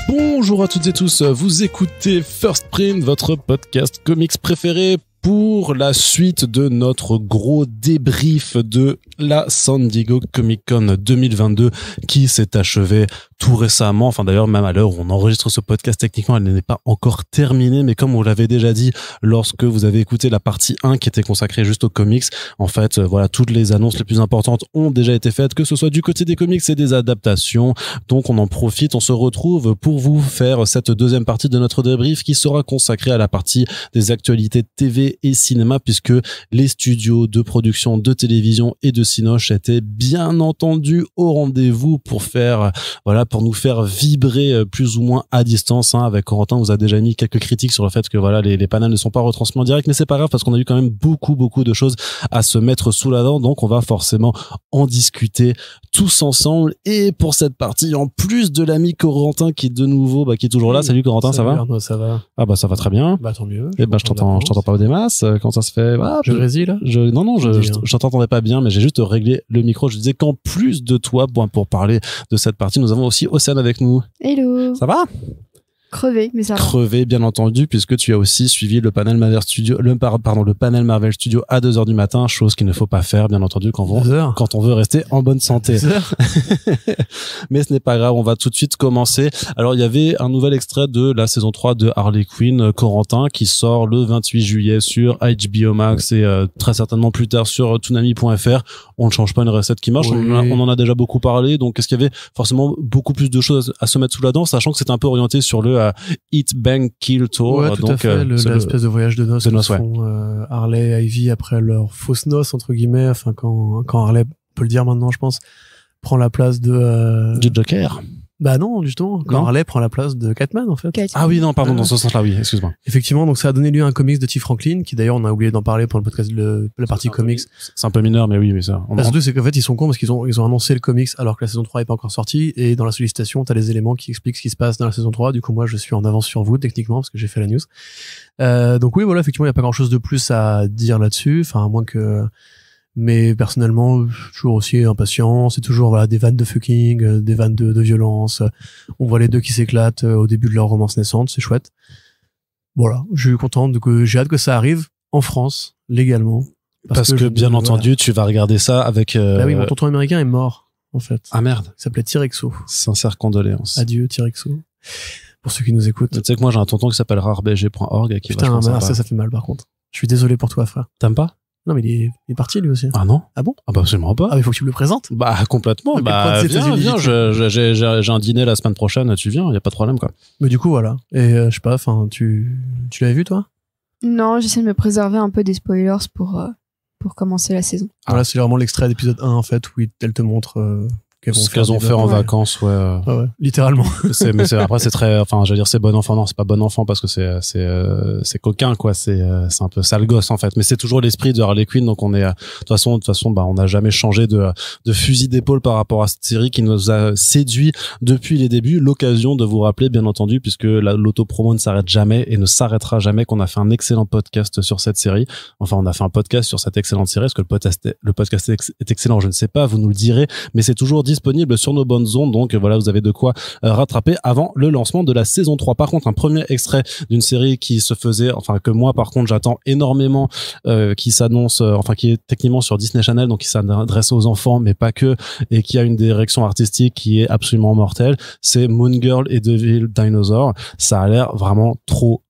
Bonjour à toutes et tous, vous écoutez First Print, votre podcast comics préféré pour la suite de notre gros débrief de la San Diego Comic Con 2022 qui s'est achevée tout récemment. Enfin d'ailleurs, même à l'heure où on enregistre ce podcast, techniquement elle n'est pas encore terminée, mais comme on l'avait déjà dit lorsque vous avez écouté la partie 1 qui était consacrée juste aux comics, en fait voilà, toutes les annonces les plus importantes ont déjà été faites, que ce soit du côté des comics et des adaptations. Donc on en profite, on se retrouve pour vous faire cette deuxième partie de notre débrief qui sera consacrée à la partie des actualités TV et cinéma, puisque les studios de production de télévision et de Cinoche étaient bien entendu au rendez-vous pour nous faire vibrer plus ou moins à distance. Avec Corentin, on vous a déjà mis quelques critiques sur le fait que voilà, les panels ne sont pas retransmis en direct, mais c'est pas grave parce qu'on a eu quand même beaucoup de choses à se mettre sous la dent, donc on va forcément en discuter tous ensemble. Et pour cette partie, en plus de l'ami Corentin qui est de nouveau, qui est toujours là. Salut Corentin, salut, ça va? Arnaud, ça va. Ah bah ça va très bien. Bah tant mieux. Et je t'entends pas des masses. Comment ça se fait? Je grésille là? Je t'entendais pas bien, mais j'ai juste réglé le micro. Je disais qu'en plus de toi, pour parler de cette partie, nous avons aussi Océane avec nous. Hello. Ça va? Crevé, mais ça va. Crevé, bien entendu, puisque tu as aussi suivi le panel Marvel Studio, le panel Marvel Studio à 2h du matin, chose qu'il ne faut pas faire, bien entendu, quand on veut rester en bonne santé. Mais ce n'est pas grave, on va tout de suite commencer. Alors, il y avait un nouvel extrait de la saison 3 de Harley Quinn, Corentin, qui sort le 28 juillet sur HBO Max et très certainement plus tard sur Toonami.fr. On ne change pas une recette qui marche, oui. On en a déjà beaucoup parlé, donc est-ce qu'il y avait forcément beaucoup plus de choses à se mettre sous la dent, sachant que c'était un peu orienté sur le Hit Bang Kill Tour. Ouais, tout à fait, l'espèce de voyage de noces que font Harley et Ivy après leur fausse noce entre guillemets, enfin quand Harley, on peut le dire maintenant je pense, prend la place de du Joker. Bah non, justement, quand Harley prend la place de Catman en fait. Ah oui, non, pardon, dans ce sens-là, oui, excuse-moi. Effectivement, donc ça a donné lieu à un comics de T. Franklin, qui d'ailleurs on a oublié d'en parler pour le podcast de la partie comics. C'est un peu mineur, mais oui, mais ça. Surtout, c'est qu'en fait, ils sont cons parce qu'ils ont annoncé le comics alors que la saison 3 est pas encore sortie, et dans la sollicitation, t'as les éléments qui expliquent ce qui se passe dans la saison 3. Du coup, moi, je suis en avance sur vous, techniquement, parce que j'ai fait la news. Donc oui, voilà, effectivement, il y a pas grand chose de plus à dire là-dessus, enfin, à moins que, mais personnellement toujours aussi impatient, c'est toujours des vannes de fucking, des vannes de violence, on voit les deux qui s'éclatent au début de leur romance naissante, c'est chouette. Voilà, je suis content, j'ai hâte que ça arrive en France légalement parce que bien entendu tu vas regarder ça avec Bah oui, mon tonton américain est mort en fait. Ah merde, il s'appelait T-Rexo. Sincères condoléances. Adieu T-Rexo. Pour ceux qui nous écoutent. Tu sais que moi j'ai un tonton qui s'appelle rarebg.org qui putain, ça fait mal par contre. Je suis désolé pour toi frère. T'aimes pas? Non, mais il est parti, lui aussi. Ah non? Ah bon? Ah bah absolument pas. Ah, mais faut que tu me le présentes. Bah, complètement. Bah, viens, j'ai un dîner la semaine prochaine, tu viens, y a pas de problème, quoi. Mais du coup, voilà. Et, je sais pas, enfin, tu l'avais vu, toi? Non, j'essaie de me préserver un peu des spoilers pour commencer la saison. Voilà, c'est vraiment l'extrait d'épisode 1, en fait, où elle te montre, ce qu'elles ont fait en vacances, ouais. Ouais, littéralement. Après, c'est très, enfin, j'allais dire c'est bon enfant. Non, c'est pas bon enfant parce que c'est coquin, quoi. C'est un peu sale gosse, en fait. Mais c'est toujours l'esprit de Harley Quinn. Donc on est, de toute façon, on n'a jamais changé de fusil d'épaule par rapport à cette série qui nous a séduit depuis les débuts. L'occasion de vous rappeler, bien entendu, puisque l'autopromo ne s'arrête jamais et ne s'arrêtera jamais, qu'on a fait un excellent podcast sur cette série. Enfin, on a fait un podcast sur cette excellente série. Est-ce que le podcast est excellent? Je ne sais pas. Vous nous le direz. Mais c'est toujours disponible sur nos bonnes ondes, donc voilà, vous avez de quoi rattraper avant le lancement de la saison 3. Par contre, un premier extrait d'une série qui se faisait, enfin que moi par contre j'attends énormément, qui s'annonce, qui est techniquement sur Disney Channel, donc qui s'adresse aux enfants mais pas que, et qui a une direction artistique qui est absolument mortelle, c'est Moon Girl et Devil Dinosaur. Ça a l'air vraiment trop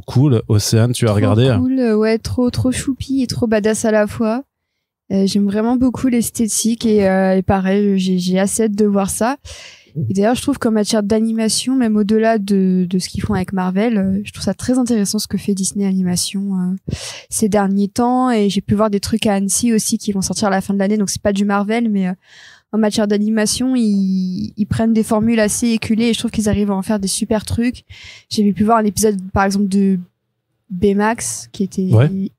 cool. Océane, tu as regardé? Cool, ouais, trop choupi et trop badass à la fois. J'aime vraiment beaucoup l'esthétique et pareil, j'ai assez hâte de voir ça. Et d'ailleurs, je trouve qu'en matière d'animation, même au-delà de ce qu'ils font avec Marvel, je trouve ça très intéressant ce que fait Disney Animation ces derniers temps. Et j'ai pu voir des trucs à Annecy aussi qui vont sortir à la fin de l'année, donc c'est pas du Marvel, mais en matière d'animation, ils prennent des formules assez éculées et je trouve qu'ils arrivent à en faire des super trucs. J'ai pu voir un épisode, par exemple, de Baymax qui était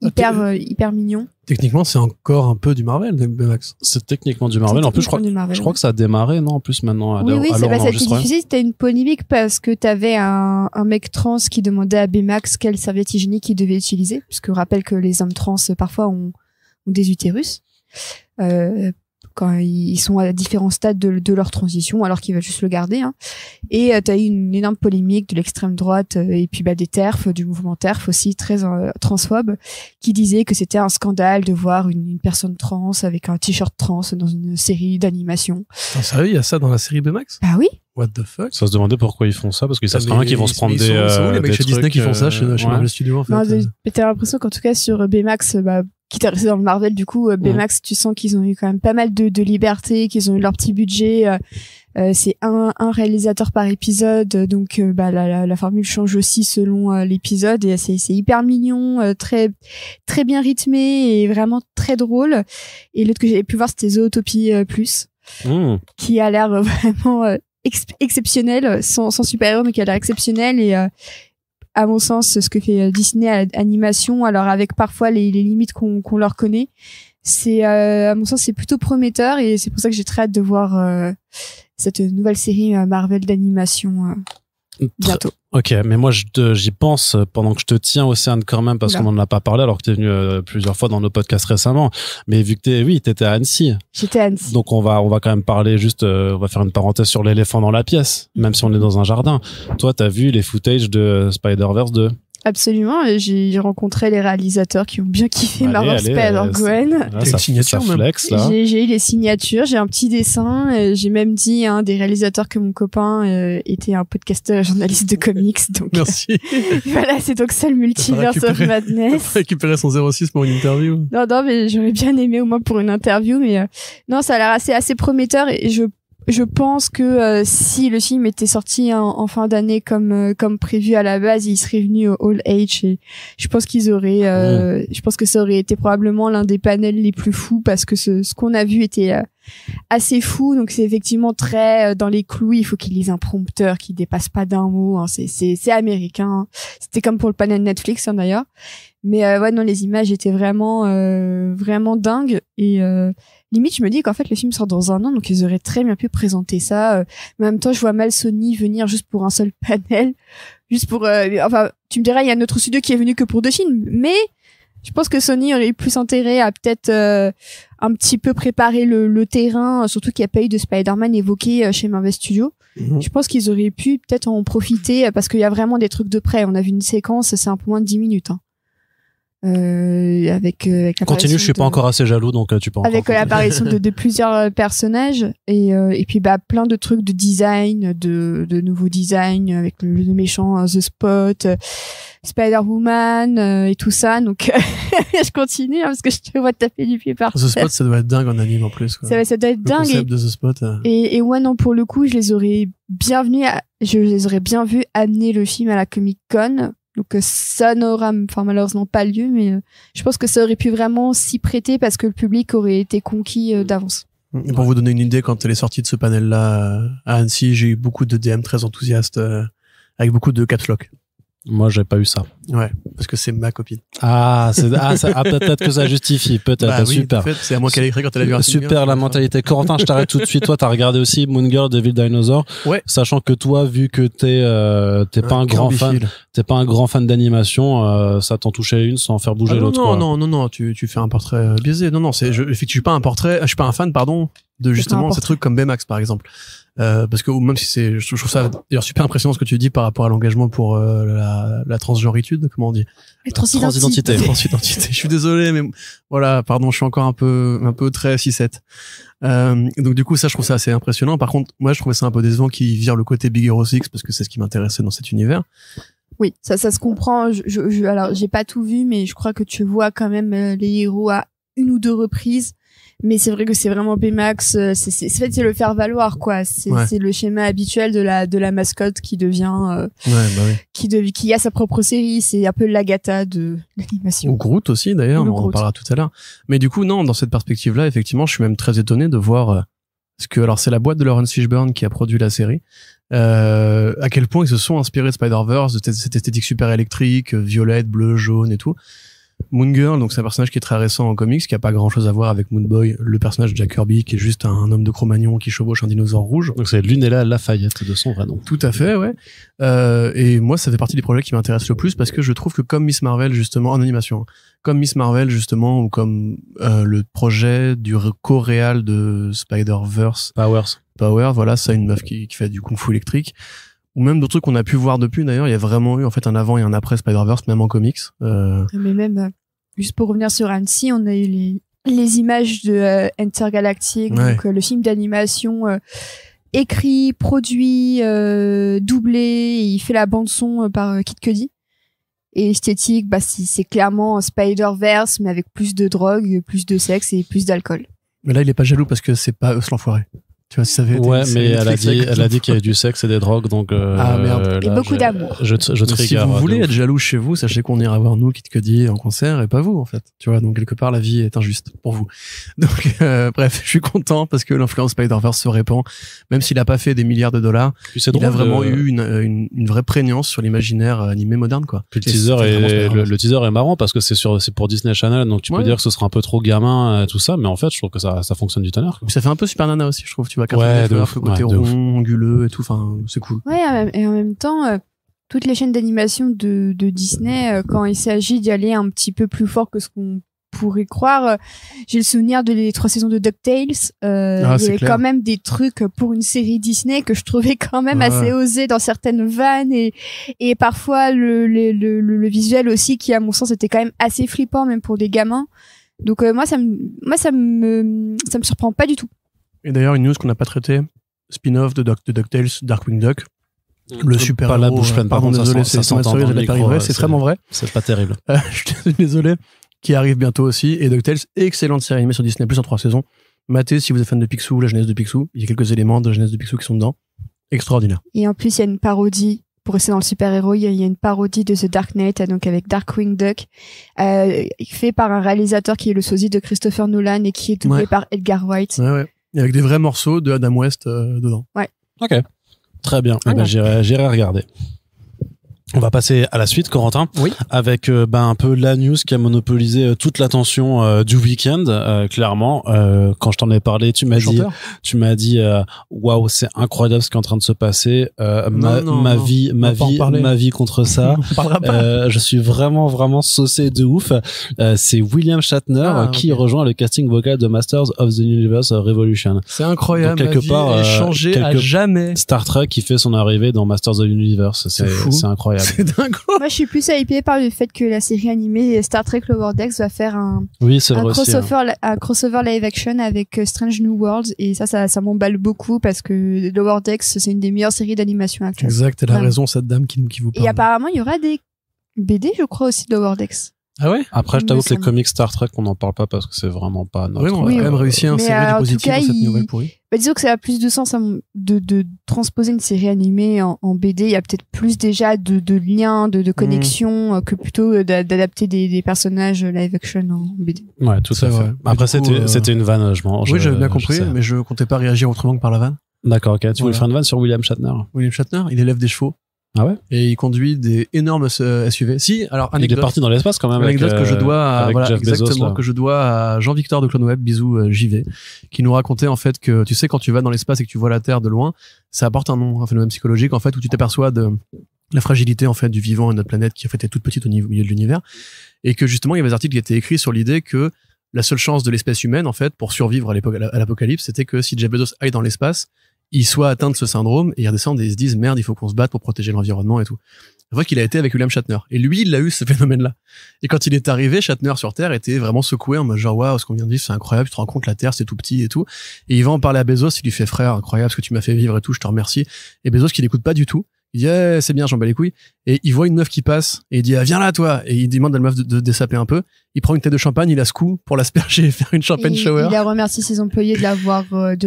hyper mignon. Techniquement, c'est encore un peu du Marvel, Baymax. C'est techniquement du Marvel. En plus, je crois que ça a démarré, non? En plus, maintenant, oui, ça a été diffusé. C'était une polémique parce que t'avais un mec trans qui demandait à Baymax quelle serviette hygiénique il devait utiliser, puisque je rappelle que les hommes trans, parfois, ont des utérus. quand ils sont à différents stades de leur transition, alors qu'ils veulent juste le garder. Hein. Et t'as eu une énorme polémique de l'extrême droite et puis des TERF, du mouvement TERF aussi très transphobe, qui disait que c'était un scandale de voir une personne trans avec un t-shirt trans dans une série d'animation. Sérieux, il y a ça dans la série Baymax? Bah oui. What the fuck? Ça se demandait pourquoi ils font ça, parce qu'ils savent très bien qu'ils vont se prendre des les mecs chez Disney qui font ça chez Marvel Studios, en fait. Non, t'as l'impression qu'en tout cas sur Baymax, qui t'est resté dans le Marvel, du coup, Baymax, tu sens qu'ils ont eu quand même pas mal de liberté, qu'ils ont eu leur petit budget. C'est un réalisateur par épisode, donc la formule change aussi selon l'épisode, et c'est hyper mignon, très très bien rythmé et vraiment très drôle. Et l'autre que j'avais pu voir, c'était Zootopie Plus, qui a l'air vraiment exceptionnel, sans super-héros, mais qui a l'air exceptionnel. Et à mon sens, ce que fait Disney à l'animation, alors avec parfois les limites qu'on leur connaît, c'est à mon sens c'est plutôt prometteur, et c'est pour ça que j'ai très hâte de voir cette nouvelle série Marvel d'animation bientôt. Ok, mais moi j'y pense pendant que je te tiens, Océane, quand même, parce qu'on n'en a pas parlé alors que t'es venu plusieurs fois dans nos podcasts récemment. Mais vu que t'étais à Annecy. J'étais à Annecy. Donc on va quand même parler juste, on va faire une parenthèse sur l'éléphant dans la pièce, même si on est dans un jardin. Toi, t'as vu les footages de Spider-Verse 2? Absolument, j'ai rencontré les réalisateurs qui ont bien kiffé Marvel Spider-Gwen. Ça flex, là. J'ai eu les signatures, j'ai un petit dessin, j'ai même dit des réalisateurs que mon copain était un podcasteur et journaliste de comics. Donc merci. Voilà, c'est donc ça le Multiverse of Madness. Récupérer son 06 pour une interview. Non, mais j'aurais bien aimé au moins pour une interview, mais non, ça a l'air assez prometteur, et je pense que si le film était sorti en fin d'année comme prévu à la base, il serait venu au All Age, et je pense qu'ils auraient je pense que ça aurait été probablement l'un des panels les plus fous, parce que ce qu'on a vu était assez fou. Donc c'est effectivement très dans les clous, il faut qu'ils lisent un prompteur qui dépasse pas d'un mot, hein. C'est américain. C'était comme pour le panel Netflix, hein, d'ailleurs. Mais non, les images étaient vraiment dingues, et limite je me dis qu'en fait le film sort dans un an, donc ils auraient très bien pu présenter ça. En même temps, je vois mal Sony venir juste pour un seul panel, juste pour enfin tu me diras, il y a un autre studio qui est venu que pour 2 films, mais je pense que Sony aurait eu plus intérêt à peut-être un petit peu préparer le terrain, surtout qu'il n'y a pas eu de Spider-Man évoqué chez Marvel Studios. Je pense qu'ils auraient pu peut-être en profiter, parce qu'il y a vraiment des trucs de près. On a vu une séquence, c'est un peu moins de 10 minutes, hein. Avec continue, je suis pas encore assez jaloux, donc tu peux encore avec l'apparition de plusieurs personnages, et puis plein de trucs de design, de nouveaux designs, avec le méchant The Spot, Spider-Woman et tout ça. Donc je continue, hein, parce que je te vois taper du pied par terre. The Spot, ça doit être dingue en anime en plus, quoi. Ça doit être le dingue. Le concept de The Spot. Et ouais, non, pour le coup, je les aurais bien vus amener le film à la Comic-Con. Donc ça n'aura malheureusement pas lieu, mais je pense que ça aurait pu vraiment s'y prêter, parce que le public aurait été conquis d'avance. Et pour vous donner une idée, quand elle est sortie de ce panel-là à Annecy, j'ai eu beaucoup de DM très enthousiastes, avec beaucoup de caps lock. Moi, j'ai pas eu ça. Ouais, parce que c'est ma copine. Peut-être que ça justifie, peut-être. Oui, super. En fait, c'est à moi qu'elle a écrit quand elle a vu un film. Super, la mentalité. Corentin, je t'arrête tout de suite. Toi, t'as regardé aussi Moon Girl, Devil Dinosaur. Ouais. Sachant que toi, vu que t'es pas un grand fan d'animation, ça t'en touchait une sans faire bouger l'autre. Non, tu fais un portrait biaisé. Non, je suis pas un fan, de justement ces trucs comme Baymax, par exemple. Parce que même si je trouve ça d'ailleurs super impressionnant ce que tu dis par rapport à l'engagement pour la transgenritude, comment on dit, transidentité. Je suis désolé, mais voilà, pardon, je suis encore un peu très 6-7. Donc du coup ça, je trouve ça assez impressionnant. Par contre, moi je trouvais ça un peu décevant qu'ils virent le côté Big Hero 6, parce que c'est ce qui m'intéressait dans cet univers. Oui, ça se comprend. Alors j'ai pas tout vu, mais je crois que tu vois quand même les héros à 1 ou 2 reprises. Mais c'est vrai que c'est vraiment Baymax, c'est le faire valoir, quoi. C'est le schéma habituel de la mascotte qui devient qui a sa propre série. C'est un peu l'Agatha de l'animation. Ou Groot aussi, d'ailleurs, on en parlera tout à l'heure. Mais du coup, non, dans cette perspective-là, effectivement, je suis même très étonné de voir alors c'est la boîte de Lawrence Fishburne qui a produit la série. À quel point ils se sont inspirés de Spider-Verse, de cette esthétique super électrique, violette, bleu, jaune et tout. Moon Girl, donc c'est un personnage qui est très récent en comics, qui a pas grand chose à voir avec Moon Boy, le personnage de Jack Kirby, qui est juste un homme de Cro-Magnon qui chevauche un dinosaure rouge. Donc c'est Lunella Lafayette de son vrai nom. Tout à fait, ouais. Et moi, ça fait partie des projets qui m'intéressent le plus parce que je trouve que comme Miss Marvel, justement, en animation, comme Miss Marvel, justement, ou comme le projet du co-réal de Spider-Verse. Power, voilà, ça, une meuf qui fait du kung-fu électrique. Ou même d'autres trucs qu'on a pu voir depuis, d'ailleurs, il y a vraiment eu, en fait, un avant et un après Spider-Verse, même en comics. Mais même, juste pour revenir sur Annecy, on a eu les images de Intergalactic, Ouais. donc le film d'animation écrit, produit, doublé, et il fait la bande son par Kid Cudi. Et esthétique, bah c'est clairement Spider-Verse, mais avec plus de drogue, plus de sexe et plus d'alcool. Mais là, il est pas jaloux parce que c'est pas Us l'enfoiré. Tu vois, si ça avait été Ouais, une mais série elle Netflix a dit qu'il y avait du sexe et des drogues, donc Ah, merde. Et beaucoup d'amour. Je Mais trigger. si vous voulez de être jaloux chez vous, sachez qu'on ira voir nous, Kid Cudi, en concert, et pas vous, en fait. Tu vois, donc quelque part, la vie est injuste pour vous. Donc, bref, je suis content parce que l'influence Spider-Verse se répand, même s'il a pas fait des milliards de dollars. Puis c'est Il a drôle vraiment de- eu une vraie prégnance sur l'imaginaire animé moderne, quoi. Puis le Et teaser c'était vraiment est Spider-Verse. le teaser est marrant parce que c'est pour Disney Channel, donc tu peux Ouais. dire que ce sera un peu trop gamin tout ça, mais en fait je trouve que ça fonctionne du tonnerre. Quoi. Puis ça fait un peu Super Nana aussi, je trouve. Tu vois, Ouais, de le ouf. côté Ouais, de ouf. rond, anguleux et tout. Enfin, c'est cool. Ouais, et en même temps, toutes les chaînes d'animation de Disney, quand il s'agit d'y aller un petit peu plus fort que ce qu'on pourrait croire, j'ai le souvenir de les 3 saisons de DuckTales. Il y c'est avait clair. quand même des trucs pour une série Disney que je trouvais quand même Ouais. assez osés dans certaines vannes et parfois le visuel aussi qui, à mon sens, était quand même assez flippant même pour des gamins. Donc moi, ça me surprend pas du tout. Et d'ailleurs, une news qu'on n'a pas traitée, spin-off de DuckTales, Darkwing Duck. Le super Pas la bouche pleine, par pardon, contre, désolé, ça c'est s'entend Thomas Sawyer dans de le la Paris micro, Vrai, c'est- c'est vraiment vrai. C'est pas terrible. Je suis désolé. Qui arrive bientôt aussi. Et DuckTales, excellente série animée sur Disney Plus en 3 saisons. Matez si vous êtes fan de Picsou, la jeunesse de Picsou. Il y a quelques éléments de la jeunesse de Picsou qui sont dedans. Extraordinaire. Et en plus, il y a une parodie. Pour rester dans le super-héros, il y a une parodie de The Dark Knight, donc avec Darkwing Duck, fait par un réalisateur qui est le sosie de Christopher Nolan et qui est doublé Ouais. par Edgar Wright. Ouais, ouais. Et avec des vrais morceaux de Adam West dedans. Ok. Très bien. Eh Voilà. ben, j'irai regarder. On va passer à la suite, Corentin, Oui. avec un peu la news qui a monopolisé toute l'attention du week-end. Clairement, quand je t'en ai parlé, tu m'as dit, waouh, c'est incroyable ce qui est en train de se passer. Ma non, vie on va pas en parler. ma vie contre ça. On parlera pas. Je suis vraiment saucé de ouf. C'est William Shatner qui ok. rejoint le casting vocal de Masters of the Universe Revolution. C'est incroyable. Donc, quelque ma vie part, est changée à jamais. Star Trek qui fait son arrivée dans Masters of the Universe. C'est fou. C'est incroyable. C'est dingue. Moi, je suis plus hypée par le fait que la série animée Star Trek Lower Decks va faire un Oui, c'est vrai aussi. un crossover live action avec Strange New Worlds, et ça m'emballe beaucoup parce que Lower Decks, c'est une des meilleures séries d'animation actuelles. Exact, elle a Vraiment. raison, cette dame qui vous parle. Et apparemment, il y aura des BD, je crois, aussi de Lower Decks. Ah ouais? Après, je Il t'avoue me que les semble. comics Star Trek, on n'en parle pas parce que c'est vraiment pas notre... Oui, on a Oui, quand même réussi à mais, insérer du en tout positif cas, dans cette il- nouvelle pourrie. Bah, disons que ça a plus de sens de transposer une série animée en BD. Il y a peut-être plus déjà de liens, de connexions que plutôt d'adapter des personnages live action en BD. Ouais, tout C'est à fait. vrai. Après, Mais du coup, c'était une vanne, Oui, j'avais bien je compris, sais. mais je comptais pas réagir autrement que par la vanne. D'accord, ok. Tu voulais Voilà. faire une vanne sur William Shatner? William Shatner, il élève des chevaux. Ah ouais? Et il conduit des énormes SUV. Si, alors, Il est anecdote. parti dans l'espace quand même. Anecdote avec, que je dois à, avec voilà, Jeff Bezos, exactement, là. que je dois à Jean-Victor de Clone Web, bisous JV, qui nous racontait en fait que, tu sais, quand tu vas dans l'espace et que tu vois la Terre de loin, ça apporte un nom, un phénomène psychologique, en fait, où tu t'aperçois de la fragilité, en fait, du vivant et de notre planète qui, en fait, est toute petite au milieu de l'univers. Et que, justement, il y avait des articles qui étaient écrits sur l'idée que la seule chance de l'espèce humaine, en fait, pour survivre à l'époque, à l'apocalypse, c'était que si Jeff Bezos aille dans l'espace, il soit atteint de ce syndrome et ils redescendent et ils se disent merde, il faut qu'on se batte pour protéger l'environnement et tout. C'est vrai qu'il a été avec William Shatner. Et lui, il a eu ce phénomène-là. Et quand il est arrivé, Shatner sur Terre était vraiment secoué en mode genre waouh, ce qu'on vient de vivre, c'est incroyable, tu te rends compte, la Terre, c'est tout petit et tout. Et il va en parler à Bezos, il lui fait frère, incroyable ce que tu m'as fait vivre et tout, je te remercie. Et Bezos qui l'écoute pas du tout. Il dit eh, c'est bien, j'en bats les couilles. Et il voit une meuf qui passe et il dit ah, viens là toi. Et il demande à la meuf de dessaper un peu. Il prend une tête de champagne, il la secoue pour l'asperger et faire une champagne shower. Il a remercié ses employés de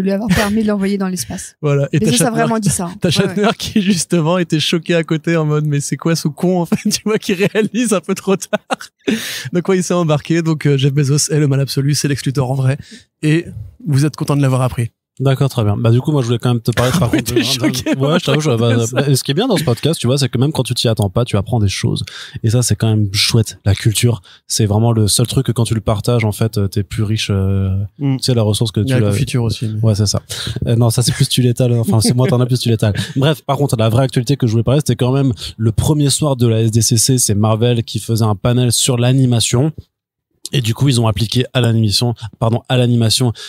lui avoir permis de l'envoyer dans l'espace. Voilà. Et Bezos t'as a vraiment dit ça. T'as Ouais, ouais. Shatner qui justement était choqué à côté en mode mais c'est quoi ce con en fait, tu vois, qui réalise un peu trop tard. Donc ouais, il s'est embarqué. Donc Jeff Bezos est le mal absolu, c'est Lex Luthor en vrai. Et vous êtes content de l'avoir appris. D'accord, très bien. Bah du coup, moi, je voulais quand même te parler par contre. t'es choqué, Ouais, je t'avoue. Ce qui est bien dans ce podcast, tu vois, c'est que même quand tu t'y attends pas, tu apprends des choses. Et ça, c'est quand même chouette. La culture, c'est vraiment le seul truc que quand tu le partages, en fait, t'es plus riche. Tu sais, la ressource que Il y a la confiture aussi. Mais... Ouais, c'est ça. Non, ça c'est plus tu l'étales. Enfin, c'est moi, t'en as plus tu l'étales. Bref, par contre, la vraie actualité que je voulais parler, c'était quand même le premier soir de la SDCC. C'est Marvel qui faisait un panel sur l'animation. Et du coup, ils ont appliqué à l'animation,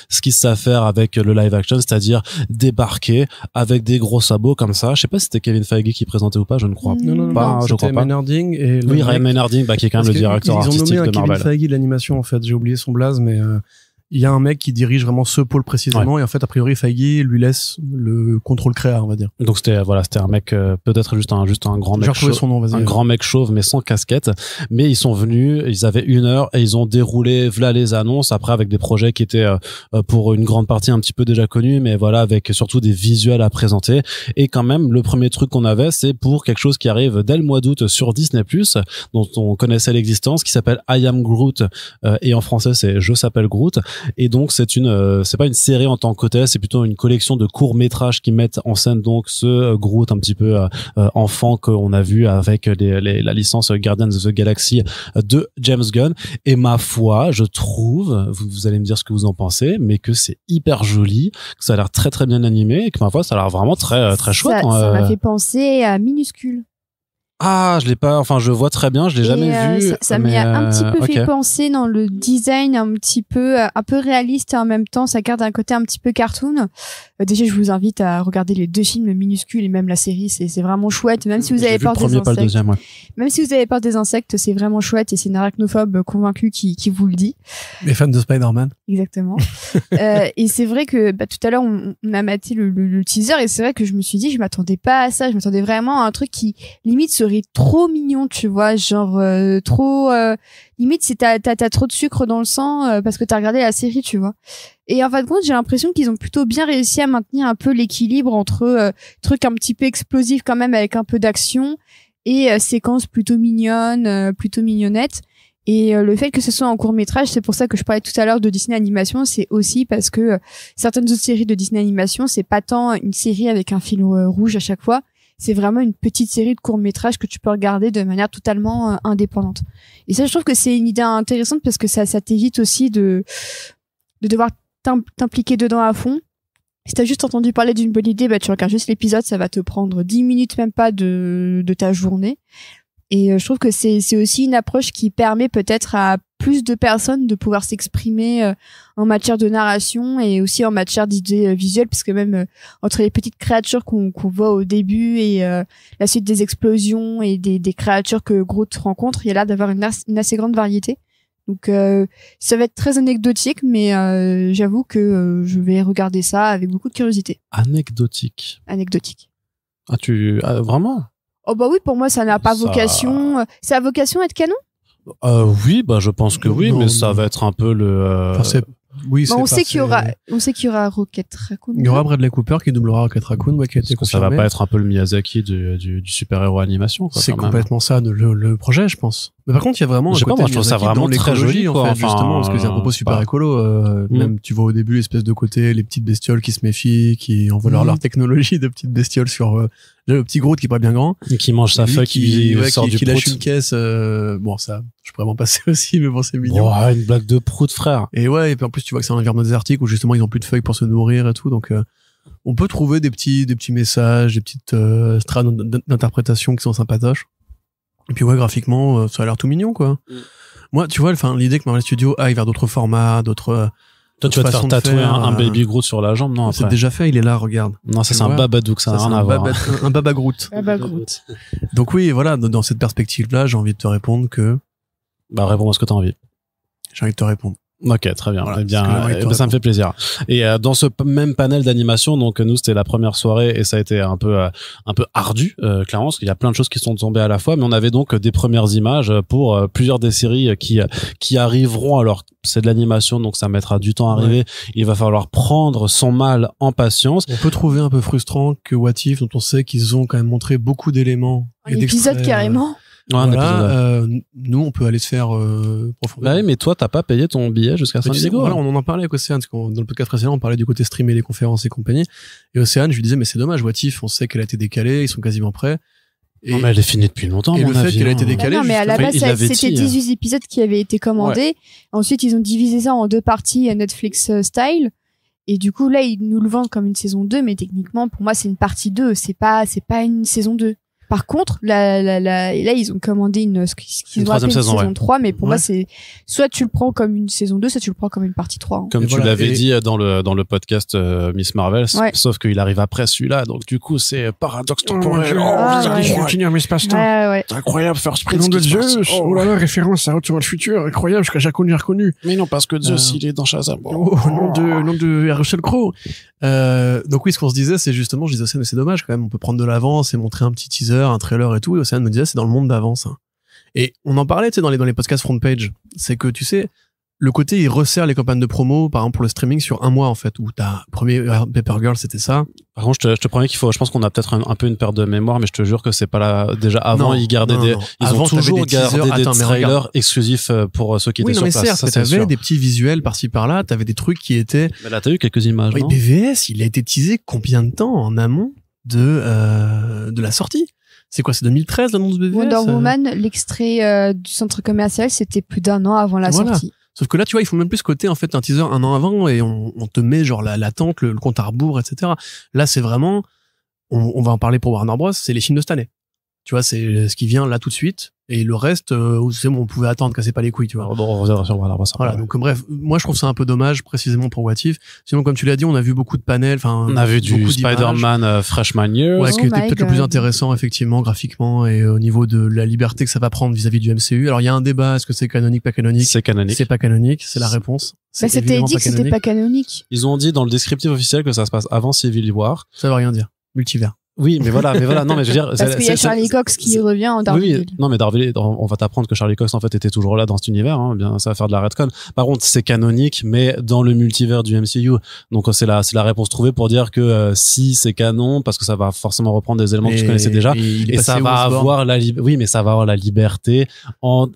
ce qu'ils savent faire avec le live action, c'est-à-dire débarquer avec des gros sabots comme ça. Je sais pas si c'était Kevin Feige qui présentait ou pas, je ne crois pas. Je crois pas. Ryan Harding et oui, Ryan Harding, qui est quand même le directeur artistique de Marvel. Ils ont nommé un Kevin Feige de l'animation, en fait. J'ai oublié son blaze, mais il y a un mec qui dirige vraiment ce pôle précisément, ouais. Et en fait, a priori, Feige lui laisse le contrôle créa, on va dire. Donc c'était un mec peut-être juste un grand mec chauve, son nom, vas-y. Un grand mec chauve mais sans casquette. Mais ils sont venus, ils avaient 1 heure et ils ont déroulé voilà les annonces après avec des projets qui étaient pour une grande partie un petit peu déjà connus, mais voilà avec surtout des visuels à présenter. Et quand même, le premier truc qu'on avait, c'est pour quelque chose qui arrive dès le mois d'août sur Disney+, dont on connaissait l'existence, qui s'appelle I Am Groot, et en français c'est Je s'appelle Groot. Et donc c'est pas une série en tant que telle, c'est plutôt une collection de courts-métrages qui mettent en scène donc ce Groot un petit peu enfant qu'on a vu avec la licence Guardians of the Galaxy de James Gunn. Et ma foi, je trouve, vous allez me dire ce que vous en pensez, mais que c'est hyper joli, que ça a l'air très très bien animé et que ma foi ça a l'air vraiment très très chouette. Ça m'a fait penser à Minuscule. Ah, je l'ai pas, enfin, je vois très bien, je l'ai jamais vu. Ça m'a un petit peu fait penser dans le design un peu réaliste et en même temps, ça garde un côté un petit peu cartoon. Déjà, je vous invite à regarder les 2 films Minuscules et même la série, c'est vraiment chouette, même si vous avez peur des insectes. Pas le deuxième, ouais. Même si vous avez peur des insectes, c'est vraiment chouette et c'est une arachnophobe convaincue qui vous le dit. Les fans de Spider-Man. Exactement. Et c'est vrai que, tout à l'heure, on a maté le teaser et c'est vrai que je me suis dit, je m'attendais pas à ça, je m'attendais vraiment à un truc qui, limite, serait trop mignon, tu vois, genre trop limite si t'as trop de sucre dans le sang parce que t'as regardé la série, tu vois. Et en fin de compte, j'ai l'impression qu'ils ont plutôt bien réussi à maintenir un peu l'équilibre entre trucs un petit peu explosifs quand même avec un peu d'action et séquences plutôt mignonnes, plutôt mignonnettes. Et le fait que ce soit en court-métrage, c'est pour ça que je parlais tout à l'heure de Disney Animation, c'est aussi parce que certaines autres séries de Disney Animation, c'est pas tant une série avec un fil rouge à chaque fois, c'est vraiment une petite série de courts-métrages que tu peux regarder de manière totalement indépendante. Et ça, je trouve que c'est une idée intéressante parce que ça t'évite aussi de devoir t'impliquer dedans à fond. Si t'as juste entendu parler d'une bonne idée, tu regardes juste l'épisode, ça va te prendre 10 minutes même pas de ta journée. Et je trouve que c'est aussi une approche qui permet peut-être à plus de personnes de pouvoir s'exprimer en matière de narration et aussi en matière d'idées visuelles, parce que même entre les petites créatures qu'on voit au début et la suite des explosions et des créatures que Groot rencontre, il y a l'air d'avoir une assez grande variété. Donc ça va être très anecdotique, mais j'avoue que je vais regarder ça avec beaucoup de curiosité. Anecdotique. Ah, vraiment? Oh bah oui, pour moi ça n'a pas vocation. Ça a vocation à être canon? Oui, je pense que oui, mais ça va être un peu le. Oui, on sait qu'il y aura Rocket Raccoon. Il y aura Bradley Cooper qui doublera Rocket Raccoon, qui a été confirmé. Ça va pas être un peu le Miyazaki du super-héros animation, quoi. C'est complètement ça, le projet, je pense. Mais par contre, il y a vraiment un côté je trouve ça vraiment très joli, en fait, justement, parce que c'est un propos super écolo. Même, tu vois au début l'espèce de côté, les petites bestioles qui se méfient, qui envoient leur technologie de petites bestioles sur le petit Groot qui est pas bien grand. Et qui mange sa feuille, qui sort du prout. Qui lâche une caisse, ça, je pourrais m'en passer aussi, mais bon, c'est mignon. Oh, une blague de prout, frère. Et ouais, et puis en plus, tu vois que c'est un environnement désertique où justement, ils ont plus de feuilles pour se nourrir et tout, donc, on peut trouver des petits messages, des petites strates d'interprétation qui sont sympatoches. Et puis ouais, graphiquement, ça a l'air tout mignon, quoi. Moi, tu vois, l'idée que Marvel Studios aille vers d'autres formats, d'autres... Toi, tu vas te faire tatouer un Baby Groot sur la jambe, non? C'est déjà fait, il est là, regarde. Non, ça c'est un Babadook, ça n'a rien à voir. Un Baba Groot. Donc oui, voilà, dans cette perspective-là, j'ai envie de te répondre que... réponds-moi ce que t'as envie. J'ai envie de te répondre. Ok, très bien. Voilà, ça me fait plaisir. Et dans ce même panel d'animation, donc nous c'était la première soirée et ça a été un peu ardu, clairement, parce qu'il y a plein de choses qui sont tombées à la fois, mais on avait donc des premières images pour plusieurs des séries qui arriveront. Alors c'est de l'animation, donc ça mettra du temps à arriver. Ouais. Il va falloir prendre son mal en patience. On peut trouver un peu frustrant que What If, dont on sait qu'ils ont quand même montré beaucoup d'éléments. Un épisode carrément. un épisode. Nous, on peut aller se faire profondément. Bah oui, mais toi, t'as pas payé ton billet jusqu'à San Diego. Voilà, on en parlait avec Océane, parce que dans le podcast précédent, on parlait du côté streamer les conférences et compagnie. Et Océane, je lui disais, mais c'est dommage, What If, on sait qu'elle a été décalée, ils sont quasiment prêts. Et, non, mais elle est finie depuis longtemps. et mon le fait avis, qu'elle a été hein. décalée. Non, mais à la base, c'était dit, 18 épisodes qui avaient été commandés. Ensuite, ils ont divisé ça en 2 parties Netflix style. Et du coup, là, ils nous le vendent comme une saison 2, mais techniquement, pour moi, c'est une partie 2. C'est pas une saison 2. Par contre, là, ils ont commandé une troisième saison 3, mais pour moi, c'est, soit tu le prends comme une saison 2, soit tu le prends comme une partie 3. Hein. Comme Et tu voilà, l'avais et- dit dans le podcast Miss Marvel, Ouais. sauf qu'il arrive après celui-là, donc du coup c'est paradoxe temporel. Finir Miss Pasteur. Ouais. C'est incroyable, First Prince. Nom de qui se Dieu, passe. oh là là, référence à Retour à le futur, incroyable, jusqu'à j'ai reconnu. Mais non, parce que Zeus, il est dans Shazam. Oh, nom de Russell Crowe. Donc oui, ce qu'on se disait, c'est justement, je disais, Océane, mais c'est dommage quand même, on peut prendre de l'avance et montrer un petit teaser, un trailer et tout, et Océane me disait, c'est dans le monde d'avance. Hein. Et on en parlait, tu sais, dans les podcasts front page, c'est que, tu sais, le côté, il resserre les campagnes de promo, par exemple, pour le streaming sur un mois, en fait, où t'as, premier Paper Girl, c'était ça. Par contre, je te promets je pense qu'on a peut-être un peu une perte de mémoire, mais je te jure que c'est pas là. Déjà avant, ils gardaient ils Avant, ont toujours t'avais des teasers. gardé des Attends, mais trailers regarde. exclusifs pour ceux qui Oui, étaient non, mais sur place. certes, Ça, mais c'est t'avais sûr. des petits visuels par-ci par-là, t'avais des trucs qui étaient, Mais là, t'as eu quelques images, oui, non? BVS, il a été teasé combien de temps en amont de la sortie? C'est quoi, c'est 2013 l'annonce BVS? Wonder Woman, l'extrait du centre commercial, c'était plus d'1 an avant la Voilà. sortie. Sauf que là, tu vois, ils font même plus ce côté, en fait, un teaser un an avant et on te met genre l'attente, le compte à rebours, etc. Là, c'est vraiment, on va en parler pour Warner Bros, c'est les films de cette année. Tu vois, c'est ce qui vient là tout de suite. Et le reste, c'est bon, on pouvait attendre, casser pas les couilles, tu vois. Bon, on reviendra sur Warner Bros. Voilà, donc bref, moi je trouve ça un peu dommage précisément pour What If. Sinon, comme tu l'as dit, on a vu beaucoup de panels, enfin On a vu beaucoup du d'images. Spider-Man Freshman Year. Ouais, ce qui Oh était my peut-être le plus God. intéressant effectivement graphiquement et au niveau de la liberté que ça va prendre vis-à-vis du MCU. Alors il y a un débat, est-ce que c'est canonique, pas canonique? C'est canonique. C'est pas canonique, c'est la réponse. Bah, c'était évidemment dit que c'était pas canonique. Ils ont dit dans le descriptif officiel que ça se passe avant Civil War. Ça veut rien dire. Multivers. Oui, mais voilà, non, mais je veux dire, Parce qu'il y a Charlie Cox qui revient en Daredevil. Oui, non, mais Daredevil, on va t'apprendre que Charlie Cox en fait était toujours là dans cet univers. Hein, bien, ça va faire de la retcon. Par contre, c'est canonique, mais dans le multivers du MCU. Donc c'est la réponse trouvée pour dire que si c'est canon, parce que ça va forcément reprendre des éléments que tu connaissais déjà, et ça va avoir oui, mais ça va avoir la liberté en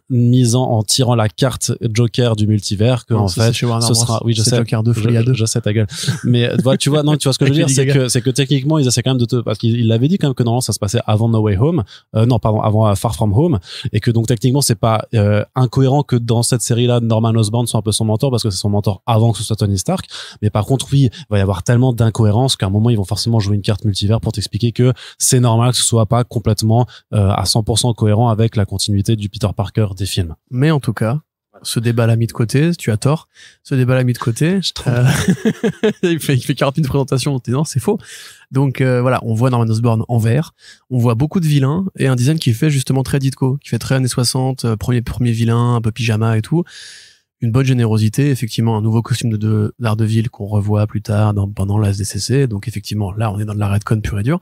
tirant la carte Joker du multivers que Non, en ça, fait c'est chez Warner ce Bros. sera, oui, je C'est sais, Joker 2, Folia 2. je sais ta gueule. Mais tu vois ce que je veux dire, c'est que techniquement ils essaient quand même parce qu'il l'avait dit quand même que normalement ça se passait avant No Way Home, avant Far From Home, et que donc techniquement c'est pas incohérent que dans cette série-là Norman Osborn soit un peu son mentor parce que c'est son mentor avant que ce soit Tony Stark. Mais par contre oui, il va y avoir tellement d'incohérences qu'à un moment ils vont forcément jouer une carte multivers pour t'expliquer que c'est normal que ce soit pas complètement à 100% cohérent avec la continuité du Peter Parker des films. Mais en tout cas, ce débat l'a mis de côté, tu as tort. Ce débat l'a mis de côté. Il fait 40 minutes de présentation, non, c'est faux. Donc voilà, on voit Norman Osborn en vert, on voit beaucoup de vilains et un design qui fait justement très Ditko, qui fait très années 60, premier vilain, un peu pyjama et tout. Une bonne générosité, effectivement, un nouveau costume de Daredevil qu'on revoit plus tard pendant la SDCC. Donc effectivement, là, on est dans de la retcon pure et dure.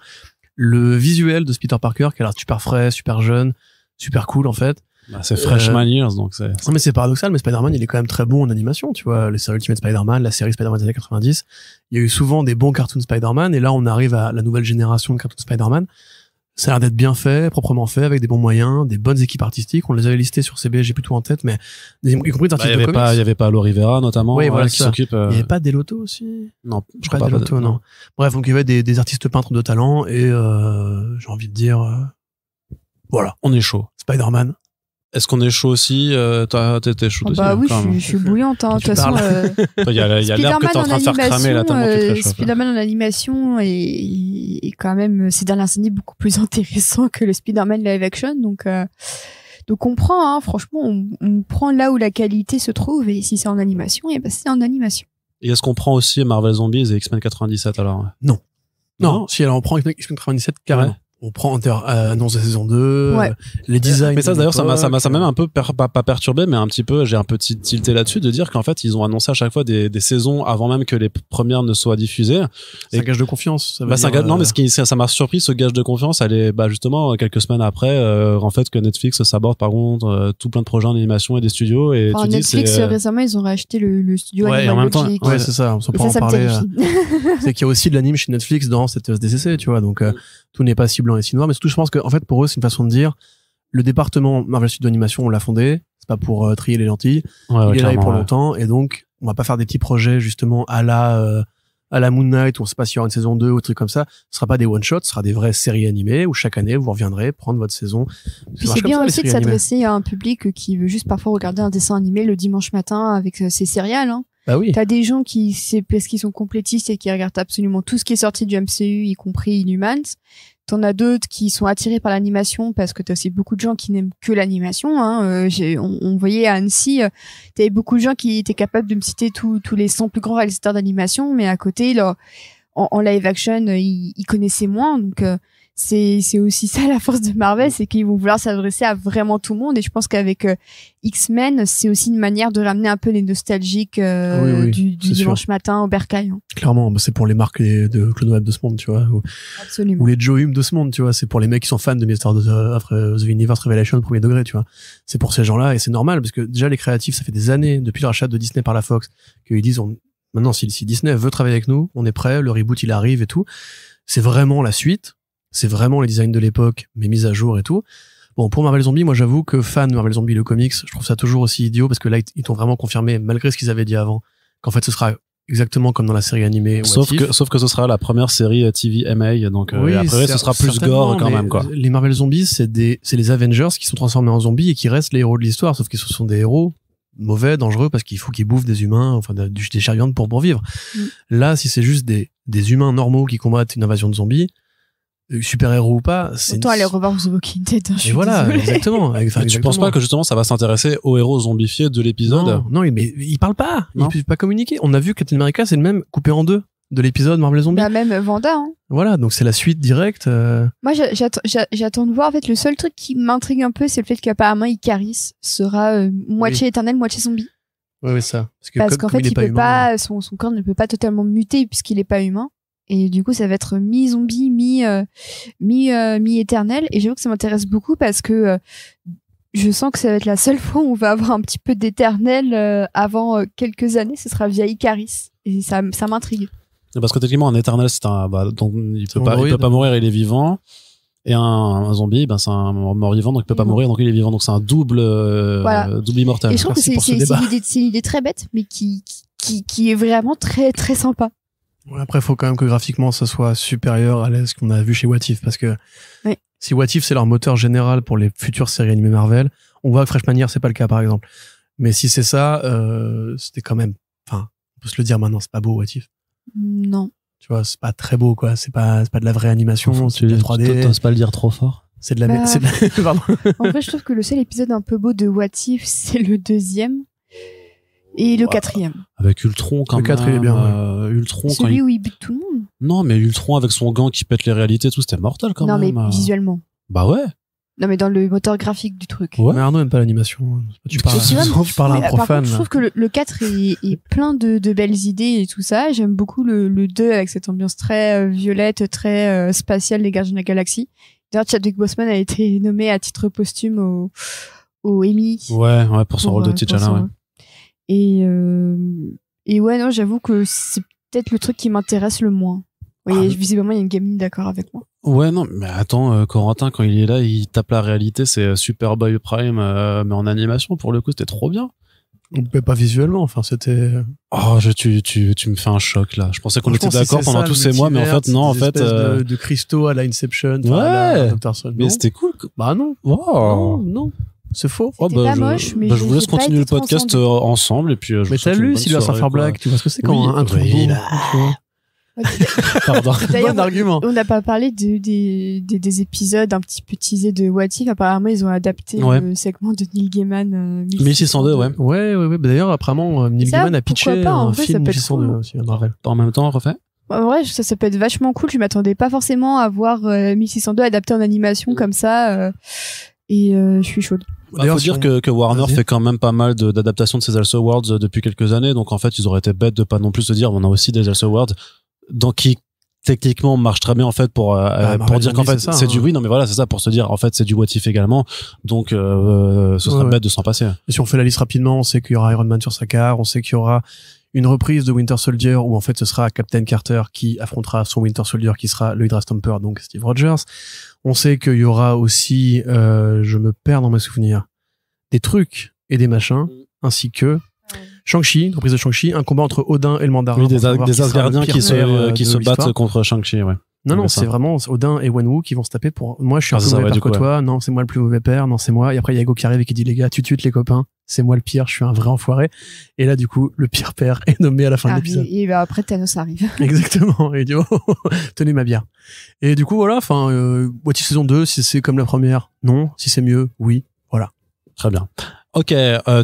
Le visuel de Peter Parker qui a l'air super frais, super jeune, super cool en fait. Bah, c'est Freshman Years, donc c'est... Non, mais c'est paradoxal, mais Spider-Man, il est quand même très bon en animation, tu vois. Les séries Ultimate Spider-Man, la série Spider-Man des années 90. Il y a eu souvent des bons cartoons Spider-Man, et là, on arrive à la nouvelle génération de cartoons Spider-Man. Ça a l'air d'être bien fait, proprement fait, avec des bons moyens, des bonnes équipes artistiques. On les avait listés sur CB, j'ai plus tout en tête, mais y compris des artistes de comics. Il y avait pas Alo Rivera, notamment, Oui, voilà, qui ça. s'occupe... Il y avait pas Delotto aussi? Non, je Pas crois pas. Delotto, non. Bref, donc il y avait des artistes peintres de talent, et j'ai envie de dire, voilà. On est chaud. Spider-Man. Est-ce qu'on est chaud aussi? T'es chaud Oh aussi? bah oui, quand même. je suis bouillante. Hein. De toute Tu façon, Il y a l'air que t'es en train de faire cramer là, tellement tu te réchauffes. Spider-Man en animation est quand même ces dernières années beaucoup plus intéressant que le Spider-Man live action. Donc on prend, hein, franchement, on prend là où la qualité se trouve, et si c'est en animation, et ben c'est en animation. Et est-ce qu'on prend aussi Marvel Zombies et X-Men 97 alors? Non, si elle en prend X-Men 97, carrément. Ouais. On prend annonce de saison 2, Ouais. Les designs. Mais ça d'ailleurs ça m'a d'époque. même un peu pas perturbé, mais un petit peu j'ai un peu tilté là-dessus de dire qu'en fait ils ont annoncé à chaque fois des saisons avant même que les premières ne soient diffusées. C'est un gage de confiance. Ça veut C'est un dire, gage, non, mais ça m'a surpris, ce gage de confiance. Elle est justement quelques semaines après en fait que Netflix s'aborde par contre tout plein de projets en animation et des studios, et Enfin, tu Netflix dis récemment ils ont racheté le studio Ouais, et en Animal même temps, Logic. Ouais, c'est ça. On s'en Et peut en ça me parler. terrifie. C'est qu'il y a aussi de l'anime chez Netflix dans cette SDCC, tu vois. Donc tout n'est pas si blanc et si noir, mais surtout je pense que en fait pour eux c'est une façon de dire le département Marvel Studios Animation, on l'a fondé. C'est pas pour trier les lentilles. Il est là pour longtemps. Et donc, on va pas faire des petits projets, justement, à la Moon Knight, où on sait pas s'il y aura une saison 2 ou un truc comme ça. Ce sera pas des one-shots, ce sera des vraies séries animées où chaque année, vous reviendrez prendre votre saison. Puis c'est bien aussi de s'adresser à un public qui veut juste parfois regarder un dessin animé le dimanche matin avec ses céréales, hein. Bah oui. T'as des gens c'est parce qu'ils sont complétistes et qui regardent absolument tout ce qui est sorti du MCU, y compris Inhumans. T'en as d'autres qui sont attirés par l'animation parce que t'as aussi beaucoup de gens qui n'aiment que l'animation, hein. On voyait à Annecy, t'avais beaucoup de gens qui étaient capables de me citer tous les 100 plus grands réalisateurs d'animation, mais à côté, là, en live action, ils connaissaient moins, donc, c'est aussi ça la force de Marvel, c'est qu'ils vont vouloir s'adresser à vraiment tout le monde, et je pense qu'avec X-Men, c'est aussi une manière de ramener un peu les nostalgiques du dimanche matin au bercail, hein. Clairement, c'est pour les marques de Clone Web de ce monde, tu vois, absolument, ou les Joe Hume de ce monde, tu vois, c'est pour les mecs qui sont fans de Mr. The Universe Revelation premier degré, tu vois, c'est pour ces gens-là, et c'est normal parce que déjà les créatifs, ça fait des années depuis le rachat de Disney par la Fox qu'ils disent maintenant si Disney veut travailler avec nous, on est prêt, le reboot il arrive et tout, c'est vraiment la suite. C'est vraiment les designs de l'époque, mais mis à jour et tout. Bon, pour Marvel Zombie, moi j'avoue que fan de Marvel Zombie, le comics, je trouve ça toujours aussi idiot parce que là, ils t'ont vraiment confirmé, malgré ce qu'ils avaient dit avant, qu'en fait ce sera exactement comme dans la série animée. Sauf que ce sera la première série TVMA, donc oui, après ce sera plus gore quand même, quoi. Les Marvel Zombies, c'est les Avengers qui sont transformés en zombies et qui restent les héros de l'histoire, sauf qu'ils sont des héros mauvais, dangereux, parce qu'il faut qu'ils bouffent des humains, enfin des chair vivante pour vivre. Là, si c'est juste des humains normaux qui combattent une invasion de zombies, super-héros ou pas, c'est autant aller revoir The Walking Dead, hein, et voilà, désolée. exactement. Enfin, tu penses pas que justement ça va s'intéresser aux héros zombifiés de l'épisode? Non, mais ils parlent pas, ils peuvent pas communiquer. On a vu que Captain America, c'est le même coupé en deux de l'épisode Marvel Zombie. Bah, même Wanda, hein. Voilà, donc c'est la suite directe. Moi, j'attends de voir. En fait, le seul truc qui m'intrigue un peu, c'est le fait qu'apparemment Icaris sera moitié éternel, moitié zombie. Oui, ça. Parce qu'en fait, il peut pas, son corps ne peut pas totalement muter puisqu'il est pas humain. Et du coup, ça va être mi-zombie, mi-éternel. Et j'avoue que ça m'intéresse beaucoup parce que je sens que ça va être la seule fois où on va avoir un petit peu d'éternel avant quelques années. Ce sera via Icaris. Et ça m'intrigue. Parce que techniquement, un éternel, c'est donc il peut pas mourir, il est vivant. Et un zombie, c'est un mort-vivant, donc il peut pas mourir, donc il est vivant. Donc c'est un double immortel. Et je trouve que c'est une idée très bête, mais qui est vraiment très, très sympa. Après, il faut quand même que graphiquement, ça soit supérieur à ce qu'on a vu chez What If, parce que si What If, c'est leur moteur général pour les futures séries animées Marvel, on voit que Fresh Manière, c'est pas le cas, par exemple. Mais si c'est ça, c'était quand même, enfin, on peut se le dire maintenant, c'est pas beau, What If. Non. Tu vois, c'est pas très beau, quoi. C'est pas de la vraie animation, c'est de la 3D. T'oses pas le dire trop fort. C'est de la pardon. En fait, je trouve que le seul épisode un peu beau de What If, c'est le 2e. Et le 4e. Avec Ultron, quand même. Le 4, il est bien. Ultron, celui où il bute tout le monde. Non, mais Ultron avec son gant qui pète les réalités, tout, c'était mortel quand même. Non, mais visuellement. Bah ouais. Non, mais dans le moteur graphique du truc. Ouais. Mais Arnaud aime pas l'animation. Tu parles à un profane. Par contre, je trouve que le 4 est plein de belles idées et tout ça. J'aime beaucoup le 2 avec cette ambiance très violette, très spatiale des Gardiens de la Galaxie. D'ailleurs, Chadwick Boseman a été nommé à titre posthume au Emmy. Ouais, pour son rôle de T'Challa, ouais. Et ouais, non, j'avoue que c'est peut-être le truc qui m'intéresse le moins. Oui, visiblement, il y a une gamine d'accord avec moi. Ouais, non, mais attends, Corentin, quand il est là, il tape la réalité, c'est Superboy Prime, mais en animation, pour le coup, c'était trop bien. Mais pas visuellement, enfin, c'était... Oh, tu me fais un choc, là. Je pensais qu'on était d'accord pendant tous ces mois, mais en fait, non, en fait... de cristaux à la Inception, ouais, à la Doctor Strange. Mais c'était cool. Bah non. Wow. Non. C'est faux. C'était pas moche, mais je vous laisse continuer le podcast ensemble, et puis je mais t'as lu Silver Surfer Black, tu vois ce que c'est quand un truc beau, Pardon. D'ailleurs, bon argument. On n'a pas parlé des épisodes un petit peu teasés de What If. Apparemment, ils ont adapté le segment de Neil Gaiman. 1602, ouais. Ouais. D'ailleurs, apparemment, Neil Gaiman a pitché un film 1602 aussi à Marvel. En même temps, refait. En vrai, ça peut être vachement cool. Je m'attendais pas forcément à voir 1602 adapté en animation comme ça. Et je suis chaude. Il faut dire que Warner fait quand même pas mal d'adaptations de ces Also Awards depuis quelques années. Donc en fait, ils auraient été bêtes de pas non plus se dire on a aussi des Also Awards. Donc qui techniquement marche très bien en fait pour dire qu'en fait c'est du non mais voilà c'est ça pour se dire en fait c'est du What If également donc ce serait bête de s'en passer. Et si on fait la liste rapidement, on sait qu'il y aura Iron Man sur sa carte, on sait qu'il y aura une reprise de Winter Soldier où en fait ce sera Captain Carter qui affrontera son Winter Soldier qui sera le Hydra Stomper, donc Steve Rogers. On sait qu'il y aura aussi, je me perds dans mes souvenirs, des trucs et des machins, ainsi que Shang-Chi, une reprise de Shang-Chi, un combat entre Odin et le Mandarin. Oui, des Asgardiens qui se battent contre Shang-Chi, ouais. Non, c'est vraiment Odin et Wenwu qui vont se taper pour, moi, je suis un peu mauvais père que toi, non, c'est moi le plus mauvais père, non, c'est moi. Et après, il y a Ego qui arrive et qui dit, les gars, tu tues les copains, c'est moi le pire, je suis un vrai enfoiré. Et là, du coup, le pire père est nommé à la fin de l'épisode. Et bah, après, Thanos arrive. Exactement. Et il dit, oh, tenez ma bière. Et du coup, voilà, moitié saison 2, si c'est comme la première, non. Si c'est mieux, oui. Voilà. Très bien. Ok,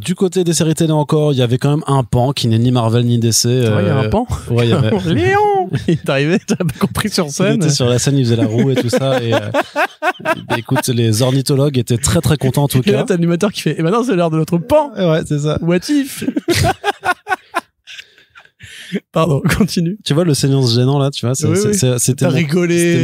du côté des séries télé encore, il y avait quand même un pan qui n'est ni Marvel ni DC. Il y a un pan. Ouais, il y avait. Léon, il est arrivé, t'as pas compris sur scène. Il était sur la scène, il faisait la roue et tout ça. Et écoute, les ornithologues étaient très très contents en tout cas. Et là, t'as l'animateur qui fait, maintenant c'est l'heure de notre pan. Ouais, c'est ça. What if? Pardon, continue. Tu vois le silence gênant là, tu vois, c'était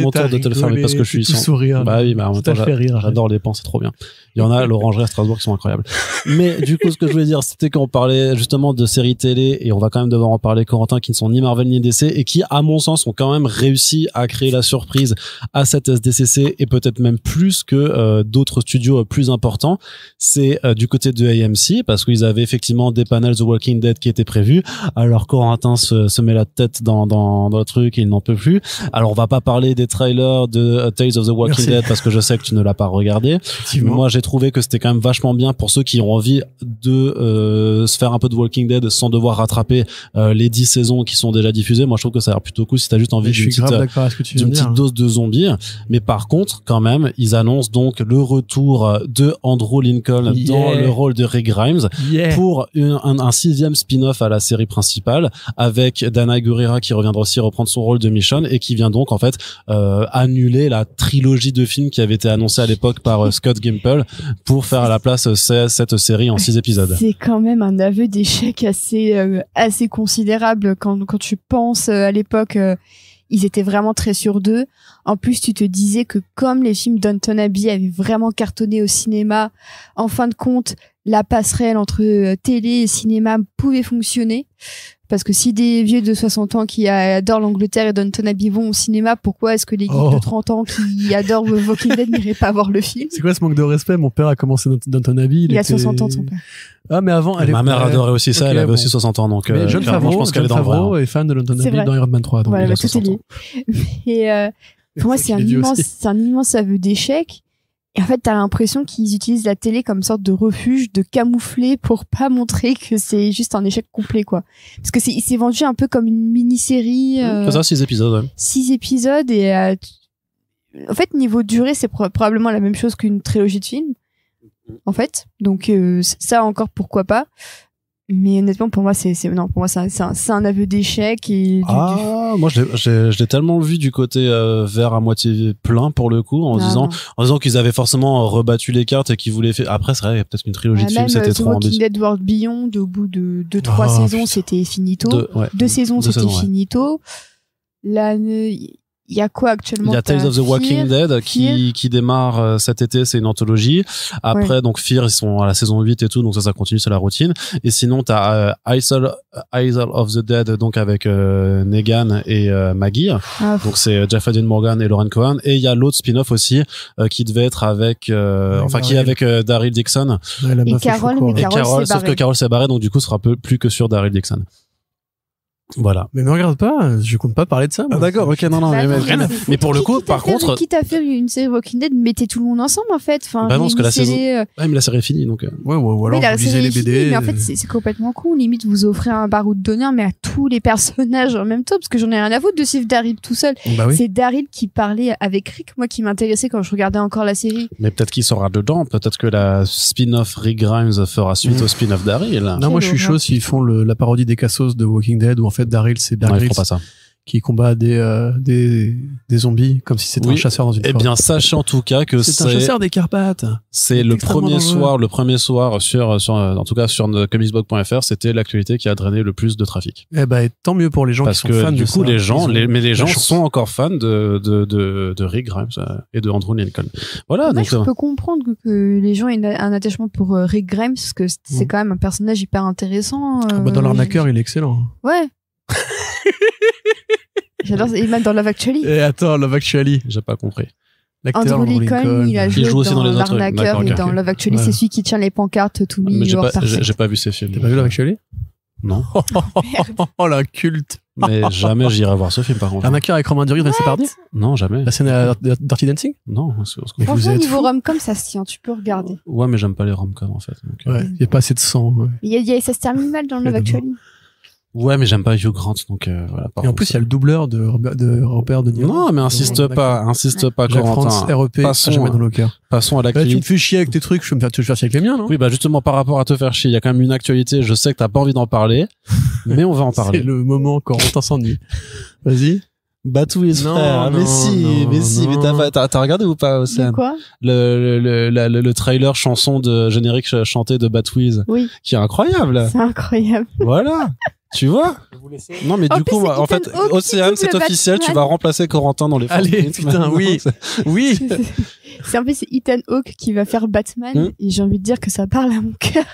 mon tour de te le faire, mais parce que je suis sourire. Bah oui, mais en même temps, j'adore les pans, c'est trop bien. Il y en a à l'Orangerie à Strasbourg qui sont incroyables. Mais du coup, ce que je voulais dire, c'était qu'on parlait justement de séries télé, et on va quand même devoir en parler, Corentin, qui ne sont ni Marvel ni DC, et qui, à mon sens, ont quand même réussi à créer la surprise à cette SDCC, et peut-être même plus que d'autres studios plus importants. C'est du côté de AMC, parce qu'ils avaient effectivement des panels The Walking Dead qui étaient prévus. Alors Corentin se met la tête dans le truc et il n'en peut plus. Alors on va pas parler des trailers de Tales of the Walking Dead parce que je sais que tu ne l'as pas regardé. Mais moi j'ai trouvé que c'était quand même vachement bien pour ceux qui ont envie de se faire un peu de Walking Dead sans devoir rattraper les 10 saisons qui sont déjà diffusées. Moi je trouve que ça a l'air plutôt cool si t'as juste envie d'une petite dose de zombies. Mais par contre quand même ils annoncent donc le retour de Andrew Lincoln dans le rôle de Rick Grimes pour un 6e spin-off à la série principale, avec Danai Gurira qui reviendra aussi reprendre son rôle de Michonne et qui vient donc en fait annuler la trilogie de films qui avait été annoncée à l'époque par Scott Gimple pour faire à la place cette série en 6 épisodes. C'est quand même un aveu d'échec assez considérable quand tu penses à l'époque. Ils étaient vraiment très sûrs d'eux. En plus, tu te disais que comme les films d'Downton Abbey avaient vraiment cartonné au cinéma, en fin de compte, la passerelle entre télé et cinéma pouvait fonctionner. Parce que si des vieux de 60 ans qui adorent l'Angleterre et Downton Abbey vont au cinéma, pourquoi est-ce que les geeks de 30 ans qui adorent Walking Dead n'iraient pas voir le film? C'est quoi ce manque de respect? Mon père a commencé Downton Abbey. Il a 60 ans de son père. Ah, mais avant, ma mère adorait aussi ça, elle avait aussi 60 ans, donc, John Favreau, je pense qu'elle est dans le vrai. Est fan de Downton Abbey dans Iron Man 3, donc voilà, il a tout 60 ans. Et, pour moi, c'est un immense aveu d'échec. Et en fait, t'as l'impression qu'ils utilisent la télé comme sorte de refuge, de camoufler pour pas montrer que c'est juste un échec complet, quoi. Parce que il s'est vendu un peu comme une mini-série. C'est ça, 6 épisodes, ouais. 6 épisodes et, en fait, niveau durée, c'est probablement la même chose qu'une trilogie de films. En fait. Donc, ça encore, pourquoi pas. Mais honnêtement, pour moi, c'est un aveu d'échec et moi, je l'ai tellement vu du côté verre à moitié plein pour le coup, en disant qu'ils avaient forcément rebattu les cartes et qu'ils voulaient faire. Après, c'est vrai, il y a peut-être une trilogie de films, c'était trop ambitieux. Walking Dead World Beyond, au bout de 2-3 saisons, c'était finito. 2 saisons, c'était finito. Là, il y a quoi actuellement? Il y a Tales of the Walking Dead qui démarre cet été, c'est une anthologie. Après, donc Fear, ils sont à la saison 8 et tout, donc ça continue, c'est la routine. Et sinon, t'as Isle of the Dead, donc avec Negan et Maggie. Donc c'est Jeffrey Dean Morgan et Lauren Cohan. Et il y a l'autre spin-off aussi qui devait être avec, qui est avec Daryl Dixon. Et Carol, sauf que Carol s'est barrée, donc du coup, ce sera plus que sur Daryl Dixon. Voilà. Mais me regarde pas, je compte pas parler de ça. Ah d'accord, ok, non, mais pour le coup, par contre, quitte à faire une série Walking Dead, mettez tout le monde ensemble en fait. Enfin, bah non, parce que la saison, mais la série est finie, donc. Ouais, alors vous lisez les BD. Mais en fait, c'est complètement cool. Limite, vous offrez un baroud d'honneur, mais à tous les personnages en même temps, parce que j'en ai rien à foutre de suivre Daryl tout seul. Bah oui. C'est Daryl qui parlait avec Rick, moi qui m'intéressait quand je regardais encore la série. Mais peut-être qu'il sera dedans, peut-être que la spin-off Rick Grimes fera suite au spin-off Daryl. Non, moi je suis chaud s'ils font la parodie des Cassos de Walking Dead où en fait Daryl c'est Bear Grylls qui combat des zombies comme si c'était un chasseur dans une Eh forêt. bien, sachez en tout cas que c'est un chasseur des Carpates. c'est le extrêmement premier soir sur en tout cas sur comicsblog.fr, c'était l'actualité qui a drainé le plus de trafic. Eh ben, tant mieux pour les gens Parce qui sont fans que de du coup, ça. les gens chance. sont encore fans de Rick Grimes et de Andrew Lincoln. Voilà. Moi, Donc, je peux comprendre que les gens aient un attachement pour Rick Grimes, parce que c'est quand même un personnage hyper intéressant. Dans l'arnaqueur, il est excellent. Ouais. J'adore, et même dans Love Actually. Et attends, Love Actually. j'ai pas compris. L'acteur Andrew Lincoln, il a joué joue aussi dans dans les autres. l'arnaqueur et D'accord, dans ok. Love Actually, Ouais. c'est celui qui tient les pancartes To Me, Mais You Are Perfect. j'ai pas vu ces films. T'as pas vu Love Actually? Non. Oh, la culte. Mais jamais j'irai voir ce film par contre. L'arnaqueur avec Romain Duris, Vanessa Paradis? Non, jamais. La scène à Dirty Dancing? Non. Mais vous Franchement, êtes niveau fous. rom-com, ça se tient, tu peux regarder. Ouais, mais j'aime pas les rom-coms en fait. Donc, Ouais, il y a pas assez de sang. Ouais. Ça se termine mal dans Love Mais Actually. Ouais, mais j'aime pas Hugh Grant, donc voilà. Et en plus, il y a le doubleur de Robert De Niro. Non, mais insiste pas, Jacques Corentin. France, REP, Passons, à jamais dans le cœur. Passons à Tu me l'actualité. fais chier avec tes trucs, je vais te faire chier avec les miens, non? Oui, bah justement, par rapport à te faire chier, il y a quand même une actualité. Je sais que t'as pas envie d'en parler, mais on va en C'est parler. le moment quand on s'ennuie. Vas-y. Batwiz, Non, frère. non, mais si, mais non. t'as regardé ou pas, De Océane? quoi? Le trailer chanson de générique chanté de Batwiz, Oui, qui est incroyable. c'est incroyable. Voilà. Tu vois? Non, mais En du plus, coup, c'est en fait, Ethan Hawke qui Océane, double c'est officiel, tu Batman. vas remplacer Corentin dans les Force Allez, Prints putain, maintenant. oui. Oui. C'est en plus c'est Ethan Hawke qui va faire Batman et j'ai envie de dire que ça parle à mon cœur.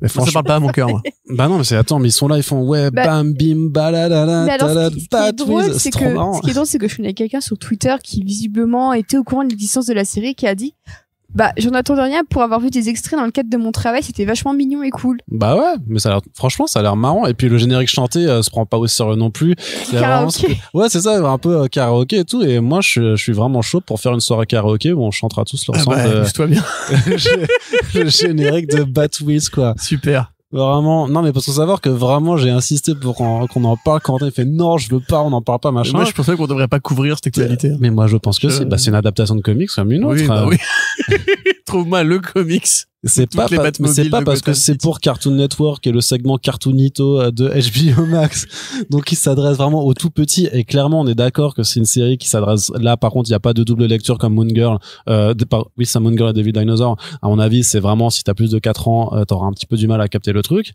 Mais Ça parle pas à mon cœur, moi. Bah non, mais ils sont là, ils font ouais, Bah, bam, bim, baladala, Mais alors, talad, ce qui est drôle, Batwiz, c'est trop marrant. ce qui est drôle, c'est que je connais quelqu'un sur Twitter qui visiblement était au courant de l'existence de la série, qui a dit, bah, j'en attendais rien pour avoir vu des extraits dans le cadre de mon travail, c'était vachement mignon et cool. Bah ouais, mais franchement, ça a l'air marrant. Et puis le générique chanté se prend pas au sérieux non plus. Il y a vraiment Karaoké. ouais, c'est ça, un peu karaoké et tout. Et moi, je suis vraiment chaud pour faire une soirée karaoké où on chantera tous Ah l'ensemble bah, amuse-toi bien. le générique de Batwiz, quoi. Super. Vraiment, non, mais parce qu'il faut savoir que vraiment, j'ai insisté pour qu'on en parle. Quand il fait non, je veux pas, on n'en parle pas, machin. Moi, je pensais qu'on devrait pas couvrir cette actualité. Mais moi, je pense que si. Bah, c'est une adaptation de comics comme une autre. Oui, bah oui. Trouve-moi le comics. C'est Toutes pas, les mais Batmobiles c'est pas de parce que Gotham c'est City. pour Cartoon Network et le segment Cartoonito de HBO Max. Donc, il s'adresse vraiment aux tout petits. Et clairement, on est d'accord que c'est une série qui s'adresse, là, par contre, il n'y a pas de double lecture comme Moon Girl. Oui, c'est Moon Girl et David Dinosaur. À mon avis, c'est vraiment, si t'as plus de 4 ans, t'auras un petit peu du mal à capter le truc.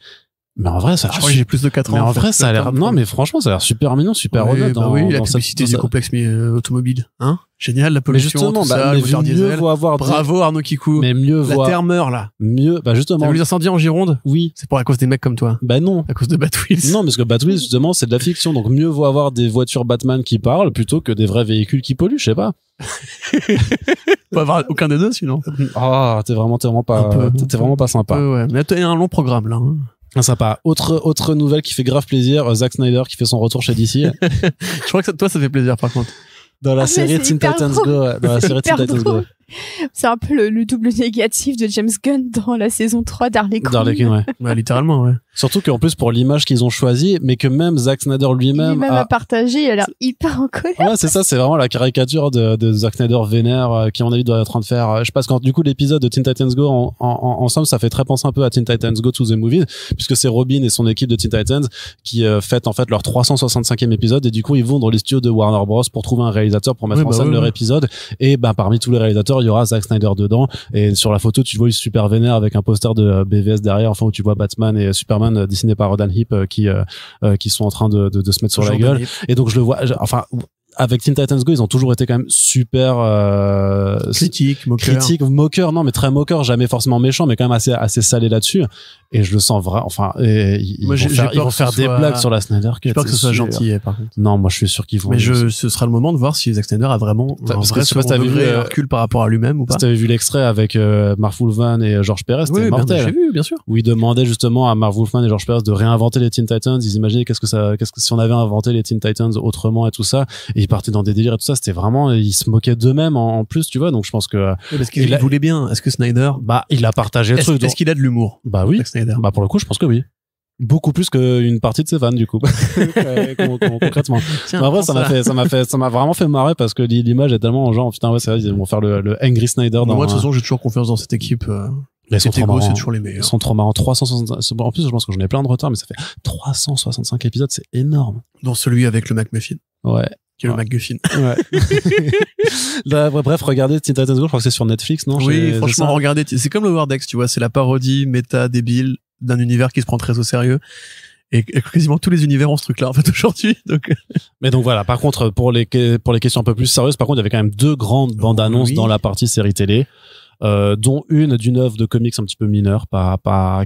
Mais en vrai, ça a Je crois que j'ai plus de 4 ans. mais en vrai, fait, ça a l'air, non, mais franchement, ça a l'air super mignon, super honnête. bah oui, la dans cette- publicité dans du sa- complexe automobile. Hein? Génial, la Mais pollution, justement, tout bah, ça, mais le moteur mieux diesel. vaut avoir Bravo Arnaud Kikou. mais mieux La voir, terre meurt, là. mieux, bah, T'as justement, vu les incendies en Gironde? oui. C'est pour à cause des mecs comme toi. Bah non. À cause de Batwheels. Non, parce que Batwheels, justement, c'est de la fiction. Donc, mieux vaut avoir des voitures Batman qui parlent plutôt que des vrais véhicules qui polluent, je sais pas. Faut avoir aucun des deux, sinon. Ah, t'es vraiment pas, Un peu. t'es vraiment pas sympa. Ouais. Mais t'as un long programme, là. Hein. Ah, sympa. Autre nouvelle qui fait grave plaisir, Zack Snyder qui fait son retour chez DC Je crois que toi, ça fait plaisir, par contre. dans la Ah, mais série c'est Teen hyper Titans drôle. Go. Dans la C'est série Teen hyper Titans Go. drôle. C'est un peu le double négatif de James Gunn dans la saison 3 d'Harley Quinn. D'Harley ouais. Ouais, littéralement, ouais. Surtout qu'en plus, pour l'image qu'ils ont choisie, mais que même Zack Snyder lui-même Lui-même a a partagé, il a l'air hyper en colère. Ouais, c'est ça, c'est vraiment la caricature de Zack Snyder vénère qui, à mon avis, doit être en train de faire. Je pense que du coup, l'épisode de Teen Titans Go, en somme, ça fait très penser un peu à Teen Titans Go to the Movies, puisque c'est Robin et son équipe de Teen Titans qui fêtent en fait leur 365e épisode, et du coup, ils vont dans les studios de Warner Bros pour trouver un réalisateur pour mettre Oui, en bah scène oui, leur oui. épisode. Et bah, parmi tous les réalisateurs, il y aura Zack Snyder dedans. Et sur la photo, tu vois, il est super vénère avec un poster de BVS derrière, enfin, où tu vois Batman et Superman dessiné par Dan Heap qui sont en train de se mettre sur la gueule. Et donc je le vois, enfin avec Teen Titans Go, ils ont toujours été quand même super Critique, moqueur, non mais très moqueur, jamais forcément méchant, mais quand même assez salé là-dessus. Et je le sens vrai, enfin ils Moi, j'ai vont peur que faire ce des soit- blagues sur la Snyder Cut. J'espère que ce soit c'est sûr. gentil, par contre. Non, moi je suis sûr qu'ils vont. Mais ce sera le moment de voir si Zack Snyder a vraiment un Parce que vrai je sais pas si second t'avais vu, degré, un recul par rapport à lui-même ou pas. Si t'avais vu l'extrait avec Marv Wolfman et George Perez, c'était Oui, bien, mortel. j'ai vu, bien sûr. Où il demandait justement à Marv Wolfman et George Perez de réinventer les Teen Titans. Ils imaginaient qu'est-ce que si on avait inventé les Teen Titans autrement et tout ça. Et ils partaient dans des délires et tout ça. C'était vraiment, ils se moquaient d'eux-mêmes en plus, tu vois. Donc je pense que, Parce qu'il voulait bien. Est-ce que Snyder, bah, il a partagé le truc. est-ce qu'il a de l'humour, Bah oui. Zack Snyder? Bah pour le coup, je pense que oui. Beaucoup plus qu'une partie de ses fans, du coup. Concrètement. Tiens, Mais en vrai, prends ça m'a vraiment fait marrer parce que l'image est tellement genre, putain, ouais, c'est vrai, ils vont faire le Angry Snyder dans Moi, de toute façon, j'ai toujours confiance dans cette équipe. Mais ils sont trop Tego, marrants. c'est toujours les Ils meilleurs. sont trop marrants. 365. En plus, je pense que j'en ai plein de retard, mais ça fait 365 épisodes, c'est énorme. Dont celui avec le McMuffin, Ouais. qui est le Ouais. McGuffin. Ouais. Là, bref, regardez Teen Titans Go, je crois que c'est sur Netflix, non? Oui, C'est franchement, ça regardez, c'est comme le Lower Decks, tu vois, c'est la parodie méta débile d'un univers qui se prend très au sérieux. Et quasiment tous les univers ont ce truc-là, en fait, aujourd'hui. Donc, Mais donc voilà, par contre, pour les questions un peu plus sérieuses, par contre, il y avait quand même 2 grandes bandes annonces Oui. dans la partie série télé. Dont une d'une œuvre de comics un petit peu mineure,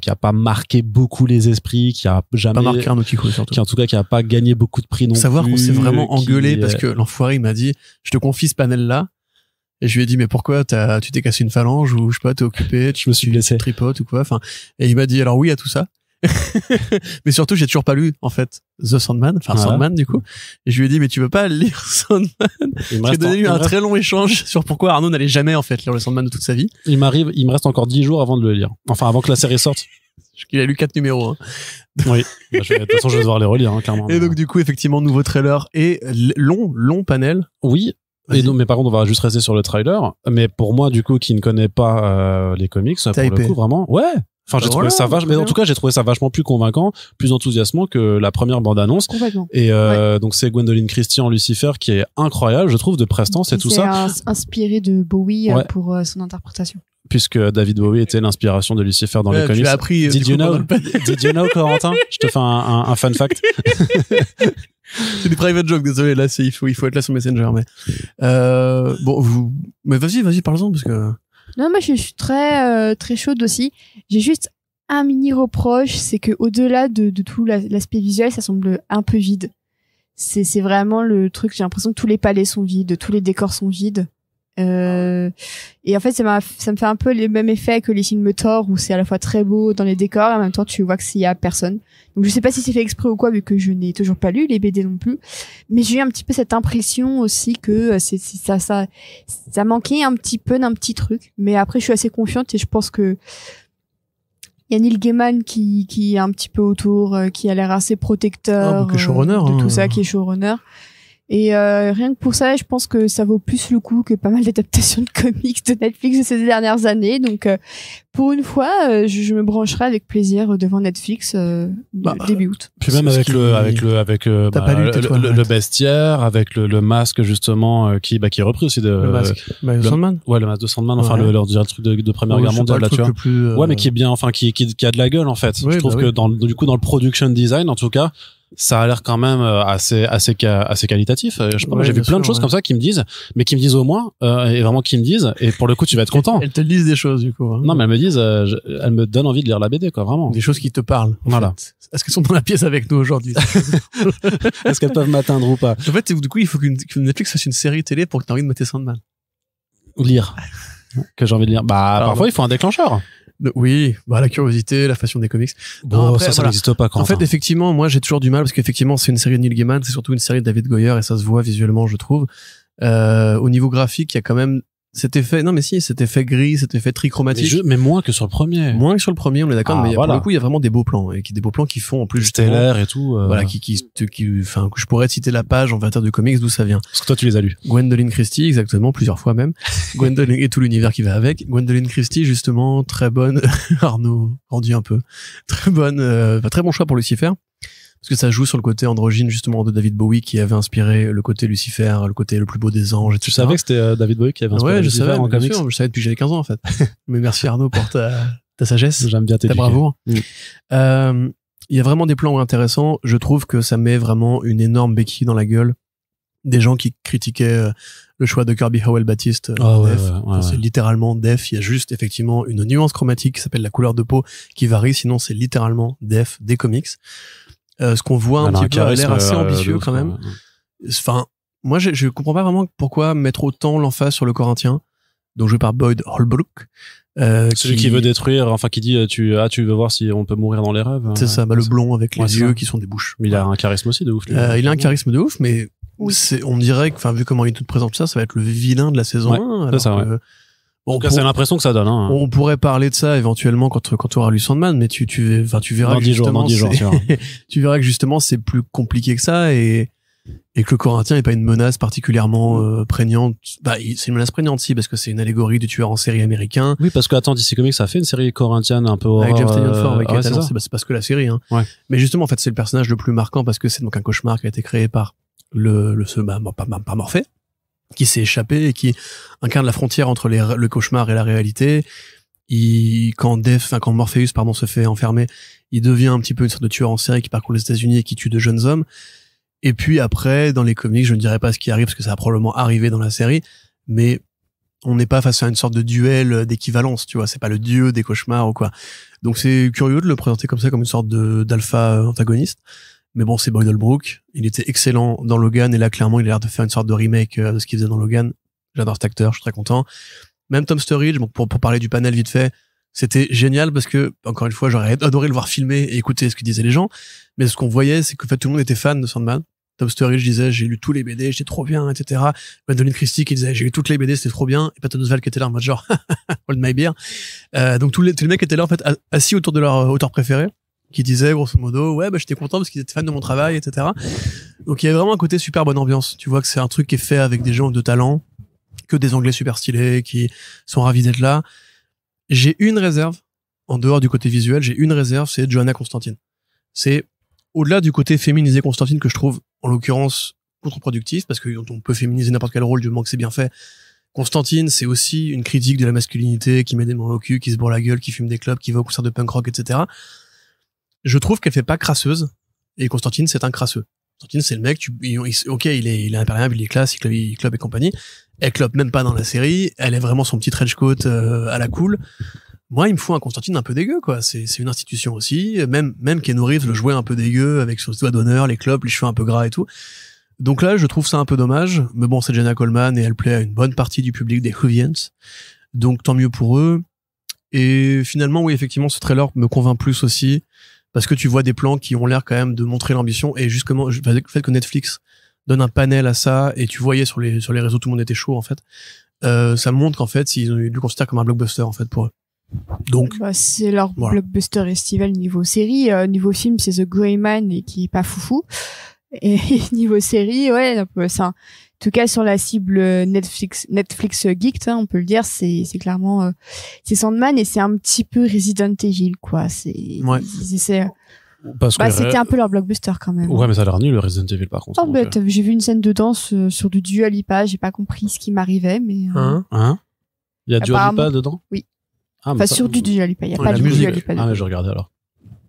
qui a pas marqué beaucoup les esprits, qui a jamais, pas marqué un Okiko, surtout. qui en tout cas qui a pas gagné beaucoup de prix non Savoir plus. qu'on s'est vraiment engueulé qui- parce que l'enfoiré, il m'a dit, je te confie ce panel-là. Et je lui ai dit, mais pourquoi tu t'es cassé une phalange ou je sais pas, t'es occupé, Je me suis blessé. tu tripotes ou quoi. Enfin, et il m'a dit, alors oui à tout ça. Mais surtout, j'ai toujours pas lu, en fait, The Sandman, enfin Voilà. Sandman, du coup. Et je lui ai dit, mais tu veux pas lire Sandman? Il me J'ai reste, donné il un me reste- très long échange sur pourquoi Arnaud n'allait jamais, en fait, lire le Sandman de toute sa vie. il me reste encore 10 jours avant de le lire. Enfin, avant que la série sorte. Il a lu 4 numéros, hein. Oui. Bah, de toute façon, je vais devoir les relire, hein, clairement. Et donc, du coup, effectivement, nouveau trailer et long panel. Oui. Vas-y. Et donc, mais par contre, on va juste rester sur le trailer. Mais pour moi, du coup, qui ne connaît pas les comics, pour le hypé. coup, vraiment, ouais. Enfin, j'ai Bah trouvé voilà, ça très mais en bien. tout cas, j'ai trouvé ça vachement plus convaincant, plus enthousiasmant que la première bande-annonce. Complètement. Et donc, c'est Gwendoline Christie en Lucifer qui est incroyable, je trouve, de prestance et tout ça, Inspiré de Bowie Ouais. pour son interprétation. puisque David Bowie était l'inspiration de Lucifer dans les Tu comics. l'as appris, Did du you coup, know? pendant le panel. Did you know, Corentin? Je te fais un fun fact. C'est des private jokes, désolé, là, il faut être là sur Messenger, mais, mais vas-y, parle-en, parce que, Non, moi je suis très très chaude aussi. J'ai juste un mini reproche, c'est que au-delà de tout l'aspect visuel, ça semble un peu vide. C'est vraiment le truc. J'ai l'impression que tous les palais sont vides, tous les décors sont vides. Et en fait, ça me fait un peu le même effet que les films Thor, où c'est à la fois très beau dans les décors et en même temps tu vois que s'il y a personne. Donc je sais pas si c'est fait exprès ou quoi, vu que je n'ai toujours pas lu les BD non plus. Mais j'ai eu un petit peu cette impression aussi que ça manquait un petit peu d'un petit truc. Mais après, je suis assez confiante et je pense que il y a Neil Gaiman qui est un petit peu autour, qui a l'air assez protecteur qui est showrunner, de hein. tout ça, qui est showrunner. Et rien que pour ça, je pense que ça vaut plus le coup que pas mal d'adaptations de comics de Netflix de ces dernières années. Donc, pour une fois, je me brancherai avec plaisir devant Netflix début août. Puis même C'est avec ce T'as pas lu, tais-toi, le arrête. bestiaire, avec le masque justement qui est repris aussi de le masque. le- Sandman. Ouais, le masque de Sandman, enfin Ouais. on dirait le truc de Première Ouais, Guerre c'est mondiale pas là, le tu truc vois. le plus, Ouais, mais qui est bien, enfin qui a de la gueule en fait. Oui, Je trouve bah que oui. dans le production design en tout cas, ça a l'air quand même assez qualitatif. Je sais pas, Ouais, j'ai vu bien plein de sûr, choses ouais. comme ça qui me disent, mais qui me disent au moins et vraiment qui me disent, et pour le coup tu vas être content. Elles te disent des choses, du coup. Hein. Non, mais elles me disent, elles me donnent envie de lire la BD quoi, vraiment. Des choses qui te parlent. en Voilà. fait. Est-ce qu'elles sont dans la pièce avec nous aujourd'hui? Est-ce qu'elles peuvent m'atteindre ou pas? En fait, du coup, il faut que Netflix fasse une série télé pour que tu aies envie de mater Sandman. Lire. Que j'ai envie de lire. Bah, Pardon. parfois il faut un déclencheur. Oui, bah, la curiosité, la passion des comics. Bon, après, ça voilà. n'existe pas quand En fait, effectivement, moi, j'ai toujours du mal parce qu'effectivement, c'est une série de Neil Gaiman, c'est surtout une série de David Goyer et ça se voit visuellement, je trouve. Au niveau graphique, il y a quand même cet effet, non, mais si, cet effet gris, cet effet trichromatique. mais moins que sur le premier. Moins que sur le premier, on est d'accord, Ah, mais voilà. pour le coup, il y a vraiment des beaux plans et des beaux plans qui font en plus justement, Stellaire et tout. voilà, enfin, que je pourrais citer la page en matière de comics d'où ça vient. Parce que toi tu les as lus. Gwendoline Christie, exactement, plusieurs fois même. Gwendoline et tout l'univers qui va avec. Gwendoline Christie, justement, très bonne. Arnaud grandit un peu. Très bonne, très bon choix pour Lucifer. Parce que ça joue sur le côté androgyne, justement, de David Bowie, qui avait inspiré le côté Lucifer, le côté le plus beau des anges, etc. Tu savais que c'était David Bowie qui avait inspiré Ouais, je Lucifer savais, en bien comics. sûr, je savais depuis que j'avais 15 ans, en fait. Mais merci Arnaud pour ta sagesse, J'aime bien ta t'éduquer. bravoure. Mm. Il y a vraiment des plans intéressants. Je trouve que ça met vraiment une énorme béquille dans la gueule des gens qui critiquaient le choix de Kirby Howell Baptiste. Ah ouais, Def. ouais, Enfin, ouais. c'est littéralement Def. Il y a juste effectivement une nuance chromatique qui s'appelle la couleur de peau qui varie. Sinon, c'est littéralement Def des comics. Ce qu'on voit un Elle a petit peu a l'air charisme, assez de ambitieux ouf, quand même. ouais. Enfin, moi, je comprends pas vraiment pourquoi mettre autant l'emphase sur le Corinthien, donc joué par Boyd Holbrook. Celui qui veut détruire, enfin qui dit tu veux voir si on peut mourir dans les rêves. C'est ça, bah, le blond avec les Ouais, c'est yeux ça. qui sont des bouches. Mais il a un charisme aussi de ouf. lui. Il a un charisme de ouf, mais Oui. on dirait que, enfin, vu comment il te présente ça, ça va être le vilain de la saison Ouais, 1. c'est ça, alors que- En Bon, tout cas, c'est l'impression que ça donne. Hein. on pourrait parler de ça éventuellement quand tu auras lu Sandman, mais tu verras Dans que 10 jours, justement, dans 10 jours, tu vois. tu verras que justement c'est plus compliqué que ça et et que le Corinthien n'est pas une menace particulièrement prégnante. Bah, c'est une menace prégnante, si, parce que c'est une allégorie du tueur en série américain. Oui, parce que attends, DC Comics a fait une série corinthienne un peu horreur, avec James Tynion Ford, avec ouais, c'est parce que la série, hein. Ouais. Mais justement, en fait, c'est le personnage le plus marquant parce que c'est donc un cauchemar qui a été créé par par Morphée, qui s'est échappé et qui incarne la frontière entre le cauchemar et la réalité. Quand Morpheus, se fait enfermer, il devient un petit peu une sorte de tueur en série qui parcourt les États-Unis et qui tue de jeunes hommes. Et puis après, dans les comics, je ne dirais pas ce qui arrive parce que ça va probablement arriver dans la série, mais on n'est pas face à une sorte de duel d'équivalence, tu vois. C'est pas le dieu des cauchemars ou quoi. Donc c'est curieux de le présenter comme ça, comme une sorte d'alpha antagoniste. Mais bon, c'est Boyd Holbrook. Il était excellent dans Logan et là, clairement, il a l'air de faire une sorte de remake de ce qu'il faisait dans Logan. J'adore cet acteur, je suis très content. Même Tom Sturridge, bon, pour parler du panel vite fait, c'était génial parce que, encore une fois, j'aurais adoré le voir filmer et écouter ce que disaient les gens. Mais ce qu'on voyait, c'est qu'en fait, tout le monde était fan de Sandman. Tom Sturridge disait, j'ai lu tous les BD, j'étais trop bien, etc. Gwendolyn Christie qui disait, j'ai lu toutes les BD, c'était trop bien. Et Patton Oswalt qui était là en mode genre, hold my beer. Donc tous les mecs étaient là, en fait, assis autour de leur auteur préféré, qui disaient, grosso modo, ouais, bah, j'étais content parce qu'ils étaient fans de mon travail, etc. Donc il y avait vraiment un côté super bonne ambiance. Tu vois que c'est un truc qui est fait avec des gens de talent, que des Anglais super stylés, qui sont ravis d'être là. J'ai une réserve, en dehors du côté visuel, c'est Johanna Constantine. C'est au-delà du côté féminisé Constantine que je trouve, en l'occurrence, contre-productif, parce qu'on peut féminiser n'importe quel rôle du moment que c'est bien fait. Constantine, c'est aussi une critique de la masculinité, qui met des mains au cul, qui se bourre la gueule, qui fume des clubs, qui va au concert de punk rock, etc. Je trouve qu'elle fait pas crasseuse, et Constantine, c'est un crasseux. Constantine, c'est le mec, il est imperméable, il est classe, il club et compagnie. Elle clope même pas dans la série, elle est vraiment son petit trench coat à la cool. Moi, il me faut un Constantine un peu dégueu, quoi. C'est une institution aussi. Même Keanu Reeves le jouait un peu dégueu avec son doigt d'honneur, les clopes, les cheveux un peu gras et tout. Donc là, je trouve ça un peu dommage. Mais bon, c'est Jenna Coleman et elle plaît à une bonne partie du public des Whovians. Donc tant mieux pour eux. Et finalement, oui, effectivement, ce trailer me convainc plus aussi parce que tu vois des plans qui ont l'air quand même de montrer l'ambition et justement, le fait que Netflix donne un panel à ça et tu voyais sur les réseaux, tout le monde était chaud, en fait. Ça montre qu'en fait, ils le considèrent comme un blockbuster, en fait, pour eux. Donc, c'est leur blockbuster estival niveau série. Niveau film, c'est The Grey Man et qui est pas foufou. Et niveau série, ouais, c'est en tout cas sur la cible Netflix geek, hein, on peut le dire, c'est clairement c'est Sandman et c'est un petit peu Resident Evil, quoi. C'était un peu leur blockbuster quand même. Ouais, mais ça a l'air nul le Resident Evil par contre. J'ai vu une scène de danse sur du Dua Lipa, j'ai pas compris ce qui m'arrivait, mais il y a Dua Lipa dedans? Oui. Sur du Dua Lipa, il y a pas du Dua Lipa. Ah, mais je regardais alors.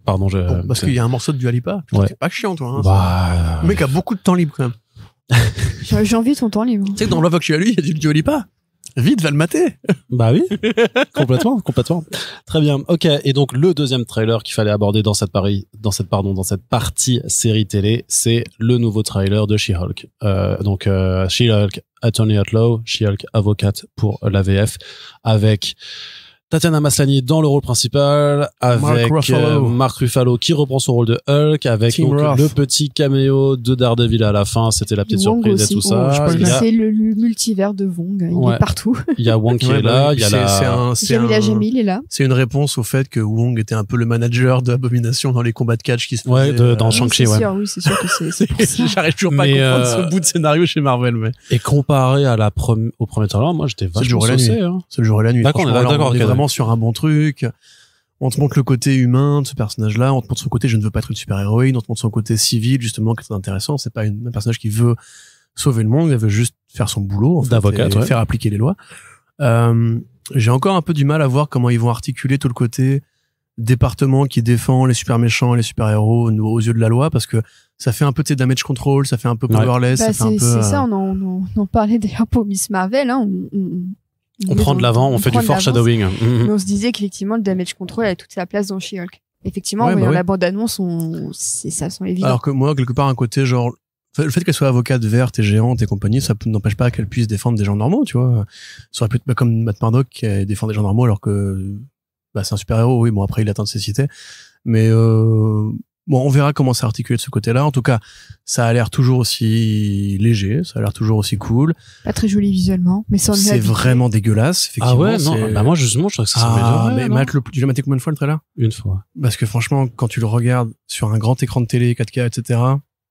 Pardon, parce qu'il y a un morceau de Dua Lipa. Ouais. C'est pas chiant, toi, hein. Le mec a beaucoup de temps libre, quand même. J'ai envie de ton temps libre. Tu sais que dans Love Actually, il y a du Dua Lipa. Vite, va le mater. Bah oui. complètement. Très bien. Ok. Et donc, le deuxième trailer qu'il fallait aborder dans cette partie série télé, c'est le nouveau trailer de She-Hulk. She-Hulk Attorney at Law, She-Hulk avocate pour la VF, avec Tatiana Maslany dans le rôle principal, avec Mark Ruffalo qui reprend son rôle de Hulk, avec le petit caméo de Daredevil à la fin. C'était la petite Wong surprise aussi. et tout ça. C'est le multivers de Wong. Il est partout. Il y a Wong qui est là. Il y a Jamil est là. C'est une réponse au fait que Wong était un peu le manager d'Abomination dans les combats de catch qui se faisaient. Dans Shang-Chi, Oui, c'est sûr que c'est pour ça. J'arrive toujours pas à comprendre ce bout de scénario chez Marvel, mais. Et comparé à au premier trailer, moi, j'étais vachement saucé, hein. C'est le jour et la nuit. D'accord, on est vraiment sur un bon truc. On te montre le côté humain de ce personnage-là, on te montre son côté je ne veux pas être une super-héroïne, on te montre son côté civil, justement, qui est très intéressant. C'est pas un personnage qui veut sauver le monde, elle veut juste faire son boulot, en fait, d'avocate, faire appliquer les lois. J'ai encore un peu du mal à voir comment ils vont articuler tout le côté département qui défend les super méchants et les super-héros aux yeux de la loi, parce que ça fait un peu de damage control, ça fait un peu powerless, ça fait un peu... C'est ça, on en parlait d'ailleurs pour Miss Marvel, hein, on prend de l'avant, on fait du foreshadowing. Mais on se disait qu'effectivement, le damage control avait toute sa place dans She-Hulk. Effectivement, en voyant la bande-annonce, c'est ça, sans évident. Alors que moi, quelque part, un côté genre, le fait qu'elle soit avocate verte et géante et compagnie, ça n'empêche pas qu'elle puisse défendre des gens normaux, tu vois. Ça aurait pu être comme Matt Murdock qui défend des gens normaux alors que, c'est un super-héros, oui, bon, après, il atteint de cécité. Mais, on verra comment ça articule de ce côté-là. En tout cas, ça a l'air toujours aussi léger, ça a l'air toujours aussi cool. Pas très joli visuellement, mais ça en est c'est habitué. vraiment dégueulasse, effectivement. Ah ouais, non, moi, justement, je trouve que ça s'améliore. Mais tu l'as maté combien de fois le trailer? Une fois. Parce que franchement, quand tu le regardes sur un grand écran de télé, 4K, etc.,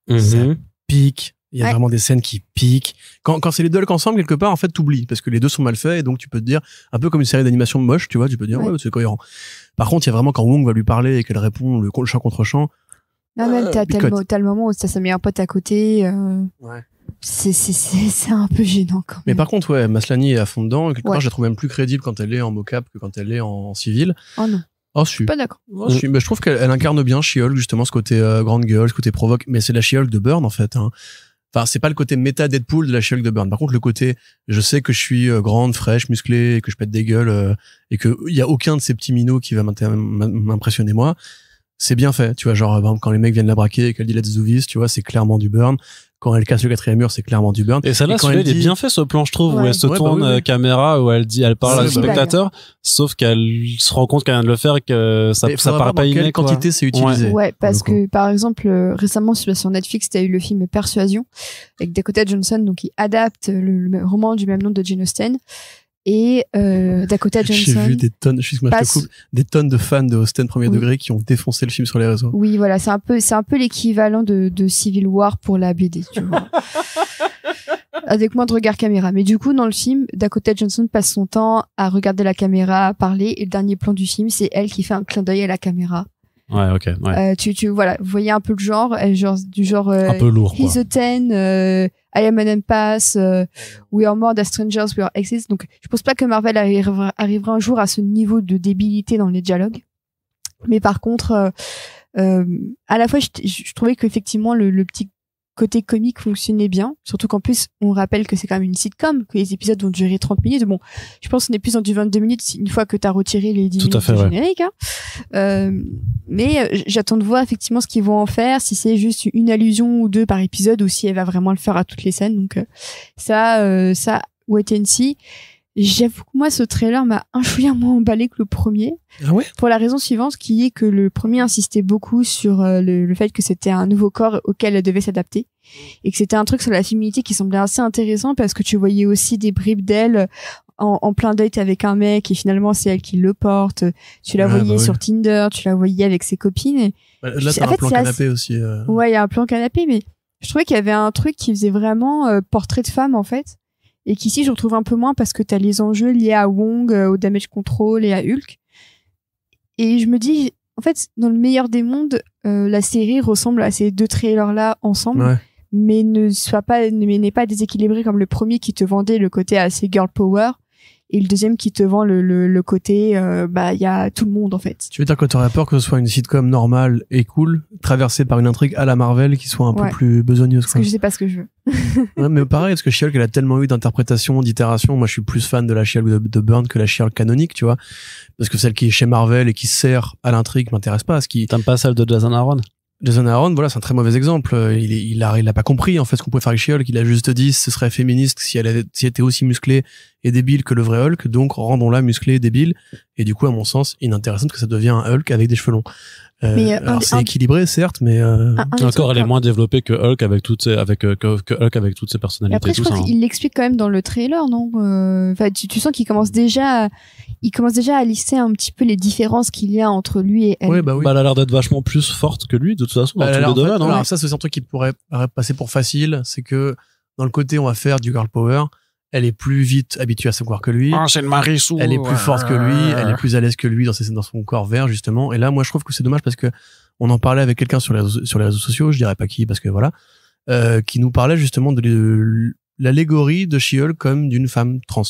ça pique Il y a vraiment des scènes qui piquent. Quand c'est les deux Hulk ensemble, quelque part, en fait, t'oublies. Parce que les deux sont mal faits, et donc tu peux te dire, un peu comme une série d'animation moche, tu vois, tu peux te dire, ouais, c'est cohérent. Par contre, il y a vraiment quand Wong va lui parler et qu'elle répond le chant contre chant. Non, même t'as le moment où ça met un pote à côté. Ouais. C'est un peu gênant quand même. Mais par contre, ouais, Maslany est à fond dedans. Et quelque part, je la trouve même plus crédible quand elle est en mocap que quand elle est en civil. Oh non. Oh, je suis pas d'accord. Oh, mais je trouve qu'elle incarne bien She-Hulk, justement, ce côté grande gueule, ce côté provoque. Mais c'est la She-Hulk de Byrne, en fait. Hein. Enfin, c'est pas le côté méta Deadpool de la She-Hulk de Byrne. Par contre, le côté, je sais que je suis grande, fraîche, musclée, et que je pète des gueules, et que il y a aucun de ces petits minots qui va m'impressionner moi. C'est bien fait, tu vois, genre, par exemple, quand les mecs viennent la braquer et qu'elle dit let's do this, tu vois, c'est clairement du Byrne. Quand elle casse le 4e mur, c'est clairement du Byrne. Et celle-là, il est bien fait, ce plan, je trouve, où elle se tourne caméra, où elle parle au spectateur, sauf qu'elle se rend compte qu'elle vient de le faire et que ça paraît pas inné, quoi. Quantité c'est utilisé. Ouais, parce que, par exemple, récemment, sur Netflix, t'as eu le film Persuasion, avec Dakota Johnson, donc, qui adapte le roman du même nom de Jane Austen. Et Dakota Johnson. J'ai vu des tonnes, des tonnes de fans de Austen premier degré qui ont défoncé le film sur les réseaux. Oui, voilà, c'est un peu l'équivalent de Civil War pour la BD, tu vois. Avec moins de regard caméra. Mais du coup, dans le film, Dakota Johnson passe son temps à regarder la caméra, à parler, et le dernier plan du film, c'est elle qui fait un clin d'œil à la caméra. Ouais, ok, ouais. Voilà, vous voyez un peu le genre, du genre, un peu lourd, He's a 10, I am an impasse, We are more than strangers, we are exes. Donc, je pense pas que Marvel arrivera un jour à ce niveau de débilité dans les dialogues. Mais par contre, à la fois, je trouvais qu'effectivement, le petit côté comique fonctionnait bien, surtout qu'en plus on rappelle que c'est quand même une sitcom, que les épisodes vont durer 30 minutes. Bon, je pense qu'on est plus dans du 22 minutes une fois que t'as retiré les 10 minutes du générique, hein. Mais j'attends de voir effectivement ce qu'ils vont en faire, si c'est juste une allusion ou deux par épisode ou si elle va vraiment le faire à toutes les scènes. Donc ça wait and see. J'avoue que moi, ce trailer m'a un chouïa moins emballé que le premier. Ah ouais? Pour la raison suivante, qui est que le premier insistait beaucoup sur le fait que c'était un nouveau corps auquel elle devait s'adapter. Et que c'était un truc sur la féminité qui semblait assez intéressant parce que tu voyais aussi des bribes d'elle en plein date avec un mec et finalement c'est elle qui le porte. Tu la voyais sur Tinder, tu la voyais avec ses copines. Et là, t'as un plan canapé aussi. Ouais, il y a un plan canapé, mais je trouvais qu'il y avait un truc qui faisait vraiment portrait de femme, en fait. Et qu'ici, je retrouve un peu moins parce que t'as les enjeux liés à Wong, au damage control et à Hulk. Et je me dis, en fait, dans le meilleur des mondes, la série ressemble à ces deux trailers-là ensemble, mais n'est pas déséquilibré comme le premier qui te vendait le côté assez girl power et le deuxième qui te vend le côté, il y a tout le monde, en fait. Tu veux dire que t'aurais peur que ce soit une sitcom normale et cool, traversée par une intrigue à la Marvel qui soit un peu plus besogneuse, parce que je sais pas ce que je veux. Ouais, mais pareil, parce que She-Hulk, elle a tellement eu d'interprétations, d'itérations. Moi, je suis plus fan de la She-Hulk de Byrne que la She-Hulk canonique, tu vois. Parce que celle qui est chez Marvel et qui sert à l'intrigue m'intéresse pas. T'aimes pas celle de Jason Aaron? Jason Aaron, voilà, c'est un très mauvais exemple. Il a pas compris, en fait, ce qu'on pouvait faire avec She-Hulk. Il a juste dit, ce serait féministe si elle était aussi musclée et débile que le vrai Hulk. Donc, rendons-la musclée et débile. Et du coup, à mon sens, inintéressant que ça devient un Hulk avec des cheveux longs. Alors c'est équilibré, certes, mais encore elle est moins développée que Hulk avec toutes ses Hulk avec toutes ses personnalités. Après, je crois qu'il l'explique quand même dans le trailer, non? Enfin, tu sens qu'il commence déjà à lister un petit peu les différences qu'il y a entre lui et elle. Ouais, bah oui. Elle a l'air d'être vachement plus forte que lui, de toute façon, dans tous les domaines. Alors ça, c'est un truc qui pourrait passer pour facile, c'est que dans le côté on va faire du girl power, elle est plus vite habituée à son corps que lui. Ah, c'est une Marissou. Elle est plus forte que lui, elle est plus à l'aise que lui dans son corps vert, justement. Et là, moi, je trouve que c'est dommage parce que on en parlait avec quelqu'un sur les réseaux sociaux, je dirais pas qui, parce que voilà, qui nous parlait justement de l'allégorie de She-Hulk comme d'une femme trans.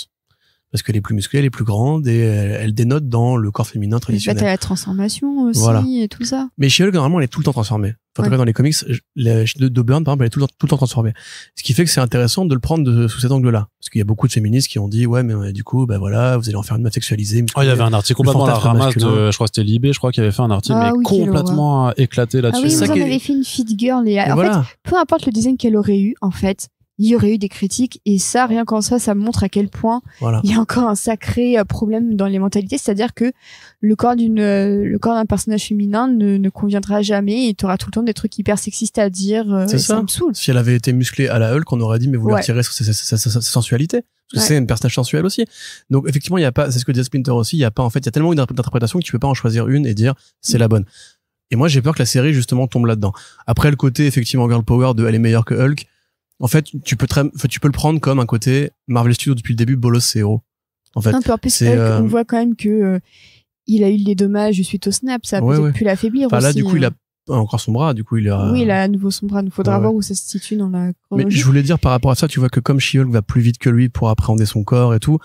Parce qu'elle est plus musclée, elle est plus grande et elle dénote dans le corps féminin traditionnel. T'as la transformation aussi et tout ça. Mais She-Hulk, normalement, elle est tout le temps transformée. Enfin, en tout cas, dans les comics, de Byrne, par exemple, elle est tout le temps transformée. Ce qui fait que c'est intéressant de le prendre sous cet angle-là. Parce qu'il y a beaucoup de féministes qui ont dit, ouais, mais du coup, voilà, vous allez en faire une meuf sexualisée. Oh, il y avait un article complètement à la ramasse je crois que c'était Libé, je crois, qui avait fait un article, complètement éclaté là-dessus. Ah oui, vous en avez fait une feed girl et en fait, peu importe le design qu'elle aurait eu, en fait, il y aurait eu des critiques et ça, rien qu'en ça montre à quel point il y a encore un sacré problème dans les mentalités, c'est-à-dire que le corps d'un personnage féminin ne conviendra jamais et tu auras tout le temps des trucs hyper sexistes à dire. C'est ça me saoule. Si elle avait été musclée à la Hulk, on aurait dit mais vous la retirez sur sa sensualité. Parce que c'est une personnage sensuelle aussi. Donc effectivement, il y a pas, c'est ce que disait Splinter aussi, il y a tellement d'interprétations que tu peux pas en choisir une et dire c'est la bonne. Et moi j'ai peur que la série justement tombe là-dedans. Après le côté effectivement girl power de elle est meilleure que Hulk, En fait, tu peux le prendre comme un côté Marvel Studios depuis le début, bolos ses héros. En fait, un peu en plus, on voit quand même que il a eu des dommages suite au snap, ça a peut-être pu l'affaiblir aussi. Là, du coup, il a encore son bras, du coup, il a... Oui, il a à nouveau son bras, il faudra voir où ça se situe dans la chronologie. Mais je voulais dire par rapport à ça, tu vois que comme She-Hulk va plus vite que lui pour appréhender son corps et tout,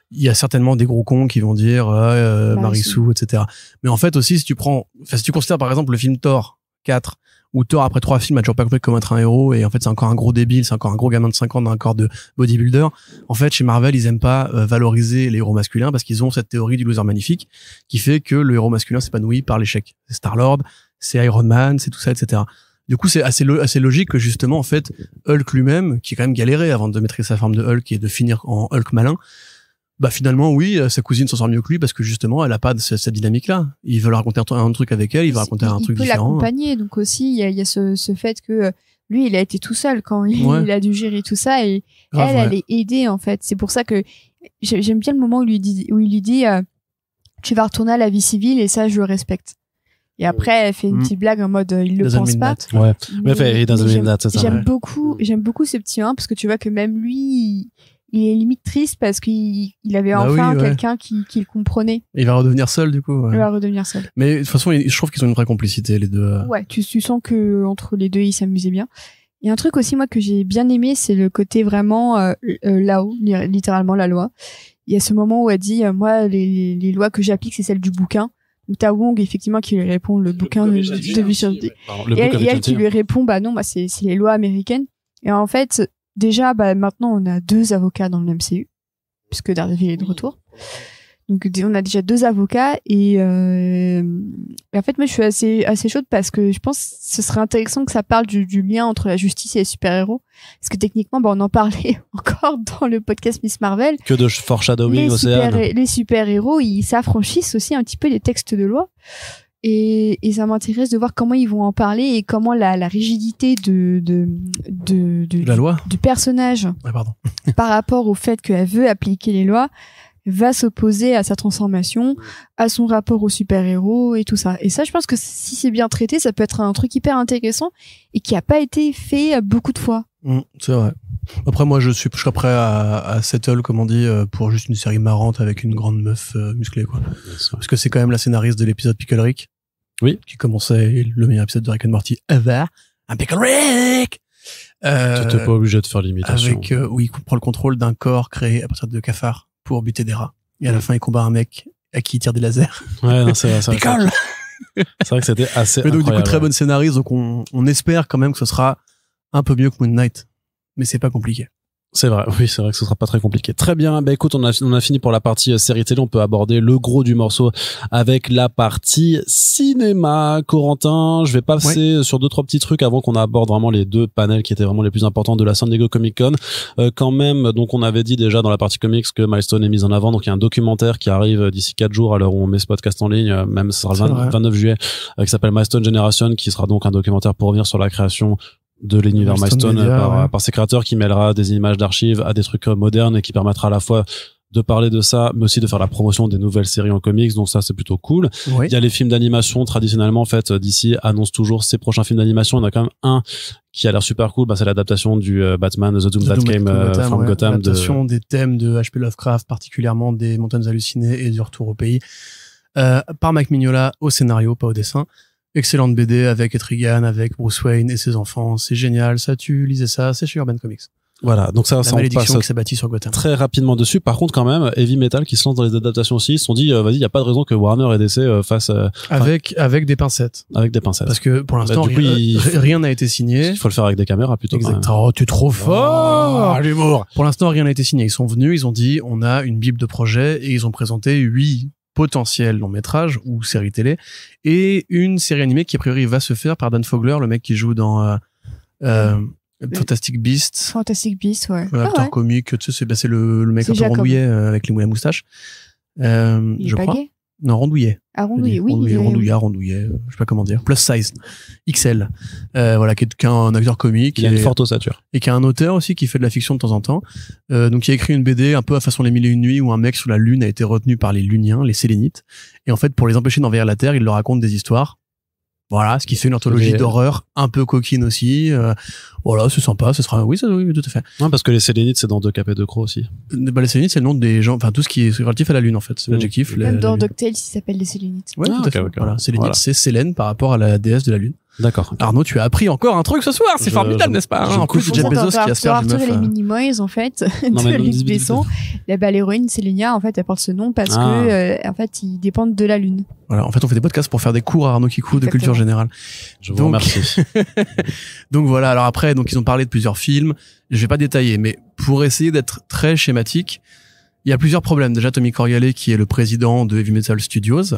il y a certainement des gros cons qui vont dire Marissou, etc. Mais en fait aussi, si tu considères par exemple le film Thor 4, où Thor après 3 films a toujours pas compris comment être un héros, et en fait c'est encore un gros débile, c'est encore un gros gamin de 5 ans dans un corps de bodybuilder. En fait, chez Marvel, ils aiment pas valoriser les héros masculins parce qu'ils ont cette théorie du loser magnifique qui fait que le héros masculin s'épanouit par l'échec. C'est Star-Lord, c'est Iron Man, c'est tout ça, etc. Du coup, c'est assez logique que justement, en fait, Hulk lui-même, qui a quand même galéré avant de maîtriser sa forme de Hulk et de finir en Hulk malin, bah finalement oui, sa cousine s'en sort mieux que lui parce que justement elle a pas cette dynamique-là. Il veut raconter un truc avec elle, il va raconter un truc différent. Il peut l'accompagner, donc aussi il y a ce fait que lui il a été tout seul quand il a dû gérer tout ça, et elle est aidée en fait. C'est pour ça que j'aime bien le moment où il lui dit tu vas retourner à la vie civile, et ça je le respecte. Et après, elle fait une petite blague en mode il le pense pas. Ouais. Mais j'aime beaucoup ce petit 1 parce que tu vois que même lui il est limite triste parce qu'il avait quelqu'un qui le comprenait. Il va redevenir seul, du coup. Ouais. Il va redevenir seul. Mais de toute façon, je trouve qu'ils ont une vraie complicité, les deux. Ouais, tu sens que entre les deux, ils s'amusaient bien. Il y a un truc aussi, moi, que j'ai bien aimé, c'est le côté vraiment là-haut, littéralement la loi. Il y a ce moment où elle dit, moi, les lois que j'applique, c'est celles du bouquin. Donc t'as Wong, effectivement, qui lui répond le bouquin de Vicente. Et elle qui lui répond, bah non, c'est les lois américaines. Et en fait, déjà, maintenant, on a 2 avocats dans le MCU, puisque Daredevil est de retour. Donc, on a déjà 2 avocats, et en fait, moi, je suis assez chaude parce que je pense que ce serait intéressant que ça parle du lien entre la justice et les super-héros. Parce que techniquement, on en parlait encore dans le podcast Miss Marvel. Que de foreshadowing, les super-héros, ils s'affranchissent aussi un petit peu des textes de loi. Et ça m'intéresse de voir comment ils vont en parler et comment la rigidité de la loi du personnage par rapport au fait qu'elle veut appliquer les lois va s'opposer à sa transformation, à son rapport aux super-héros et tout ça. Et ça, je pense que si c'est bien traité, ça peut être un truc hyper intéressant et qui a pas été fait beaucoup de fois. C'est vrai. Après, moi, je serais prêt à settle, comme on dit, pour juste une série marrante avec une grande meuf musclée, quoi. Parce que c'est quand même la scénariste de l'épisode Pickle Rick. Oui. Qui commençait le meilleur épisode de Rick and Morty ever. Un Pickle Rick! Tu n'es pas obligé de faire l'imitation. Avec, où il prend le contrôle d'un corps créé à partir de cafards pour buter des rats. Et à la fin, il combat un mec à qui il tire des lasers. Ouais, non, c'est vrai. Pickle! C'est vrai que c'était assez incroyable. Donc, du coup, très bonne scénariste. Donc, on espère quand même que ce sera un peu mieux que Moon Knight. Mais c'est pas compliqué. C'est vrai, oui, c'est vrai que ce sera pas très compliqué. Très bien, écoute, on a fini pour la partie série télé, on peut aborder le gros du morceau avec la partie cinéma. Corentin, je vais passer sur 2-3 petits trucs avant qu'on aborde vraiment les 2 panels qui étaient vraiment les plus importants de la San Diego Comic Con. Quand même, donc on avait dit déjà dans la partie comics que Milestone est mise en avant, donc il y a un documentaire qui arrive d'ici 4 jours à l'heure où on met ce podcast en ligne, même ce sera le 29 juillet, qui s'appelle Milestone Generation, qui sera donc un documentaire pour revenir sur la création de l'univers Milestone par ses créateurs, qui mêlera des images d'archives à des trucs modernes et qui permettra à la fois de parler de ça, mais aussi de faire la promotion des nouvelles séries en comics. Donc ça, c'est plutôt cool. Oui. Il y a les films d'animation. Traditionnellement, en fait, DC annonce toujours ses prochains films d'animation. Il y en a quand même un qui a l'air super cool. C'est l'adaptation du Batman The Doom That Came from Gotham. L'adaptation des thèmes de H.P. Lovecraft, particulièrement des Montagnes Hallucinées et du Retour au Pays, par Mike Mignola au scénario, pas au dessin. Excellente BD avec Etrigan, avec Bruce Wayne et ses enfants. C'est génial. Ça, tu lisais ça. C'est chez Urban Comics. Voilà. Donc ça on passe qui s'est bâtie sur Gotham. Très rapidement dessus. Par contre, quand même, Heavy Metal qui se lance dans les adaptations aussi, ils se sont dit, vas-y, il n'y a pas de raison que Warner et DC fassent... avec des pincettes. Avec des pincettes. Parce que pour l'instant, rien n'a été signé. Il faut le faire avec des caméras plutôt. Exactement. Oh, tu es trop fort! L'humour! Pour l'instant, rien n'a été signé. Ils sont venus, ils ont dit, on a une bible de projets, et ils ont présenté 8 potentiel long métrage ou série télé et une série animée qui a priori va se faire par Dan Fogler, le mec qui joue dans Fantastic Beasts, ouais. Acteur comique, tu sais, c'est le mec un peu rondouillet avec les moustaches. Je crois. Gay. Non, rondouillet. Ah, rondouillet, oui. Rondouillet, je sais pas comment dire. Plus size. XL. Voilà, qui est un acteur comique. Il a une forte ossature. Et qui est un auteur aussi qui fait de la fiction de temps en temps. Donc, il a écrit une BD un peu à façon Les Mille et Une Nuits où un mec sous la lune a été retenu par les Luniens, les Sélénites. Et en fait, pour les empêcher d'envahir la Terre, il leur raconte des histoires. Voilà, ce qui fait une anthologie d'horreur un peu coquine aussi. Voilà, c'est sympa, ce sera oui, tout à fait. Ouais, parce que les Sélénites, c'est dans 2 Cap et 2 Crocs aussi. Les Sélénites, c'est le nom des gens, enfin tout ce qui est relatif à la lune en fait, c'est l'adjectif. Même dans DuckTales, il s'appelle les Sélénites. Ouais, tout à fait. Voilà, Sélénite, c'est Sélène par rapport à la déesse de la lune. D'accord. Arnaud, tu as appris encore un truc ce soir, c'est formidable, n'est-ce pas? En plus, Jeff Bezos qui asperge Arthur et les Minimoys, en fait, de Luc Besson. L'héroïne Sélénia, en fait, elle porte ce nom parce que, en fait, ils dépendent de la lune. Voilà, en fait, on fait des podcasts pour faire des cours à Arnaud Kikou de culture générale. Je vous remercie. Donc voilà, alors après, donc ils ont parlé de plusieurs films. Je vais pas détailler, mais pour essayer d'être très schématique, il y a plusieurs problèmes. Déjà, Tommy Corriale, qui est le président de Heavy Metal Studios,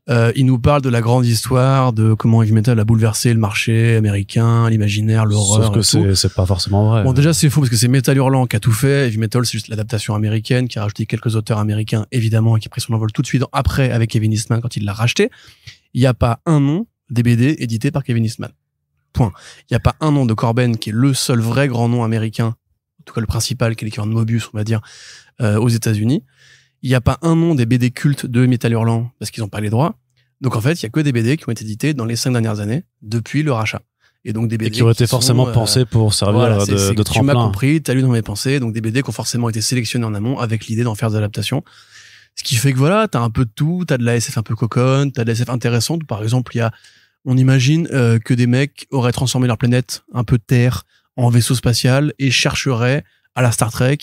il nous parle de la grande histoire de comment Heavy Metal a bouleversé le marché américain, l'imaginaire, l'horreur. Sauf que c'est pas forcément vrai. Bon, déjà, c'est faux parce que c'est Metal Hurlant qui a tout fait. Heavy Metal, c'est juste l'adaptation américaine qui a rajouté quelques auteurs américains, évidemment, et qui a pris son envol tout de suite après avec Kevin Eastman quand il l'a racheté. Il n'y a pas un nom des BD édités par Kevin Eastman. Point. Il n'y a pas un nom de Corben qui est le seul vrai grand nom américain, en tout cas le principal, qui est l'équivalent de Mobius, on va dire, aux États-Unis. Il n'y a pas un nom des BD cultes de Metal Hurlant parce qu'ils n'ont pas les droits. Donc en fait, il y a que des BD qui ont été édités dans les 5 dernières années depuis le rachat. Et donc des BD qui ont été forcément pensés pour servir de tremplin. Tu m'as compris, t'as lu dans mes pensées, donc des BD qui ont forcément été sélectionnés en amont avec l'idée d'en faire des adaptations. Ce qui fait que voilà, t'as un peu de tout, t'as de la SF un peu coconne, t'as de la SF intéressante. Par exemple, on imagine que des mecs auraient transformé leur planète un peu de Terre en vaisseau spatial et chercheraient à la Star Trek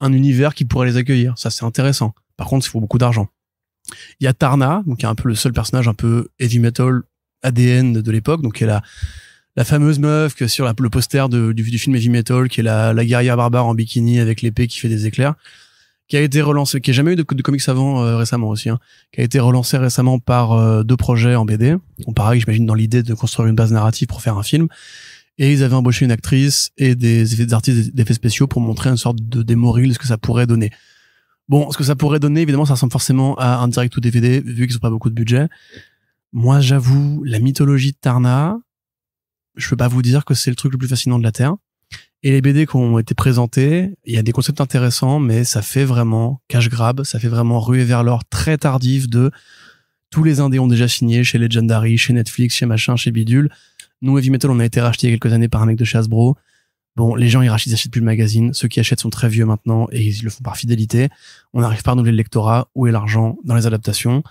un univers qui pourrait les accueillir. Ça, c'est intéressant. Par contre, il faut beaucoup d'argent. Il y a Tarna, donc qui est un peu le seul personnage un peu heavy metal ADN de l'époque, donc qui est la fameuse meuf que sur le poster du film Heavy Metal, qui est la guerrière barbare en bikini avec l'épée qui fait des éclairs, qui a été relancé, qui a jamais eu de comics avant récemment aussi, hein, qui a été relancé récemment par 2 projets en BD. Donc pareil, j'imagine dans l'idée de construire une base narrative pour faire un film. Et ils avaient embauché une actrice et des artistes d'effets spéciaux pour montrer une sorte de démo reel, ce que ça pourrait donner. Bon, ce que ça pourrait donner, évidemment, ça ressemble forcément à un direct ou DVD, vu qu'ils n'ont pas beaucoup de budget. Moi, j'avoue, la mythologie de Tarna, je peux pas vous dire que c'est le truc le plus fascinant de la Terre. Et les BD qui ont été présentés, il y a des concepts intéressants, mais ça fait vraiment cash grab, ça fait vraiment ruée vers l'or très tardif de tous les indés ont déjà signé chez Legendary, chez Netflix, chez machin, chez Bidule. Nous, Heavy Metal, on a été racheté il y a quelques années par un mec de chez Hasbro. Bon, les gens, ils achètent plus le magazine. Ceux qui achètent sont très vieux maintenant et ils le font par fidélité. On n'arrive pas à renouveler le lectorat. Où est l'argent dans les adaptations?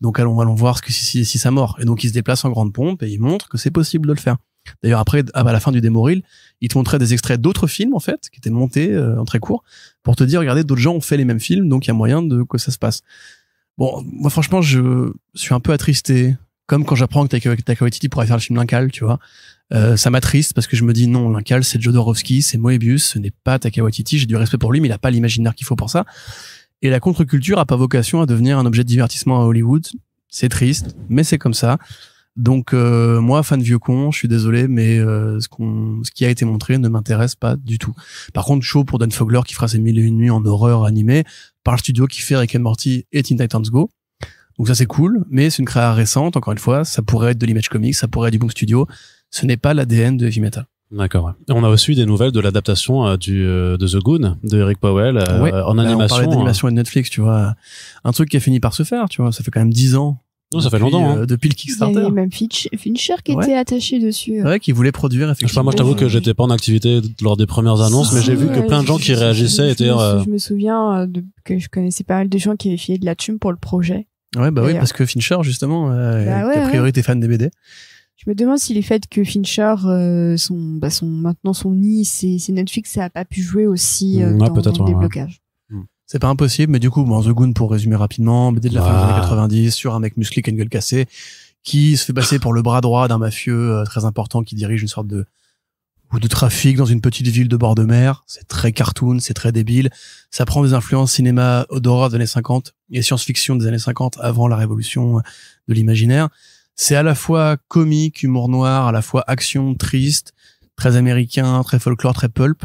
Donc, allons voir si ça mord. Et donc, ils se déplacent en grande pompe et ils montrent que c'est possible de le faire. D'ailleurs, après, à la fin du démo reel, ils te montraient des extraits d'autres films, en fait, qui étaient montés en très court pour te dire, regardez, d'autres gens ont fait les mêmes films, donc il y a moyen que ça se passe. Bon, moi, franchement, je suis un peu attristé. Comme quand j'apprends que Taika Waititi pourrait faire le film L'Incal, tu vois. Ça m'attriste parce que je me dis non, L'Incal, c'est Jodorowsky, c'est Moebius, ce n'est pas Taika Waititi. J'ai du respect pour lui, mais il a pas l'imaginaire qu'il faut pour ça. Et la contre-culture a pas vocation à devenir un objet de divertissement à Hollywood. C'est triste, mais c'est comme ça. Donc moi, fan vieux con, je suis désolé, mais ce qui a été montré ne m'intéresse pas du tout. Par contre, chaud pour Dan Fogler qui fera ses 1001 nuits en horreur animée par le studio qui fait Rick and Morty et Teen Titans Go. Donc ça c'est cool, mais c'est une créa récente, encore une fois, ça pourrait être de l'Image Comics, ça pourrait être du Boom Studio, ce n'est pas l'ADN de Heavy Metal. D'accord. Ouais. Et on a aussi des nouvelles de l'adaptation de The Goon de Eric Powell en animation. On parlait d'animation et de Netflix, tu vois, un truc qui a fini par se faire, tu vois, ça fait quand même 10 ans. Non, ça fait longtemps. Depuis le Kickstarter. Il y avait même Fincher qui était attaché dessus. Ouais, qui voulait produire, effectivement. Je sais pas, moi, je t'avoue que j'étais pas en activité lors des premières annonces, mais j'ai vu que plein de gens qui réagissaient étaient... Je me souviens que je connaissais pas mal de gens qui avaient filé de la thune pour le projet. Ouais, bah oui, parce que Fincher, justement, a priori, t'es fan des BD. Je me demande si les faits que Fincher, maintenant son nid, c'est Netflix, ça a pas pu jouer aussi dans le déblocage. C'est pas impossible, mais du coup, The Goon, pour résumer rapidement, BD de la fin des années 90, sur un mec musclé qui a une gueule cassée, qui se fait passer pour le bras droit d'un mafieux très important qui dirige une sorte de trafic dans une petite ville de bord de mer. C'est très cartoon, c'est très débile. Ça prend des influences cinéma d'horreur des années 50 et science-fiction des années 50 avant la révolution de l'imaginaire. C'est à la fois comique, humour noir, à la fois action, triste, très américain, très folklore, très pulp.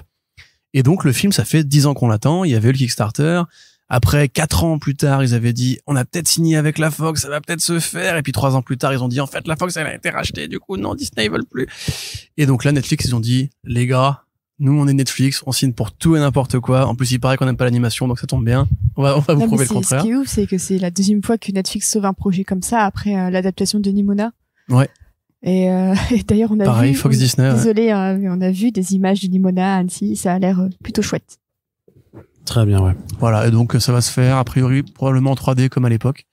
Et donc, le film, ça fait 10 ans qu'on l'attend. Il y avait eu le Kickstarter. Après, 4 ans plus tard, ils avaient dit, on a peut-être signé avec la Fox, ça va peut-être se faire. Et puis 3 ans plus tard, ils ont dit, en fait, la Fox, elle a été rachetée. Du coup, non, Disney, ils veulent plus. Et donc là, Netflix, ils ont dit, les gars, nous, on est Netflix, on signe pour tout et n'importe quoi. En plus, il paraît qu'on n'aime pas l'animation, donc ça tombe bien. On va vous prouver le contraire. Ce qui est ouf, c'est que c'est la deuxième fois que Netflix sauve un projet comme ça après l'adaptation de Nimona. Ouais. Et d'ailleurs, on a Pareil, vu... Fox Disney. Ouais. Désolé, hein, mais on a vu des images de Nimona à Annecy. Ça a l'air plutôt chouette. Très bien, ouais. Voilà, et donc ça va se faire, a priori, probablement en 3D comme à l'époque.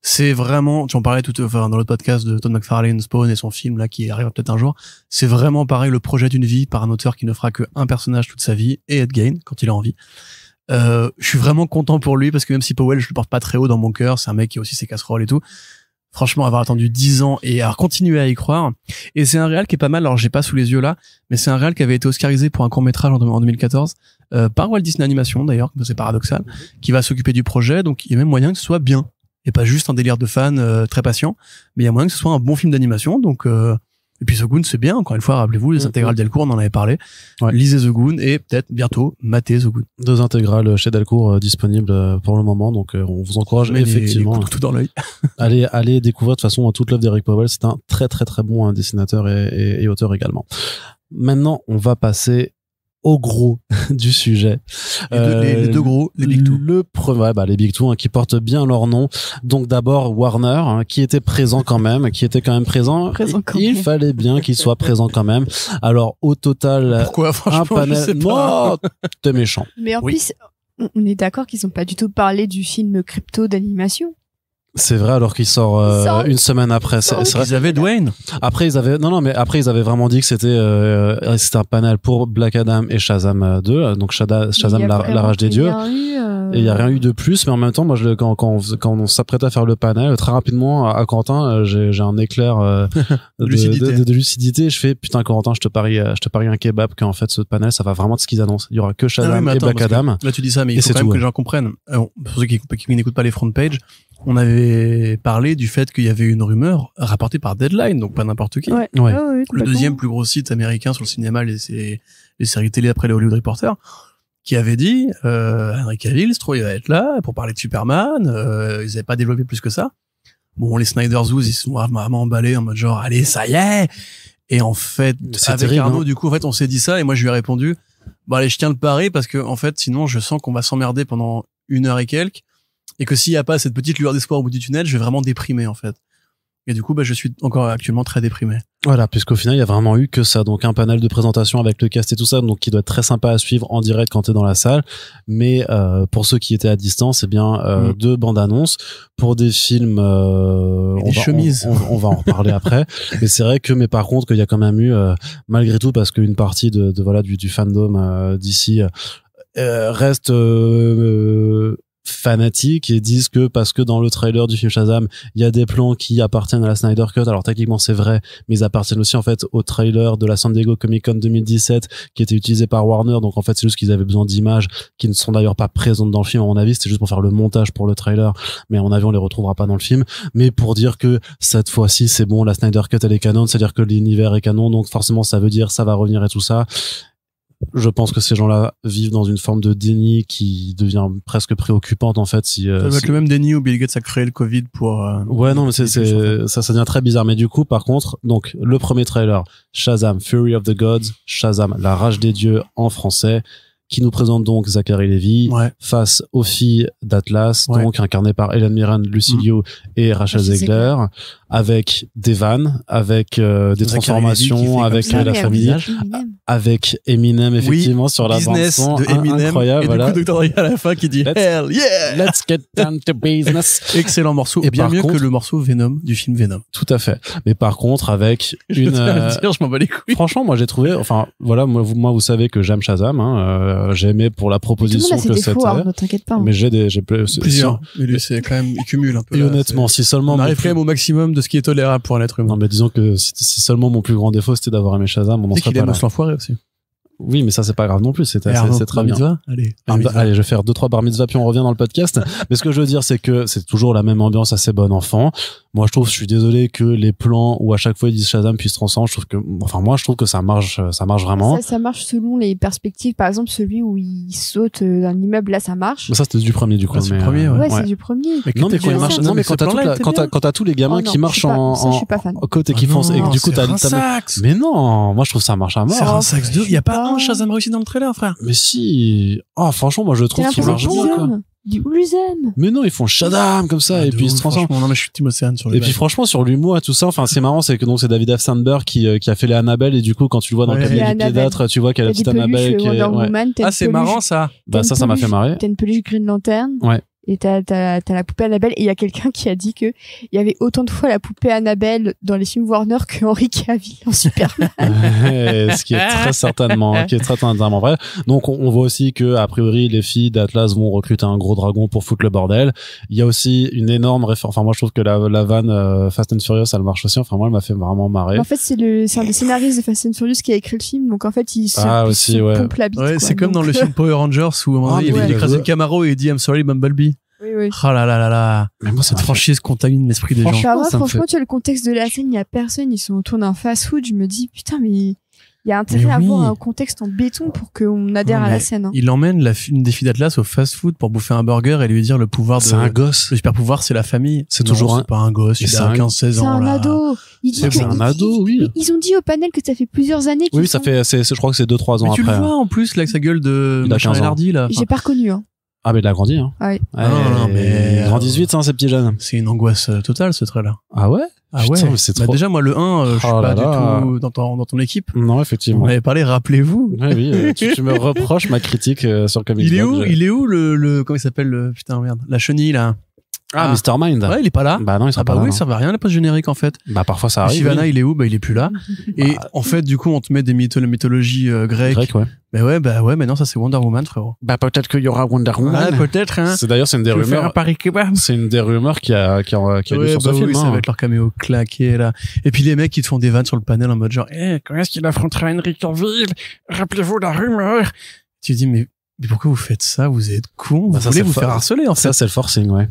C'est vraiment, tu en parlais dans le podcast de Todd McFarlane, Spawn et son film là qui arrive peut-être un jour. C'est vraiment pareil, le projet d'une vie par un auteur qui ne fera que un personnage toute sa vie et Ed Gein quand il a envie. Je suis vraiment content pour lui parce que même si Powell, je le porte pas très haut dans mon cœur, c'est un mec qui a aussi ses casseroles et tout. Franchement, avoir attendu 10 ans et à continuer à y croire. Et c'est un réal qui est pas mal, alors j'ai pas sous les yeux là, mais c'est un réal qui avait été oscarisé pour un court-métrage en 2014, par Walt Disney Animation d'ailleurs, c'est paradoxal, qui va s'occuper du projet, donc il y a même moyen que ce soit bien. Et pas juste un délire de fan très patient, mais il y a moyen que ce soit un bon film d'animation, donc et puis The Goon c'est bien, encore une fois, rappelez-vous, les intégrales Delcourt, on en avait parlé. Ouais. Lisez The Goon et peut-être bientôt matez The Goon. 2 intégrales chez Delcourt disponibles pour le moment, donc on vous encourage effectivement. Les tout dans l'œil. allez découvrir de toute façon toute l'œuvre d'Eric Powell, c'est un très très très bon dessinateur et auteur également. Maintenant, on va passer au gros du sujet. Les deux gros, les Big Two. Les Big Two, qui portent bien leur nom. Donc d'abord Warner, qui était présent quand même, Il fallait bien qu'il soit présent quand même. Alors au total, pourquoi, franchement, un panel. Je sais pas. Non, t'es méchant. Mais en plus, on est d'accord qu'ils ont pas du tout parlé du film crypto d'animation. C'est vrai, alors qu'il sort une semaine après. C'est vrai. Ils avaient Dwayne. Après ils avaient ils avaient vraiment dit que c'était un panel pour Black Adam et Shazam 2, donc Shazam la rage des dieux. Et il y a rien eu de plus, mais en même temps, moi quand on s'apprêtait à faire le panel, très rapidement à Corentin, j'ai un éclair de lucidité. Je fais putain Corentin, je te parie un kebab qu'en fait ce panel ça va vraiment de ce qu'ils annoncent. Il y aura que Shazam et Black Adam. Là tu dis ça, mais il faut quand même que les gens comprennent. Alors, pour ceux qui n'écoutent pas les front page, on avait parlé du fait qu'il y avait une rumeur rapportée par Deadline, donc pas n'importe qui. Ouais. Le deuxième plus gros site américain sur le cinéma, les séries télé après les Hollywood Reporter, qui avait dit Henry Cavill, il va être là pour parler de Superman. Ils n'avaient pas développé plus que ça. Bon, les Snyder Zoos, ils sont vraiment emballés en mode genre allez, ça y est. Et en fait, avec terrible, Arnaud, du coup, en fait, on s'est dit ça et moi je lui ai répondu allez, je tiens le pari parce que en fait, sinon, je sens qu'on va s'emmerder pendant 1 heure et quelques. Et que s'il y a pas cette petite lueur d'espoir au bout du tunnel, je vais vraiment déprimer en fait. Et du coup, je suis encore actuellement très déprimé. Voilà, puisqu'au final, il y a vraiment eu que ça. Donc un panel de présentation avec le cast et tout ça, donc qui doit être très sympa à suivre en direct quand t'es dans la salle. Mais pour ceux qui étaient à distance, c'est bien 2 bandes annonces pour des films. Chemises. On va en reparler après. Mais c'est vrai que, mais par contre, qu'il y a quand même eu malgré tout, parce qu'une partie du fandom d'ici reste fanatiques et disent que parce que dans le trailer du film Shazam il y a des plans qui appartiennent à la Snyder Cut. Alors techniquement c'est vrai, mais ils appartiennent aussi en fait au trailer de la San Diego Comic Con 2017 qui était utilisé par Warner. Donc en fait c'est juste qu'ils avaient besoin d'images qui ne sont d'ailleurs pas présentes dans le film à mon avis, c'était juste pour faire le montage pour le trailer, mais à mon avis on les retrouvera pas dans le film. Mais pour dire que cette fois-ci c'est bon, la Snyder Cut elle est canon, c'est-à-dire que l'univers est canon, donc forcément ça veut dire ça va revenir et tout ça. Je pense que ces gens-là vivent dans une forme de déni qui devient presque préoccupante en fait. Ça va être le même déni où Bill Gates a créé le Covid pour. Ouais, non, mais ça devient très bizarre. Mais du coup, par contre, donc le premier trailer, Shazam, Fury of the Gods, Shazam, la rage des dieux en français, qui nous présente donc Zachary Levi face aux filles d'Atlas, donc incarnées par Helen Mirren, Lucy Liu et Rachel Zegler, avec des vannes, avec des transformations, avec la famille, avec Eminem effectivement sur la bande son de Eminem, incroyable. Et voilà. du coup, Dr. Dre à la fin qui dit Hell yeah, let's get down to business. Excellent morceau, et bien mieux que le morceau Venom du film Venom. Tout à fait. Mais par contre, avec je m'en bats les couilles. Franchement, moi j'ai trouvé, enfin voilà, moi vous savez que j'aime Shazam, j'ai aimé pour la proposition que c'était. Ne t'inquiète pas. Mais j'ai plusieurs. Mais lui, c'est quand même, il cumule un peu. Et là, honnêtement, si seulement on arrive quand même au maximum de ce qui est tolérable pour un être humain. Non, mais disons que si seulement mon plus grand défaut c'était d'avoir aimé Shazam, on en serait pas là. L'enfoiré aussi. Oui, mais ça c'est pas grave non plus, c'est très bien. Allez, je vais faire 2-3 bar mitzvah puis on revient dans le podcast. Mais ce que je veux dire c'est que c'est toujours la même ambiance assez bon enfant. Moi je suis désolé que les plans où à chaque fois ils disent Shazam puis ils se transforment, je trouve que ça marche vraiment. Ça marche selon les perspectives. Par exemple, celui où il saute d'un immeuble, là ça marche. Mais ça c'était du premier du coup. C'est le premier, ouais. C'est du premier. Non mais quand il marche, non mais quand t'as tous les gamins qui marchent en côté qui font et du coup t'as mais non, moi je trouve ça marche à mort. C'est un sax 2, il y a pas un Shazam réussi dans le trailer, frère. Mais si. Ah franchement moi je trouve qu'il marche bien quoi. Du Ulzem. Mais non, ils font Shazam comme ça, et puis ils se transforment. Non, mais je suis Team Océane sur le Et puis franchement, sur l'humour et tout ça, enfin, c'est marrant, c'est que donc c'est David F. Sandberg qui a fait les Annabelle, et du coup, quand tu le vois dans le Ouais. cabinet Les du pédiatre, tu vois qu'il y a la petite Annabelle qui est, Wonder ouais. Woman, t'as Ah, une c'est peluche- marrant ça. Bah, t'as une ça m'a fait peluche- marrer. T'as une peluche Green Lantern. Ouais. Et t'as la poupée Annabelle. Et il y a quelqu'un qui a dit que il y avait autant de fois la poupée Annabelle dans les films Warner que Henry Cavill en Superman. Ouais, ce qui est très certainement vrai. Donc on voit aussi que a priori les filles d'Atlas vont recruter un gros dragon pour foutre le bordel. Il y a aussi une énorme référence. Enfin moi je trouve que la vanne Fast and Furious elle marche aussi. Enfin moi elle m'a fait vraiment marrer. En fait c'est un des scénaristes de Fast and Furious qui a écrit le film. Donc en fait il se pompe la bite. Ouais, quoi. c'est comme Donc, dans le film Power Rangers où à un moment donné, ouais. il écrase une Camaro et il dit I'm sorry Bumblebee. Oui. Oh là là là là. Mais moi Cette franchise contamine l'esprit des gens. Franchement, Moi, ça me franchement, fait- tu vois le contexte de la scène, il y a personne, ils sont autour d'un fast-food. Je me dis putain mais il y a intérêt Mais à oui. avoir un contexte en béton pour qu'on adhère Non, à la mais scène. Hein. Il emmène une des filles d'Atlas au fast-food pour bouffer un burger et lui dire le pouvoir de... c'est un gosse. Le super pouvoir, c'est la famille. C'est Non, toujours un- c'est pas un gosse, Mais il c'est a un- 15-16 C'est ans. un là. ado. Il dit C'est que bon. Un ado, oui. Ils ont dit au panel que ça fait plusieurs années qu'ils Oui, ça sont- fait, je crois que c'est 2-3 ans Mais tu après. le vois en plus, là, avec sa gueule de Il a machin 15 ans. Lardy, là. J'ai pas reconnu. Hein. Ah, mais il a grandi, hein. Ouais. Non, mais- Ils grandissent vite, hein, ces petits jeunes. C'est une angoisse totale, ce trait-là. Ah ouais? Ah Putain, ouais. mais c'est Bah, trop. déjà, moi, le 1, je suis Oh pas là là. du tout dans ton équipe. Non, On effectivement. avait parlé, rappelez-vous. Ouais, oui, tu me reproches ma critique sur Comics Il est Blog. où, comment il s'appelle, putain, merde, la chenille, là. Ah, Mr. Mind. Ouais, il est pas là. Bah non, il sera Ah bah pas là. oui, non. ça va rien, la post générique, en fait. Bah parfois ça arrive. Shivana, oui. il est où? Bah, il est plus là. Et en fait, du coup, on te met des mythologies grecques. Grec, ouais. Mais ouais, mais non, ça c'est Wonder Woman, frérot. Bah peut-être qu'il y aura Wonder Woman. Ouais, peut-être, hein. C'est d'ailleurs c'est une des Tu veux faire un rumeurs. pari kebab? C'est une des rumeurs qui a lieu Ouais, sur ce bah film. oui, ça hein. va être leur caméo claqué, là. Et puis les mecs qui te font des vannes sur le panel en mode genre, quand est-ce qu'il affrontera Henry Cavill? Rappelez-vous la rumeur. Tu te dis, mais pourquoi vous faites ça? Vous êtes cons. Bah, Vous ça, voulez c'est vous fa- faire harceler, en fait. Ça c'est le forcing, ouais.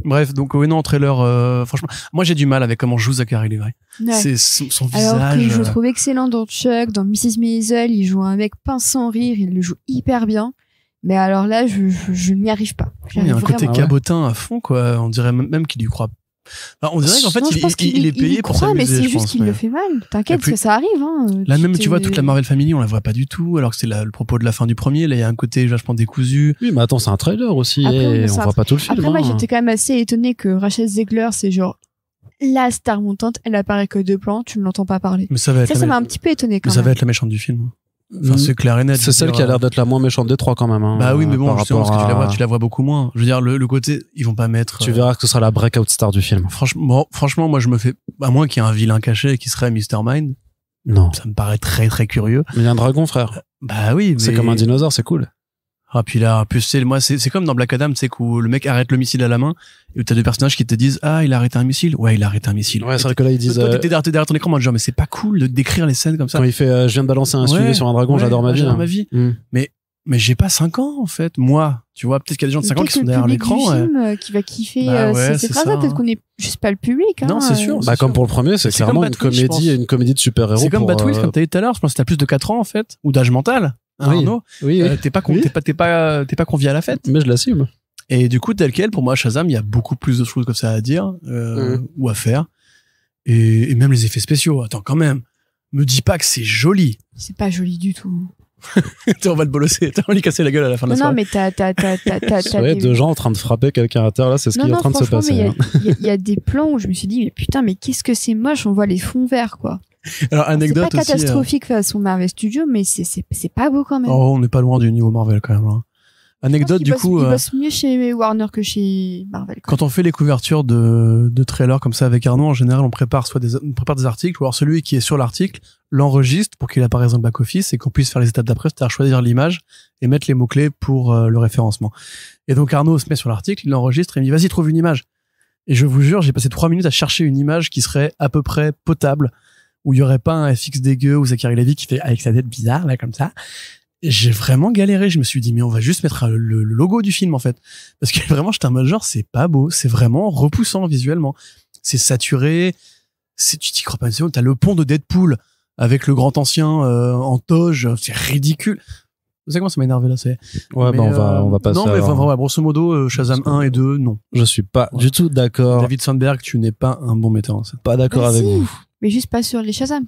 Bref, donc, oui, non, trailer, franchement, moi j'ai du mal avec comment joue Zachary Levi. Ouais. C'est son Alors que visage. je le trouve excellent dans Chuck, dans Mrs. Maisel, il joue un mec pince sans rire, il le joue hyper bien. Mais alors là, je n'y arrive pas. J'y Il y a un arrive côté vraiment. ouais. cabotin à fond, quoi. On dirait même qu'il y croit. Enfin, on dirait qu'en fait, Non, je pense il est payé y pour croit, mais s'amuser, c'est je juste pense, qu'il mais- le fait mal. T'inquiète, Et puis- que ça arrive. Hein. Là même, tu t'es- vois, toute la Marvel Family, on la voit pas du tout, alors que c'est le propos de la fin du premier. Là, il y a un côté vachement décousu. Oui, mais attends, c'est un trailer aussi. Après, et oui, on c'est un- voit pas tout le film. Après, moi, hein. j'étais quand même assez étonnée que Rachel Zegler, c'est genre la star montante, elle apparaît que deux plans, tu ne l'entends pas parler. Mais ça va être, Ça m'a un petit peu étonnée quand mais ça va même. être la méchante du film. Enfin, c'est clair et net. je C'est veux celle dire, qui a l'air d'être la moins méchante des trois quand même. Hein, Bah oui, mais bon, par justement, parce que rapport tu la vois beaucoup moins. Je veux dire, le côté, ils vont pas mettre. Tu verras que ce sera la breakout star du film. Franchement, moi, je me fais, à moins qu'il y ait un vilain caché qui serait Mr. Mind, Non. ça me paraît très très curieux. Mais il y a un dragon, frère. Bah oui, mais. C'est comme un dinosaure, c'est cool. Ah, puis là, plus c'est comme dans Black Adam, tu sais, où le mec arrête le missile à la main, et où t'as deux personnages qui te disent, ah, il a arrêté un missile. Ouais, il a arrêté un missile. Ouais, c'est vrai que là ils disent. Toi, t'es derrière ton écran, en mode genre, mais c'est pas cool de décrire les scènes comme ça. Quand il fait, je viens de balancer un Ouais, suivi sur un dragon, ouais, j'adore ma vie. j'adore hein. ma vie. Mm. Mais j'ai pas 5 ans, en fait. Moi, tu vois, peut-être qu'il y a des gens de 5 ans qui Peut-être sont le derrière public l'écran. du ouais. film qui va kiffer Bah ouais, ces c'est phrases-là. ça, Peut-être hein. qu'on est juste pas le public. Non, hein, c'est sûr. Bah, C'est comme sûr. pour le premier, c'est C'est clairement comme une Batwitch, je pense. comédie de super-héros. C'est comme pour, Batwitch, comme t'as dit tout à l'heure. Je pense que t'as plus de 4 ans, en fait. Ou d'âge mental. Hein, Oui. Arnaud. Oui, T'es pas Oui. t'es pas convié à la fête. mais je l'assume. Et du coup, tel quel, pour moi, Shazam, il y a beaucoup plus de choses comme ça à dire, ou à faire. Et même les effets spéciaux. Attends, quand même. Me dis pas que c'est joli. C'est pas joli du tout. On va le bolosser. On va lui casser la gueule à la fin de la Non, soirée. mais t'as Ouais, des- deux gens en train de frapper quelqu'un à terre, là, c'est ce qui est en train de se franchement, passer. mais hein. il y a des plans où je me suis dit, mais putain, mais qu'est-ce que c'est moche, on voit les fonds verts, quoi. Alors, C'est anecdote pas aussi. catastrophique façon Marvel Studios, mais c'est pas beau quand même. Oh, on n'est pas loin du niveau Marvel, quand même. Hein. Je pense Anecdote, qu'ils du bossent- coup. ils bossent mieux chez Warner que chez Marvel. quoi. Quand on fait les couvertures de trailers comme ça avec Arnaud, en général, on prépare des articles, ou alors celui qui est sur l'article l'enregistre pour qu'il apparaisse dans le back-office et qu'on puisse faire les étapes d'après, c'est-à-dire choisir l'image et mettre les mots-clés pour le référencement. Et donc Arnaud se met sur l'article, il l'enregistre et il me dit vas-y, trouve une image. Et je vous jure, j'ai passé 3 minutes à chercher une image qui serait à peu près potable, où il y aurait pas un FX dégueu ou Zachary Levi qui fait avec sa tête bizarre, là, comme ça. Et j'ai vraiment galéré. Je me suis dit, mais on va juste mettre le logo du film, en fait. Parce que vraiment, j'étais en mode genre, c'est pas beau. C'est vraiment repoussant visuellement. C'est saturé. Tu t'y crois pas une seconde. T'as le pont de Deadpool avec le grand ancien en toge. C'est ridicule. Vous savez comment ça m'a énervé, là, c'est. Ouais, Mais, bah, on va passer. Non, mais alors. vraiment, grosso modo, Shazam 1 et 2, non. Je suis pas du tout d'accord. David Sandberg, tu n'es pas un bon metteur en scène. Pas d'accord Bah, avec si, vous. Mais juste pas sur les Shazam.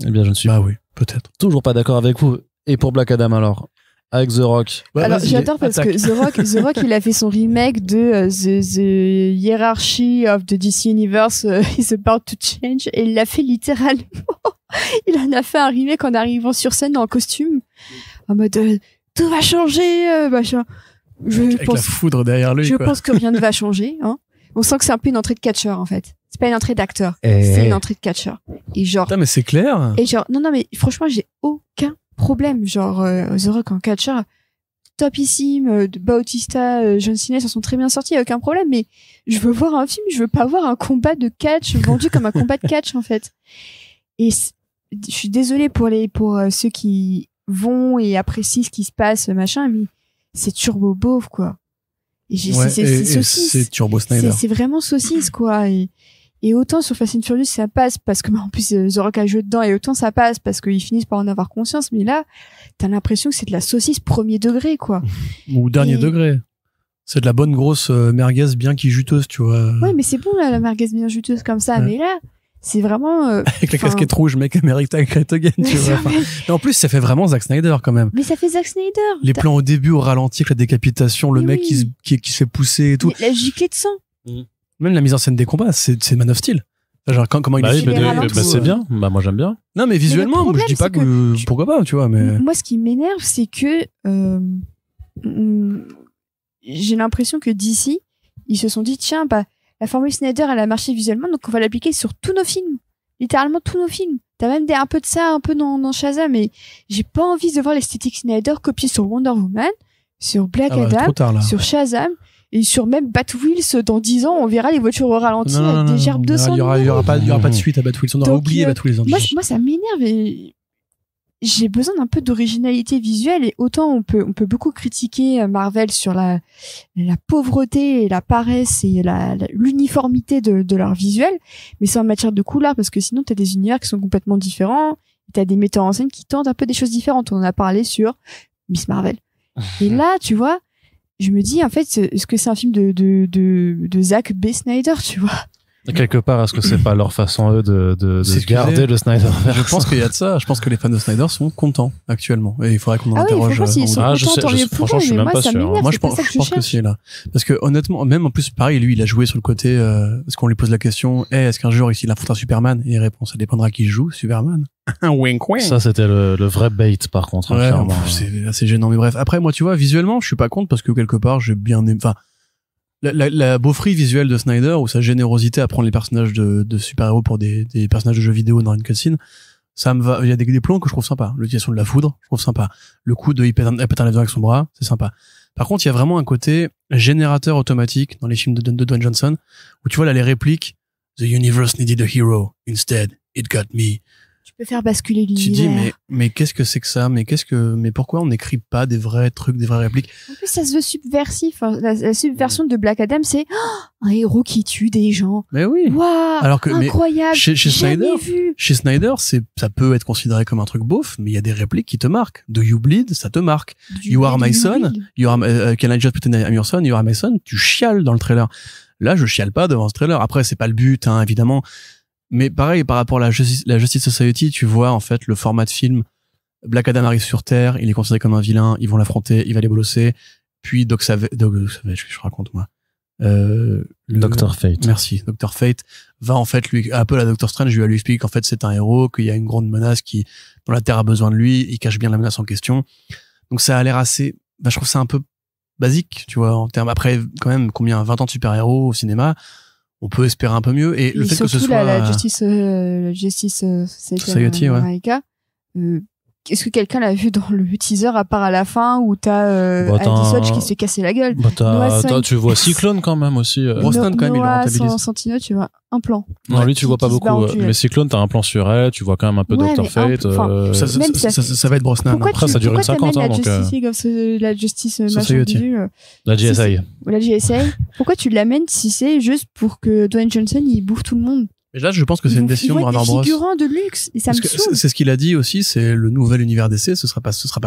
Eh bien, je ne suis Bah oui, peut-être. toujours pas d'accord avec vous. Et pour Black Adam, alors? avec The Rock. Ouais, Alors vas-y, j'adore parce attaque. que The Rock il a fait son remake de the Hierarchy of the DC Universe is about to change et il l'a fait littéralement. Il en a fait un remake en arrivant sur scène en costume en mode tout va changer machin. Avec la foudre derrière lui. Je quoi. pense que rien ne va changer. Hein. On sent que c'est un peu une entrée de catcheur en fait. C'est pas une entrée d'acteur, c'est une entrée de catcheur. Et genre, Putain, mais c'est clair. non mais franchement j'ai aucun problème. Genre The Rock en catcheur, topissime. Bautista, John Cena s'en sont très bien sortis, y a aucun problème. Mais je veux voir un film, je veux pas voir un combat de catch vendu comme un combat de catch en fait. Et je suis désolée pour ceux qui vont et apprécient ce qui se passe machin, mais c'est turbo beauf quoi. Et c'est saucisse. C'est Turbo Snyder. C'est vraiment saucisse quoi. Et autant sur Fast and Furious ça passe parce que en plus The Rock a joué dedans et autant ça passe parce qu'ils finissent par en avoir conscience, mais là t'as l'impression que c'est de la saucisse premier degré quoi. Ou dernier degré. C'est de la bonne grosse merguez bien qui juteuse, tu vois. Ouais mais c'est bon là la merguez bien juteuse comme ça, mais là c'est vraiment avec la casquette rouge, mec, America Great Again, tu vois. Et en plus, ça fait vraiment Zack Snyder quand même. Mais ça fait Zack Snyder. Les plans au début au ralenti, avec la décapitation, le mec qui se fait pousser et tout. Mais la giclée de sang. Même la mise en scène des combats, c'est Man of Steel. Genre comment il est c'est bien. Bah moi j'aime bien. Non mais visuellement, je dis pas que pourquoi pas, tu vois. Mais moi, ce qui m'énerve, c'est que j'ai l'impression que DC, ils se sont dit tiens, bah la formule Snyder, elle a marché visuellement, donc on va l'appliquer sur tous nos films. Littéralement tous nos films. T'as même un peu de ça, un peu dans Shazam, mais j'ai pas envie de voir l'esthétique Snyder copiée sur Wonder Woman, sur Black Adam, sur Shazam, et sur même Batwheels. Dans 10 ans, on verra les voitures au ralenti avec des gerbes de sang. Il y aura pas de suite à Batwheels. On aura oublié Batwheels. Moi, ça m'énerve et j'ai besoin d'un peu d'originalité visuelle, et autant on peut beaucoup critiquer Marvel sur la pauvreté et la paresse et l'uniformité de leur visuel, mais c'est en matière de couleur, parce que sinon t'as des univers qui sont complètement différents, t'as des metteurs en scène qui tentent un peu des choses différentes. On en a parlé sur Miss Marvel. Et là, tu vois, je me dis en fait, est-ce que c'est un film de Zack B. Snyder, tu vois? Quelque part, est-ce que c'est pas leur façon eux de garder le Snyderverse? Je pense qu'il y a de ça. Je pense que les fans de Snyder sont contents actuellement, et il faudrait qu'on en interroge. Oui, s'ils sont contents, tant mieux pour eux, mais moi ça m'énerve. Moi je pense que c'est là, parce que honnêtement, même en plus pareil, lui il a joué sur le côté parce qu'on lui pose la question, est-ce qu'un jour il affrontera Superman, et il répond ça dépendra qui joue Superman. Wink wink. Ça c'était le vrai bait par contre. Ouais, c'est assez gênant, mais bref. Après moi tu vois, visuellement je suis pas contre, parce que quelque part j'ai bien aimé. Enfin, la beaufrie visuelle de Snyder, ou sa générosité à prendre les personnages de super-héros pour des personnages de jeux vidéo dans une cutscene, ça me va. Il y a des plans que je trouve sympa. L'utilisation de la foudre, je trouve sympa. Le coup de il pète un lèvre avec son bras, c'est sympa. Par contre, il y a vraiment un côté générateur automatique dans les films de Dwayne Johnson, où tu vois là les répliques, The universe needed a hero, instead it got me. Tu peux faire basculer l'univers. Tu dis mais qu'est-ce que c'est que ça, mais pourquoi on n'écrit pas des vrais trucs, des vraies répliques? En plus ça se veut subversif. La subversion de Black Adam, c'est un héros qui tue des gens. Mais oui. Waouh, alors que incroyable. Chez Snyder, ça peut être considéré comme un truc beauf, mais il y a des répliques qui te marquent. Do you bleed, ça te marque. You are my son, can I just pretend I'm your son, you are my son, tu chiales dans le trailer. Là, je chiale pas devant ce trailer. Après, c'est pas le but, hein, évidemment. Mais pareil, par rapport à la Justice Society, tu vois, en fait, le format de film. Black Adam arrive sur Terre, il est considéré comme un vilain, ils vont l'affronter, il va les bolosser. Puis Doc Savage, je raconte, moi. Dr. Fate. Merci. Dr. Fate va, en fait, lui, un peu la Doctor Strange, lui explique qu'en fait, c'est un héros, qu'il y a une grande menace dont la Terre a besoin de lui, il cache bien la menace en question. Donc ça a l'air assez, je trouve ça un peu basique, tu vois, en termes, après, quand même, 20 ans de super-héros au cinéma, on peut espérer un peu mieux. Et le fait que ce soit la Justice Society, America, est-ce que quelqu'un l'a vu dans le teaser, à part à la fin où t'as Andy Swatch qui se fait casser la gueule? Tu vois Cyclone quand même aussi. Brosnan quand même, il le rentabilise. Santino, tu vois un plan. Non, lui tu vois pas beaucoup. Mais Cyclone, t'as un plan sur elle, tu vois quand même un peu Dr. Fate. Ça va être Brosnan. Après, ça dure une 50 ans. La Justice Society. La GSA. La GSA. Pourquoi tu l'amènes si c'est juste pour que Dwayne Johnson il bouffe tout le monde? Mais là, je pense que c'est une décision de Warner Bros. Des figurants de luxe, et ça me saoule. C'est ce qu'il a dit aussi, c'est le nouvel univers DC, ça passera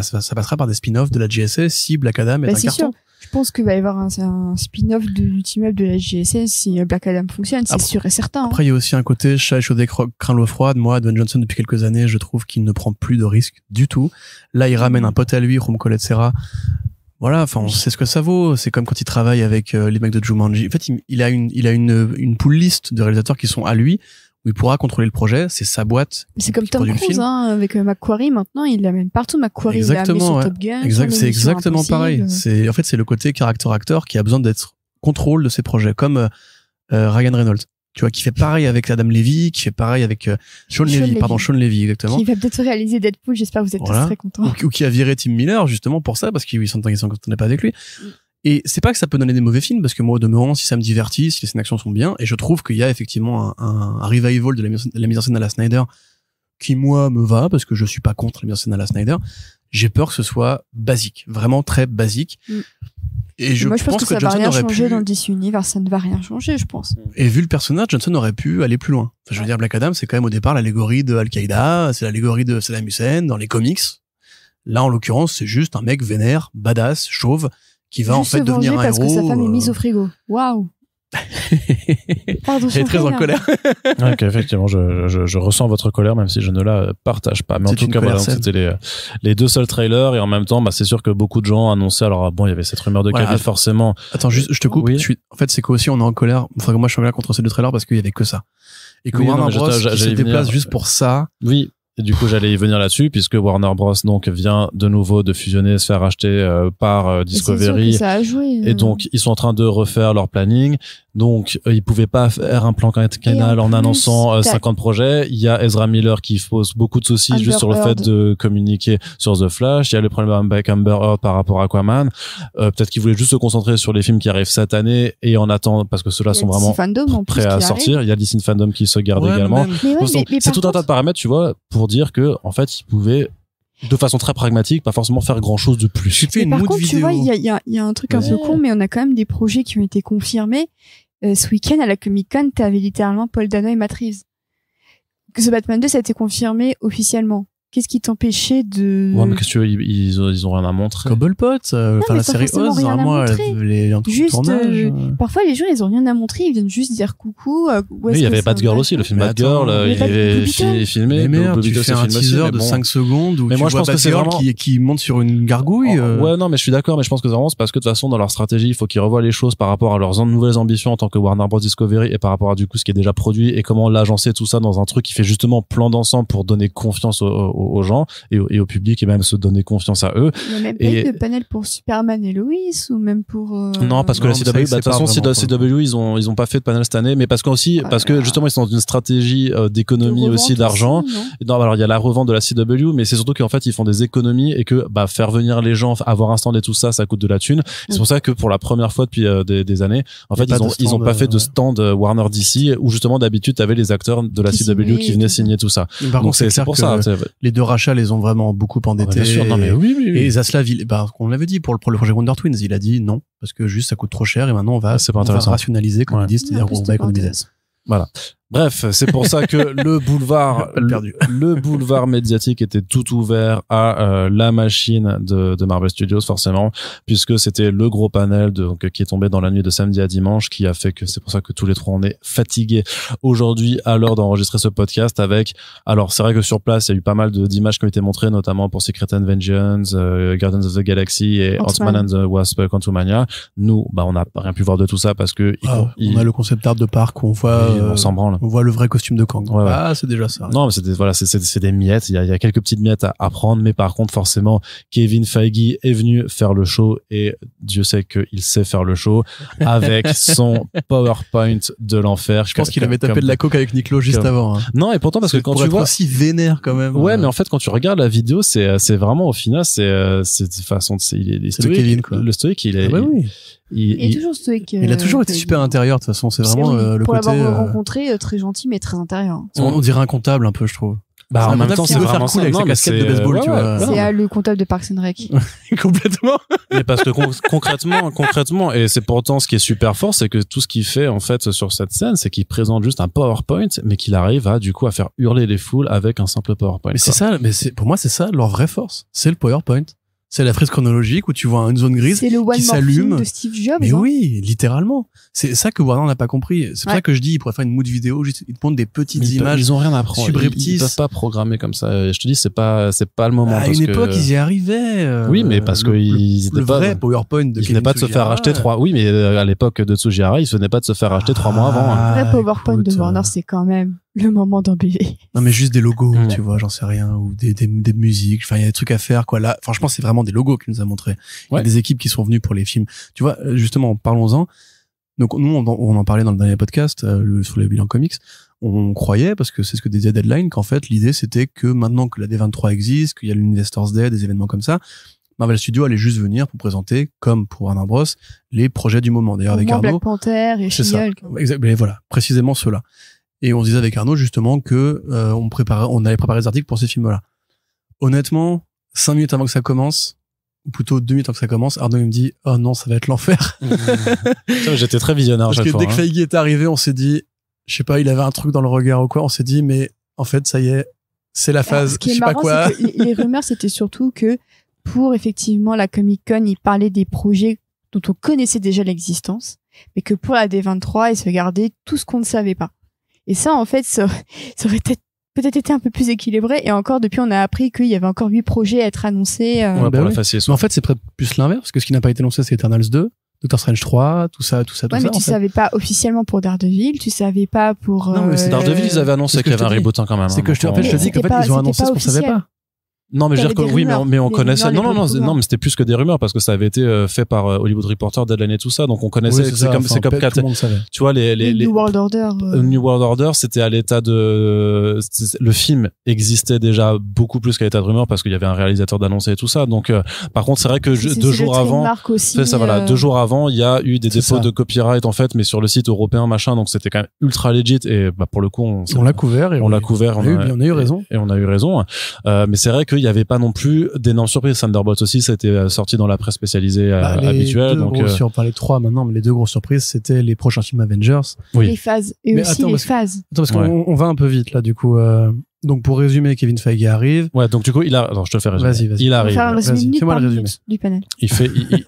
par des spin-offs de la JSA si Black Adam est un carton. Sûr. Je pense qu'il va y avoir un spin-off du team-up de la JSA si Black Adam fonctionne, c'est sûr et certain. Après, il y a aussi un côté chat échaudé, crin l'eau froide. Moi, Dwayne Johnson, depuis quelques années, je trouve qu'il ne prend plus de risques du tout. Là, il ramène un pote à lui, Rom Collet-Serra. Voilà, enfin, on sait ce que ça vaut. C'est comme quand il travaille avec les mecs de Jumanji. En fait, il a une pool list de réalisateurs qui sont à lui, où il pourra contrôler le projet. C'est sa boîte. C'est comme Tom Cruise, hein, avec Macquarie. Maintenant, il l'amène partout. Macquarie, exactement, il l'a mis sur Top Gun. C'est exactement pareil. C'est, en fait, c'est le côté acteur qui a besoin d'être contrôle de ses projets, comme Ryan Reynolds. Tu vois, qui fait pareil avec Adam Levy, qui fait pareil avec Sean Levy, exactement. Qui va peut-être réaliser Deadpool, j'espère que vous êtes tous très contents. Ou qui a viré Tim Miller, justement, pour ça, parce qu'il s'entendait pas avec lui. Et c'est pas que ça peut donner des mauvais films, parce que moi, au demeurant, si ça me divertit, si les scènes d'action sont bien, et je trouve qu'il y a effectivement un revival de la mise en scène à la Snyder, qui, moi, me va, parce que je suis pas contre la mise en scène à la Snyder. J'ai peur que ce soit basique, vraiment très basique. Et moi, je pense que ça va rien changer dans DC Universe, ça ne va rien changer, je pense. Et vu le personnage, Johnson aurait pu aller plus loin. Enfin, je veux dire, Black Adam, c'est quand même au départ l'allégorie de Al-Qaïda, c'est l'allégorie de Saddam Hussein dans les comics. Là, en l'occurrence, c'est juste un mec vénère, badass, chauve, qui va en fait devenir un héros. Parce que sa femme est mise au frigo. Waouh. Pardon, elle est très en colère. Ok, effectivement, je ressens votre colère, même si je ne la partage pas. Mais en tout cas, voilà, c'était les deux seuls trailers, et en même temps, c'est sûr que beaucoup de gens annonçaient. Alors bon, il y avait cette rumeur de Cavill, forcément. Attends, juste, je te coupe. Oui. En fait, c'est qu'aussi on est en colère. Enfin, moi, je suis en colère contre ces deux trailers parce qu'il y avait que ça. Et que Warner Bros. Qui se déplace juste pour ça. Oui. Et du coup, j'allais y venir là-dessus, puisque Warner Bros. Donc vient de nouveau de fusionner, se faire racheter par Discovery. Ça a joué, Et donc, ils sont en train de refaire leur planning. Donc, ils pouvaient pas faire un plan quinquennal en annonçant 50 projets. Il y a Ezra Miller qui pose beaucoup de soucis juste sur le fait de communiquer sur The Flash. Il y a le problème avec Amber Heard par rapport à Aquaman. Peut-être qu'ils voulaient juste se concentrer sur les films qui arrivent cette année et en attendant, parce que ceux-là sont vraiment prêts à sortir. Il y a DC Fandom qui se garde également. C'est tout un tas de paramètres, tu vois, pour dire que, en fait, ils pouvaient de façon très pragmatique, pas forcément faire grand chose de plus. Par contre, tu vois, il y a un truc un peu con, mais on a quand même des projets qui ont été confirmés. Ce week-end, à la Comic-Con, t'avais littéralement Paul Dano et Matt Reeves. The Batman 2, ça a été confirmé officiellement. Qu'est-ce qui t'empêchait de... Ouais, mais qu'est-ce que tu veux, ils ont rien à montrer. Cobblepot, enfin la série Oz, vraiment, les tournages. Parfois, les gens, ils ont rien à montrer, ils viennent juste dire coucou. Oui, il y avait Batgirl aussi, le film Batgirl, il avait filmé. Mais merde, tu fais un teaser de 5 secondes où tu vois Batgirl qui monte sur une gargouille. Ouais, non, mais je suis d'accord, mais je pense que vraiment, c'est parce que de toute façon, dans leur stratégie, il faut qu'ils revoient les choses par rapport à leurs nouvelles ambitions en tant que Warner Bros. Discovery et par rapport à du coup ce qui est déjà produit et comment l'agencer tout ça dans un truc qui fait justement plan d'ensemble pour donner confiance aux gens et au public et même se donner confiance à eux. Il n'y a même pas eu de panel pour Superman et Lois ou même pour... Non, parce que la CW, de toute façon, CW, ils ont pas fait de panel cette année, mais parce que justement, ils sont dans une stratégie d'économie aussi d'argent. Non, alors il y a la revente de la CW, mais c'est surtout qu'en fait, ils font des économies et que, faire venir les gens, avoir un stand et tout ça, ça coûte de la thune. C'est pour ça que pour la première fois depuis des années, en fait, ils ont pas fait de stand Warner DC où justement d'habitude, t'avais les acteurs de la CW qui venaient signer tout ça. Donc c'est pour ça. Les deux rachats les ont vraiment beaucoup endettés. Bien sûr, non mais oui. Et Zaslav, on l'avait dit pour le projet Wonder Twins, il a dit non parce que juste ça coûte trop cher et maintenant on va rationaliser comme ils disent, c'est-à-dire qu'on va économiser. Voilà. Bref, c'est pour ça que le boulevard médiatique était tout ouvert à la machine de Marvel Studios forcément, puisque c'était le gros panel qui est tombé dans la nuit de samedi à dimanche, qui a fait que c'est pour ça que tous les trois on est fatigués aujourd'hui à l'heure d'enregistrer ce podcast avec. Alors c'est vrai que sur place il y a eu pas mal d'images qui ont été montrées, notamment pour Secret Invasions, Guardians of the Galaxy et Ant-Man and the Wasp: Quantumania. Nous, on n'a rien pu voir de tout ça parce que on a le concept art de parc où on voit on s'en branle. On voit le vrai costume de Kang. Ouais. C'est déjà ça. Non, mais c'est des miettes. Il y a quelques petites miettes à prendre, mais par contre, forcément, Kevin Feige est venu faire le show et Dieu sait qu'il sait faire le show avec son PowerPoint de l'enfer. Je pense qu'il avait tapé de la coke avec Nick Lowe juste avant. Hein. Non, et pourtant, parce que quand tu vois. Aussi vénère quand même. Ouais, mais en fait, quand tu regardes la vidéo, c'est vraiment au final, c'est de façon, il est stoïque. Kevin, quoi. Le stoïque, il est. Oui. Il est toujours stoïque. Il a toujours été super intérieur de toute façon. C'est vraiment le pour côté. Pour l'avoir rencontré, très gentil mais très intérieur. On dirait un comptable un peu, je trouve. Bah, en même temps, c'est c'est veut faire vraiment cool ça. avec Non, sa mais casquette de c'est- baseball, ouais, tu ouais, vois. non, C'est le comptable de Parks and Rec. Complètement. Mais parce que concrètement, et c'est pourtant ce qui est super fort, c'est que tout ce qu'il fait en fait sur cette scène, c'est qu'il présente juste un PowerPoint, mais qu'il arrive à du coup à faire hurler les foules avec un simple PowerPoint. Mais c'est ça, pour moi, c'est ça leur vraie force. C'est le PowerPoint. C'est la frise chronologique où tu vois une zone grise C'est le one qui more s'allume. thing de Steve Jobs. Mais hein. oui, littéralement. C'est ça que Warner n'a pas compris. C'est pour Ouais. ça que je dis, ils pourraient faire une mood vidéo, juste, ils te montrent des petites Mais images. ils ont rien à prendre. subreptices. Ils peuvent pas programmer comme ça. Et je te dis, c'est pas le moment. À parce une que- époque, ils y arrivaient. Oui, mais parce que ils le étaient pas. vrai PowerPoint de Ils venaient Kevin pas de se faire Tsujihara, acheter 3. Oui, mais à l'époque de Tsujihara, ils venaient pas de se faire acheter 3 mois avant. hein. Le vrai PowerPoint écoute, de Warner, c'est quand même le moment d'embuver. Non, mais juste des logos, Mm. tu vois, j'en sais rien, ou des musiques. Enfin, il y a des trucs à faire, quoi. Là, franchement, c'est vraiment des logos qu'il nous a montré. Il y Ouais. a des équipes qui sont venues pour les films. Tu vois, justement, parlons-en. Donc, nous, on en parlait dans le dernier podcast, sur les bilans comics. On croyait, parce que c'est ce que disait Deadline, qu'en fait, l'idée, c'était que maintenant que la D23 existe, qu'il y a l'Investors Day, des événements comme ça, Marvel Studios allait juste venir pour présenter, comme pour Warner Bros, les projets du moment. D'ailleurs, avec Au moins Arnaud. Black Panther et C'est ça. She-Hulk. Mais voilà, précisément ceux-là. Et on se disait avec Arnaud justement que on allait préparer des articles pour ces films-là. Honnêtement, 5 minutes avant que ça commence, ou plutôt 2 minutes avant que ça commence, Arnaud il me dit "Oh non, ça va être l'enfer." Ça, J'étais très visionnaire à Parce chaque que fois. dès que hein. Feige est arrivé, on s'est dit, je sais pas, il avait un truc dans le regard ou quoi, on s'est dit mais en fait, ça y est, c'est la Alors, phase, ce qui je est sais pas marrant, quoi. c'est que les rumeurs, c'était surtout que pour effectivement la Comic-Con, ils parlaient des projets dont on connaissait déjà l'existence, mais que pour la D23, ils se gardaient tout ce qu'on ne savait pas. Et ça, en fait, ça aurait peut-être été un peu plus équilibré. Et encore, depuis, on a appris qu'il y avait encore 8 projets à être annoncés. Ouais, bah pour la oui. faciès. Mais en fait, c'est peut-être plus l'inverse, parce que ce qui n'a pas été annoncé, c'est Eternals 2, Doctor Strange 3, tout ça. Ouais, mais en tu fait. savais pas officiellement pour Daredevil, tu savais pas pour... Non, mais c'est Daredevil, ils avaient annoncé c'est ce qu'il y que avait un je te dis. reboot hein, quand même. C'est hein, que je te donc, rappelle, je te Mais dis qu'en c'était fait, pas- ils ont annoncé c'était ce pas qu'on savait officiel. pas. Non, mais je veux T'avais dire que des oui, rumeurs. mais on Les connaissait. rumeurs, Non, les non, gros non, non, mais c'était plus que des rumeurs parce que ça avait été fait par Hollywood Reporter, Deadline et tout ça, donc on connaissait. Oui, c'est comme enfin, quand tout le monde savait. tu vois les New World Order. New World Order, c'était à l'état de le film existait déjà beaucoup plus qu'à l'état de rumeur parce qu'il y avait un réalisateur d'annoncer et tout ça. Donc par contre, c'est vrai que C'est 2 jours le avant, trademark aussi, c'est ça voilà, 2 jours avant, il y a eu des C'est dépôts ça. de copyright en fait, mais sur le site européen machin, donc c'était quand même ultra legit et bah pour le coup On l'a couvert et on l'a couvert, on a eu raison. et on a eu raison. Mais c'est vrai qu'il y avait pas non plus d'énormes surprises. Thunderbolt aussi, c'était sorti dans la presse spécialisée Les habituelle. deux Donc pas les 3 maintenant, mais les 2 grosses surprises, c'était les prochains films Avengers. oui. Les phases. Et Mais aussi attends, les parce que- phases. Attends, parce Ouais. qu'on va un peu vite là, du coup. Donc pour résumer, Kevin Feige arrive. Ouais, donc du coup, attends, je te fais résumer. Vas-y. Il On va arrive. faire un résumé Vas-y, minute fais-moi par le minute résumé. du panel.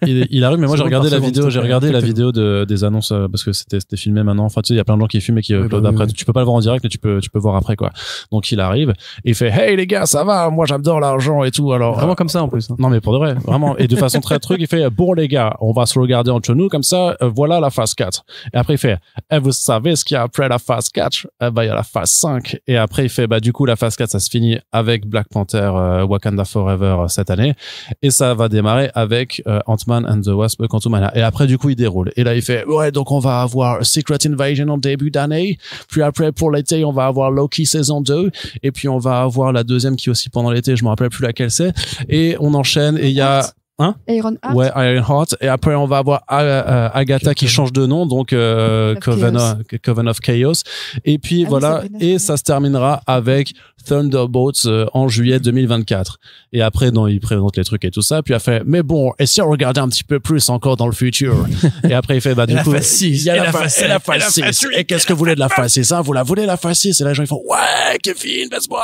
Il arrive, mais moi j'ai Seconde regardé par la seconde, vidéo, s'il te j'ai plaît. regardé la Exactement. vidéo des annonces parce que c'était filmé maintenant. Enfin, tu sais, il y a plein de gens qui filment et qui Oui, uploadent bah oui, après. oui. Tu peux pas le voir en direct, mais tu peux voir après quoi. Donc il arrive et il fait "Hey les gars, ça va? Moi j'adore l'argent et tout." Alors Vraiment comme ça en plus. Hein. non mais pour de vrai, vraiment et de façon très truc, il fait "Bon les gars, on va se regarder entre nous comme ça, voilà la phase 4." Et après il fait vous savez ce qu'il y a après la phase 4 bah il y a la phase 5 et après il fait bah du coup la phase 4 ça se finit avec Black Panther Wakanda Forever cette année et ça va démarrer avec Ant-Man and the Wasp Quantumania et après du coup il déroule et là il fait ouais donc on va avoir Secret Invasion en début d'année puis après pour l'été on va avoir Loki saison 2 et puis on va avoir la deuxième qui est aussi pendant l'été je me rappelle plus laquelle c'est et on enchaîne et il y a Iron Heart. ouais, Ironheart. Et après, on va avoir Agatha qui change de nom, donc Coven of Chaos. Et puis Ah oui, voilà, Sabrina, et c'est ça se terminera avec Thunderbolts en juillet 2024. Et après, non, il présente les trucs et tout ça. Puis il a fait, mais bon, et si on regardait un petit peu plus encore dans le futur Et après, il fait, bah du la coup, phase 6, il y a et la la phase phase 7, la phase et la phase 6. 8. Et qu'est-ce que vous voulez de la phase 6 hein? Vous la voulez la phase 6? Et là, les gens ils font, ouais, Kevin, baisse-moi.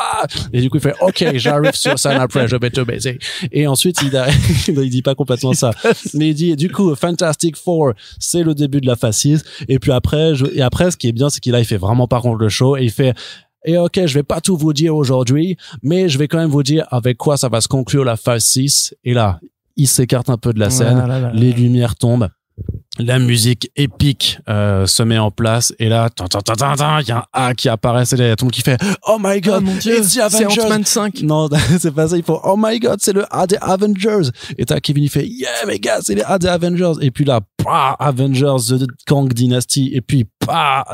Et du coup, il fait, ok, j'arrive sur scène après, je vais te baiser. Et ensuite, il dit pas complètement ça. Mais il dit, du coup, Fantastic Four, c'est le début de la phase 6. Et puis après, ce qui est bien, c'est qu'il il fait vraiment par contre le show et il fait, et ok, je vais pas tout vous dire aujourd'hui, mais je vais quand même vous dire avec quoi ça va se conclure la phase 6. Et là, il s'écarte un peu de la scène, les lumières tombent. La musique épique se met en place et là, il y a un A qui apparaît, c'est là, tout le monde qui fait "Oh my God, mon Dieu, it's the c'est Avengers." Ant-Man 5. Non, c'est pas ça. Il faut "Oh my God, c'est le A des Avengers." Et t'as Kevin, il fait "Yeah, mes gars, c'est les A des Avengers." Et puis là, Avengers The Kang Dynasty. Et puis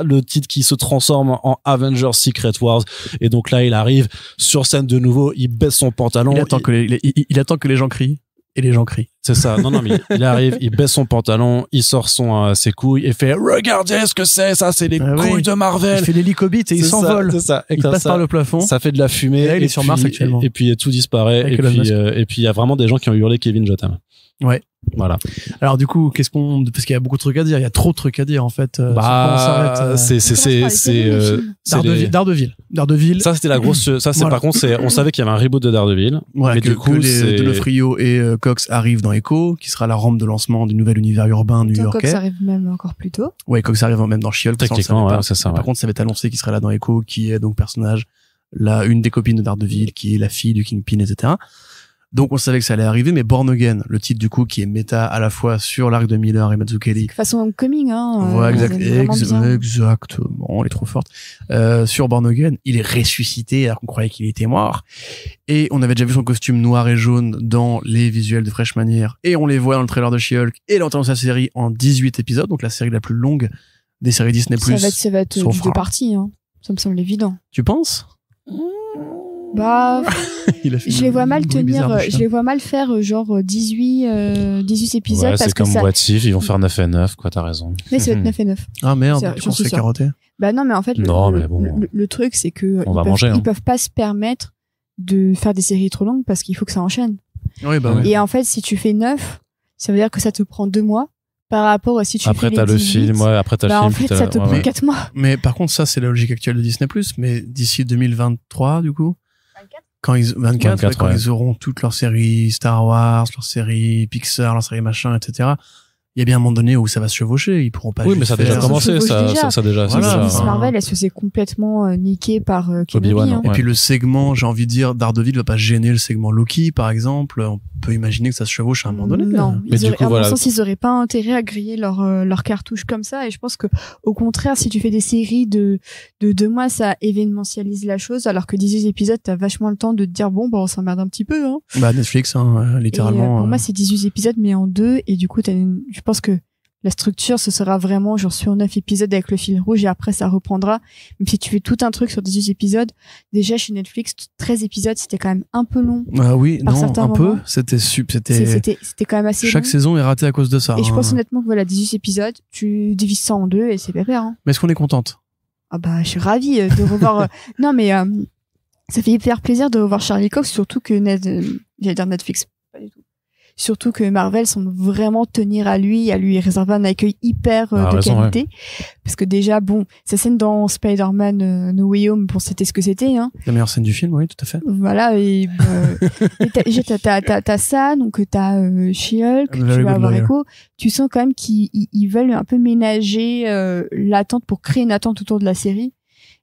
le titre qui se transforme en Avengers Secret Wars. Et donc là, il arrive sur scène de nouveau, il baisse son pantalon. Il attend que les gens crient. et les gens crient. C'est ça. Non, mais il arrive, il baisse son pantalon, il sort ses couilles et fait regardez ce que c'est, ça, c'est les couilles de Marvel. Il fait l'hélicobite et il s'envole. C'est ça. Et il passe par le plafond. Ça fait de la fumée. Et là, il est sur Mars actuellement. Et puis tout disparaît. Et puis il y a vraiment des gens qui ont hurlé Kevin, je t'aime. Ouais. Voilà. Alors du coup, parce qu'il y a beaucoup de trucs à dire, il y a trop de trucs à dire en fait. Daredevil. Ça c'était la grosse. Ça c'est voilà. par contre, on savait qu'il y avait un reboot de Daredevil. Ouais, mais du coup, Donofrio et Cox arrivent dans Echo, qui sera la rampe de lancement du nouvel univers urbain new-yorkais. Cox arrive même encore plus tôt. Ouais, Cox arrive même dans She-Hulk. Techniquement, ouais, c'est ça. Par contre, ça va être annoncé qu'il serait là dans Echo, qui est donc personnage, une des copines de Daredevil, qui est la fille du Kingpin, etc. Donc on savait que ça allait arriver, mais Born Again, le titre du coup qui est méta à la fois sur l'arc de Miller et Mazzucchelli. Façon Homecoming, hein. Ouais, exactement, elle est trop forte. Sur Born Again, il est ressuscité alors qu'on croyait qu'il était mort. Et on avait déjà vu son costume noir et jaune dans les visuels de Freshman Year. Et on les voit dans le trailer de She-Hulk et dans sa série en 18 épisodes, donc la série la plus longue des séries Disney+. Ça va être du 2 parties, hein. Ça me semble évident. Tu penses? Bah, je les vois mal faire genre 18 épisodes. Ouais, parce c'est que comme What If, ils vont faire 9 et 9, quoi, t'as raison. Mais ça va être 9 et 9. Ah merde, on se fait carotter. Bah non, mais en fait, le truc, c'est que ils peuvent pas se permettre de faire des séries trop longues parce qu'il faut que ça enchaîne. Oui, bah ouais. Et en fait, si tu fais 9, ça veut dire que ça te prend 2 mois. Par rapport à si tu après fais t'as les 18, le film, après t'as le film. En fait, ça te prend 4 mois. Mais par contre, ça, c'est la logique actuelle de Disney+, mais d'ici 2023, du coup. 24, quand ils auront toutes leurs séries Star Wars, leurs séries Pixar, leurs séries machin, etc. Il y a bien un moment donné où ça va se chevaucher, ils pourront pas. Oui, mais ça a déjà commencé, ça déjà. Voilà. Miss Marvel, elle se faisait complètement niquer par Kenobi. Et puis le segment, j'ai envie de dire, Daredevil va pas gêner le segment Loki, par exemple. On peut imaginer que ça se chevauche à un moment donné. Non, mais du coup, à mon sens, ils auraient pas intérêt à griller leur cartouche comme ça. Et je pense que, au contraire, si tu fais des séries de 2 mois, ça événementialise la chose, alors que 18 épisodes, t'as vachement le temps de te dire, bon, bah, on s'emmerde un petit peu, hein. Bah, Netflix, littéralement. Et, pour moi, c'est 18 épisodes, mais en 2, et du coup, je pense que la structure, ce sera vraiment genre sur 9 épisodes avec le fil rouge et après ça reprendra. Même si tu fais tout un truc sur 18 épisodes, déjà chez Netflix, 13 épisodes, c'était quand même un peu long. Ah oui, non, un peu. C'était quand même assez long. Chaque saison est ratée à cause de ça. Et je pense honnêtement que voilà, 18 épisodes, tu divises ça en 2 et c'est pépère, hein. Mais est-ce qu'on est contente? Ah bah, je suis ravie de revoir, non mais, ça fait hyper plaisir de revoir Charlie Cox, surtout que j'allais dire Netflix, pas du tout. Surtout que Marvel semble vraiment tenir à lui réserver un accueil hyper de qualité. Ouais. Parce que déjà, bon, sa scène dans Spider-Man No Way Home, bon, c'était ce que c'était, hein. La meilleure scène du film, oui, tout à fait. Voilà, et t'as ça, donc t'as She-Hulk, tu vas avoir Echo. Tu sens quand même qu'ils veulent un peu ménager l'attente pour créer une attente autour de la série.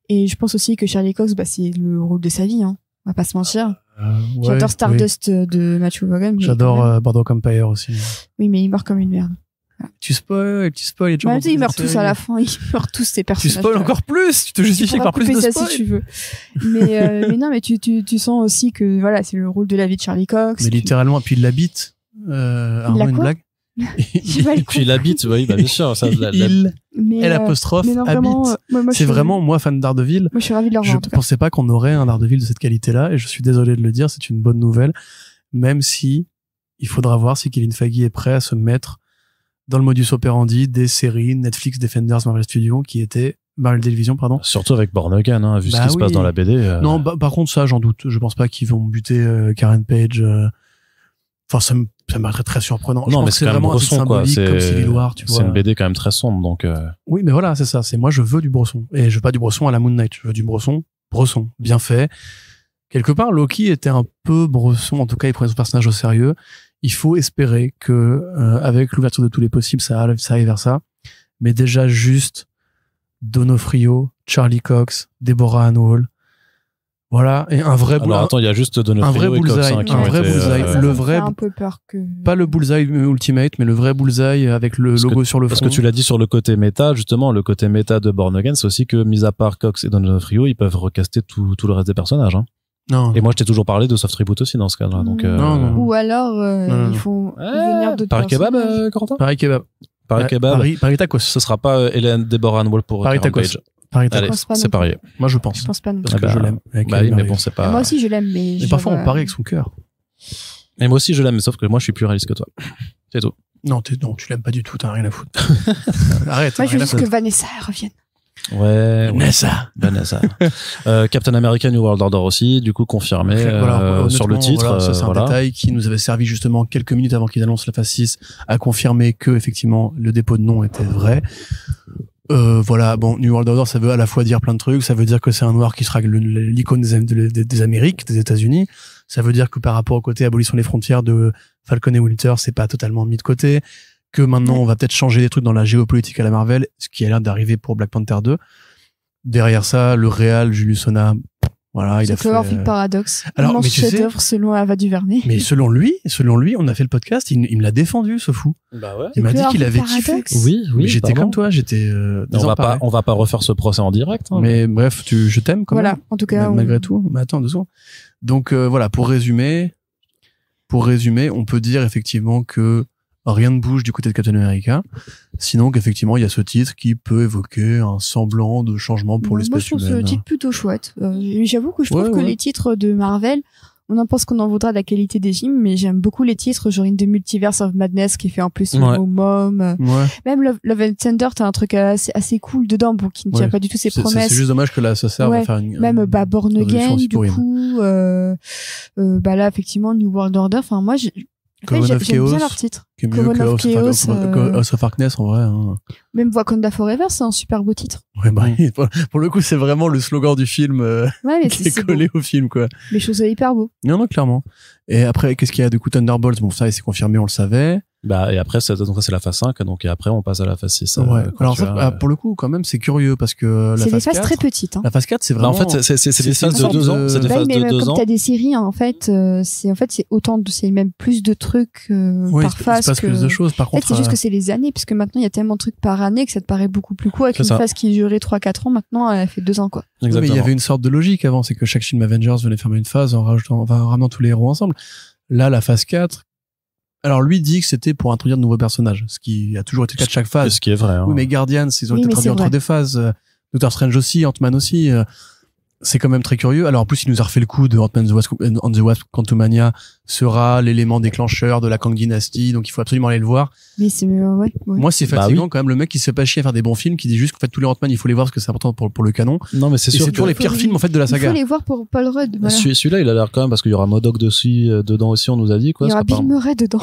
Et je pense aussi que Charlie Cox, bah, c'est le rôle de sa vie, hein. On va pas se mentir. J'adore Stardust de Matthew Vaughn. J'adore Boardwalk Empire aussi. Oui, mais il meurt comme une merde. Ah. Tu spoil. Ils meurent tous à la fin. Ils meurent tous ces personnages. Tu spoil encore plus. Tu te justifies par plus de spoil. Ça si tu veux. Mais non, mais tu sens aussi que voilà, c'est le rôle de la vie de Charlie Cox. Mais littéralement, puis il l'habite. Une blague. Et puis il habite, oui, bah bien sûr. Ça, l'apostrophe habite. C'est vraiment, moi, fan d'Daredevil. Moi, je suis ravie de le revoir. Je pensais pas qu'on aurait un Daredevil de cette qualité-là, et je suis désolé de le dire, c'est une bonne nouvelle, même si il faudra voir si Kevin Feige est prêt à se mettre dans le modus operandi des séries Netflix, Defenders, Marvel Studios, qui étaient Marvel Television, pardon. Surtout avec Born Again, hein, vu ce qui se passe dans la BD. Non, par contre, ça, j'en doute. Je pense pas qu'ils vont buter Karen Page. Enfin, ça m'attrait très surprenant. Non, mais c'est quand même Bresson, quoi. C'est une BD quand même très sombre, donc. Oui, mais voilà, c'est ça. Moi, je veux du Bresson. Et je veux pas du Bresson à la Moon Knight. Je veux du Bresson, bien fait. Quelque part, Loki était un peu Bresson. En tout cas, il prenait son personnage au sérieux. Il faut espérer que, avec l'ouverture de tous les possibles, ça aille vers ça. Mais déjà, juste Donofrio, Charlie Cox, Deborah Ann Woll. Voilà, et un vrai bullseye. Alors attends, il y a juste Donofrio et Cox, hein, un vrai bullseye. Le vrai, un peu peur que... pas le bullseye Ultimate, mais le vrai bullseye avec le logo sur le front. Parce que tu l'as dit sur le côté méta, justement, le côté méta de Born Again, c'est aussi que, mis à part Cox et Donofrio, ils peuvent recaster tout le reste des personnages, hein. Non. Et moi, je t'ai toujours parlé de soft reboot aussi dans ce cas-là, donc. Non. Ou alors, ils font venir d'autres Paris Kebab, Corentin? Paris Kebab. Paris Tacos. Ce sera pas Hélène Deborah Ann Woll pour Paris Karen Tacos. Page. Allez, c'est parié. Moi, je pense. Je pense pas non. Parce que je l'aime. Bah oui, mais bon, c'est pas. Moi aussi, je l'aime, mais. Mais parfois, on parie avec son cœur. Et moi aussi, je l'aime, sauf que moi, je suis plus réaliste que toi. C'est tout. Non, tu l'aimes pas du tout, t'as rien à foutre. Arrête. Moi, je veux rien à juste que foutre. Vanessa elle revienne. Ouais. Vanessa. Captain America New World Order aussi, du coup, confirmé, Voilà, sur le honnêtement, titre. voilà, ça, c'est un détail qui nous avait servi justement quelques minutes avant qu'ils annoncent la phase 6 à confirmer que, effectivement, le dépôt de nom était vrai. Voilà, bon, New World Order, ça veut à la fois dire plein de trucs. Ça veut dire que c'est un noir qui sera l'icône des Amériques, des États-Unis. Ça veut dire que par rapport au côté abolition des frontières de Falcon et Winter, c'est pas totalement mis de côté. Que maintenant, on va peut-être changer des trucs dans la géopolitique à la Marvel, ce qui a l'air d'arriver pour Black Panther 2. Derrière ça, le réal, Julius Onah, voilà, il a fait... Cloverfield Paradox. Alors, Immense mais tu sais- chef-d'œuvre selon Ava DuVernay. Mais selon lui, on a fait le podcast, il me l'a défendu, ce fou. Bah ouais. Il m'a dit qu'il avait Paradox. kiffé. Oui, Mais j'étais pardon. comme toi, j'étais désemparé. On va pas refaire ce procès en direct. Hein. Mais bref, je t'aime quand Voilà, même. en tout cas. Malgré tout. Mais attends, 2 secondes. Donc voilà, pour résumer, on peut dire effectivement que rien ne bouge du côté de Captain America. Sinon qu'effectivement, il y a ce titre qui peut évoquer un semblant de changement pour Moi, l'espèce je trouve humaine. ce titre plutôt chouette. J'avoue que je trouve Ouais, que ouais. les titres de Marvel, on en pense qu'on en voudra de la qualité des films, mais j'aime beaucoup les titres, genre In the Multiverse of Madness qui fait en plus le Ouais. mot mom. Ouais. Même Love and Thunder, t'as un truc assez cool dedans, bon, qui ne tient Ouais. pas du tout ses C'est promesses. juste dommage que là, ça serve Ouais. à faire une... Même Born résolution Again, aussi du pour Him. coup, là, effectivement, New World Order. Enfin, moi, Coven of j'aime Chaos, bien leurs titres. qui est mieux Coven que of House of Chaos, House of Darkness, en vrai. Hein. Même Wakanda Forever, c'est un super beau titre. Ouais, bah, pour le coup, c'est vraiment le slogan du film Ouais, mais qui est c'est collé beau. au film, quoi. Les choses hyper beau. Non, clairement. Et après, qu'est-ce qu'il y a du coup Thunderbolts? Bon, ça, c'est confirmé, on le savait. Bah, et après, donc ça, c'est la phase 5, donc, et après, on passe à la phase 6. Ouais. quand Alors tu ça, as- pour le coup, quand même, c'est curieux parce que la C'est des phase phases 4, très petites, hein. la phase 4, c'est Bah, vraiment... en fait, c'est des c'est phases une de sorte 2 ans. de- C'est des Bah, phases mais de même 2 comme ans. t'as des séries, hein, en fait, c'est autant de, c'est même plus de trucs Oui, par il se phase passe plus de choses. Par En fait, contre, c'est juste que c'est les années, puisque maintenant il y a tellement de trucs par année que ça te paraît beaucoup plus court. Avec C'est une ça. phase qui durait 3-4 ans, maintenant elle fait 2 ans, quoi. mais il Exactement. y avait une sorte de logique avant, c'est que chaque film Avengers venait fermer une phase en ramenant tous les héros ensemble. Là, la phase 4, alors lui dit que c'était pour introduire de nouveaux personnages, ce qui a toujours été le cas de chaque phase. Ce qui est vrai. Hein. Oui, mais Guardians, ils ont Oui, été mais traduits c'est entre vrai. des phases. Doctor Strange aussi, Ant-Man aussi. C'est quand même très curieux. Alors en plus, il nous a refait le coup de Ant-Man and the Wasp Quantumania sera l'élément déclencheur de la Kang Dynasty, donc il faut absolument aller le voir. Mais c'est, ouais. Moi, c'est Bah fatigant oui. quand même le mec qui se fait pas chier à faire des bons films, qui dit juste qu'en fait tous les Ant-Man, il faut les voir parce que c'est important pour le canon. Non, mais c'est Et sûr c'est toujours que les pires Faut- films en fait de la Il saga. faut les voir pour Paul Rudd, voilà. celui-là, il a l'air quand même, parce qu'il y aura Modok dessus, dedans aussi, on nous a dit, quoi. Il y aura ce sera Bill pas- Murray dedans.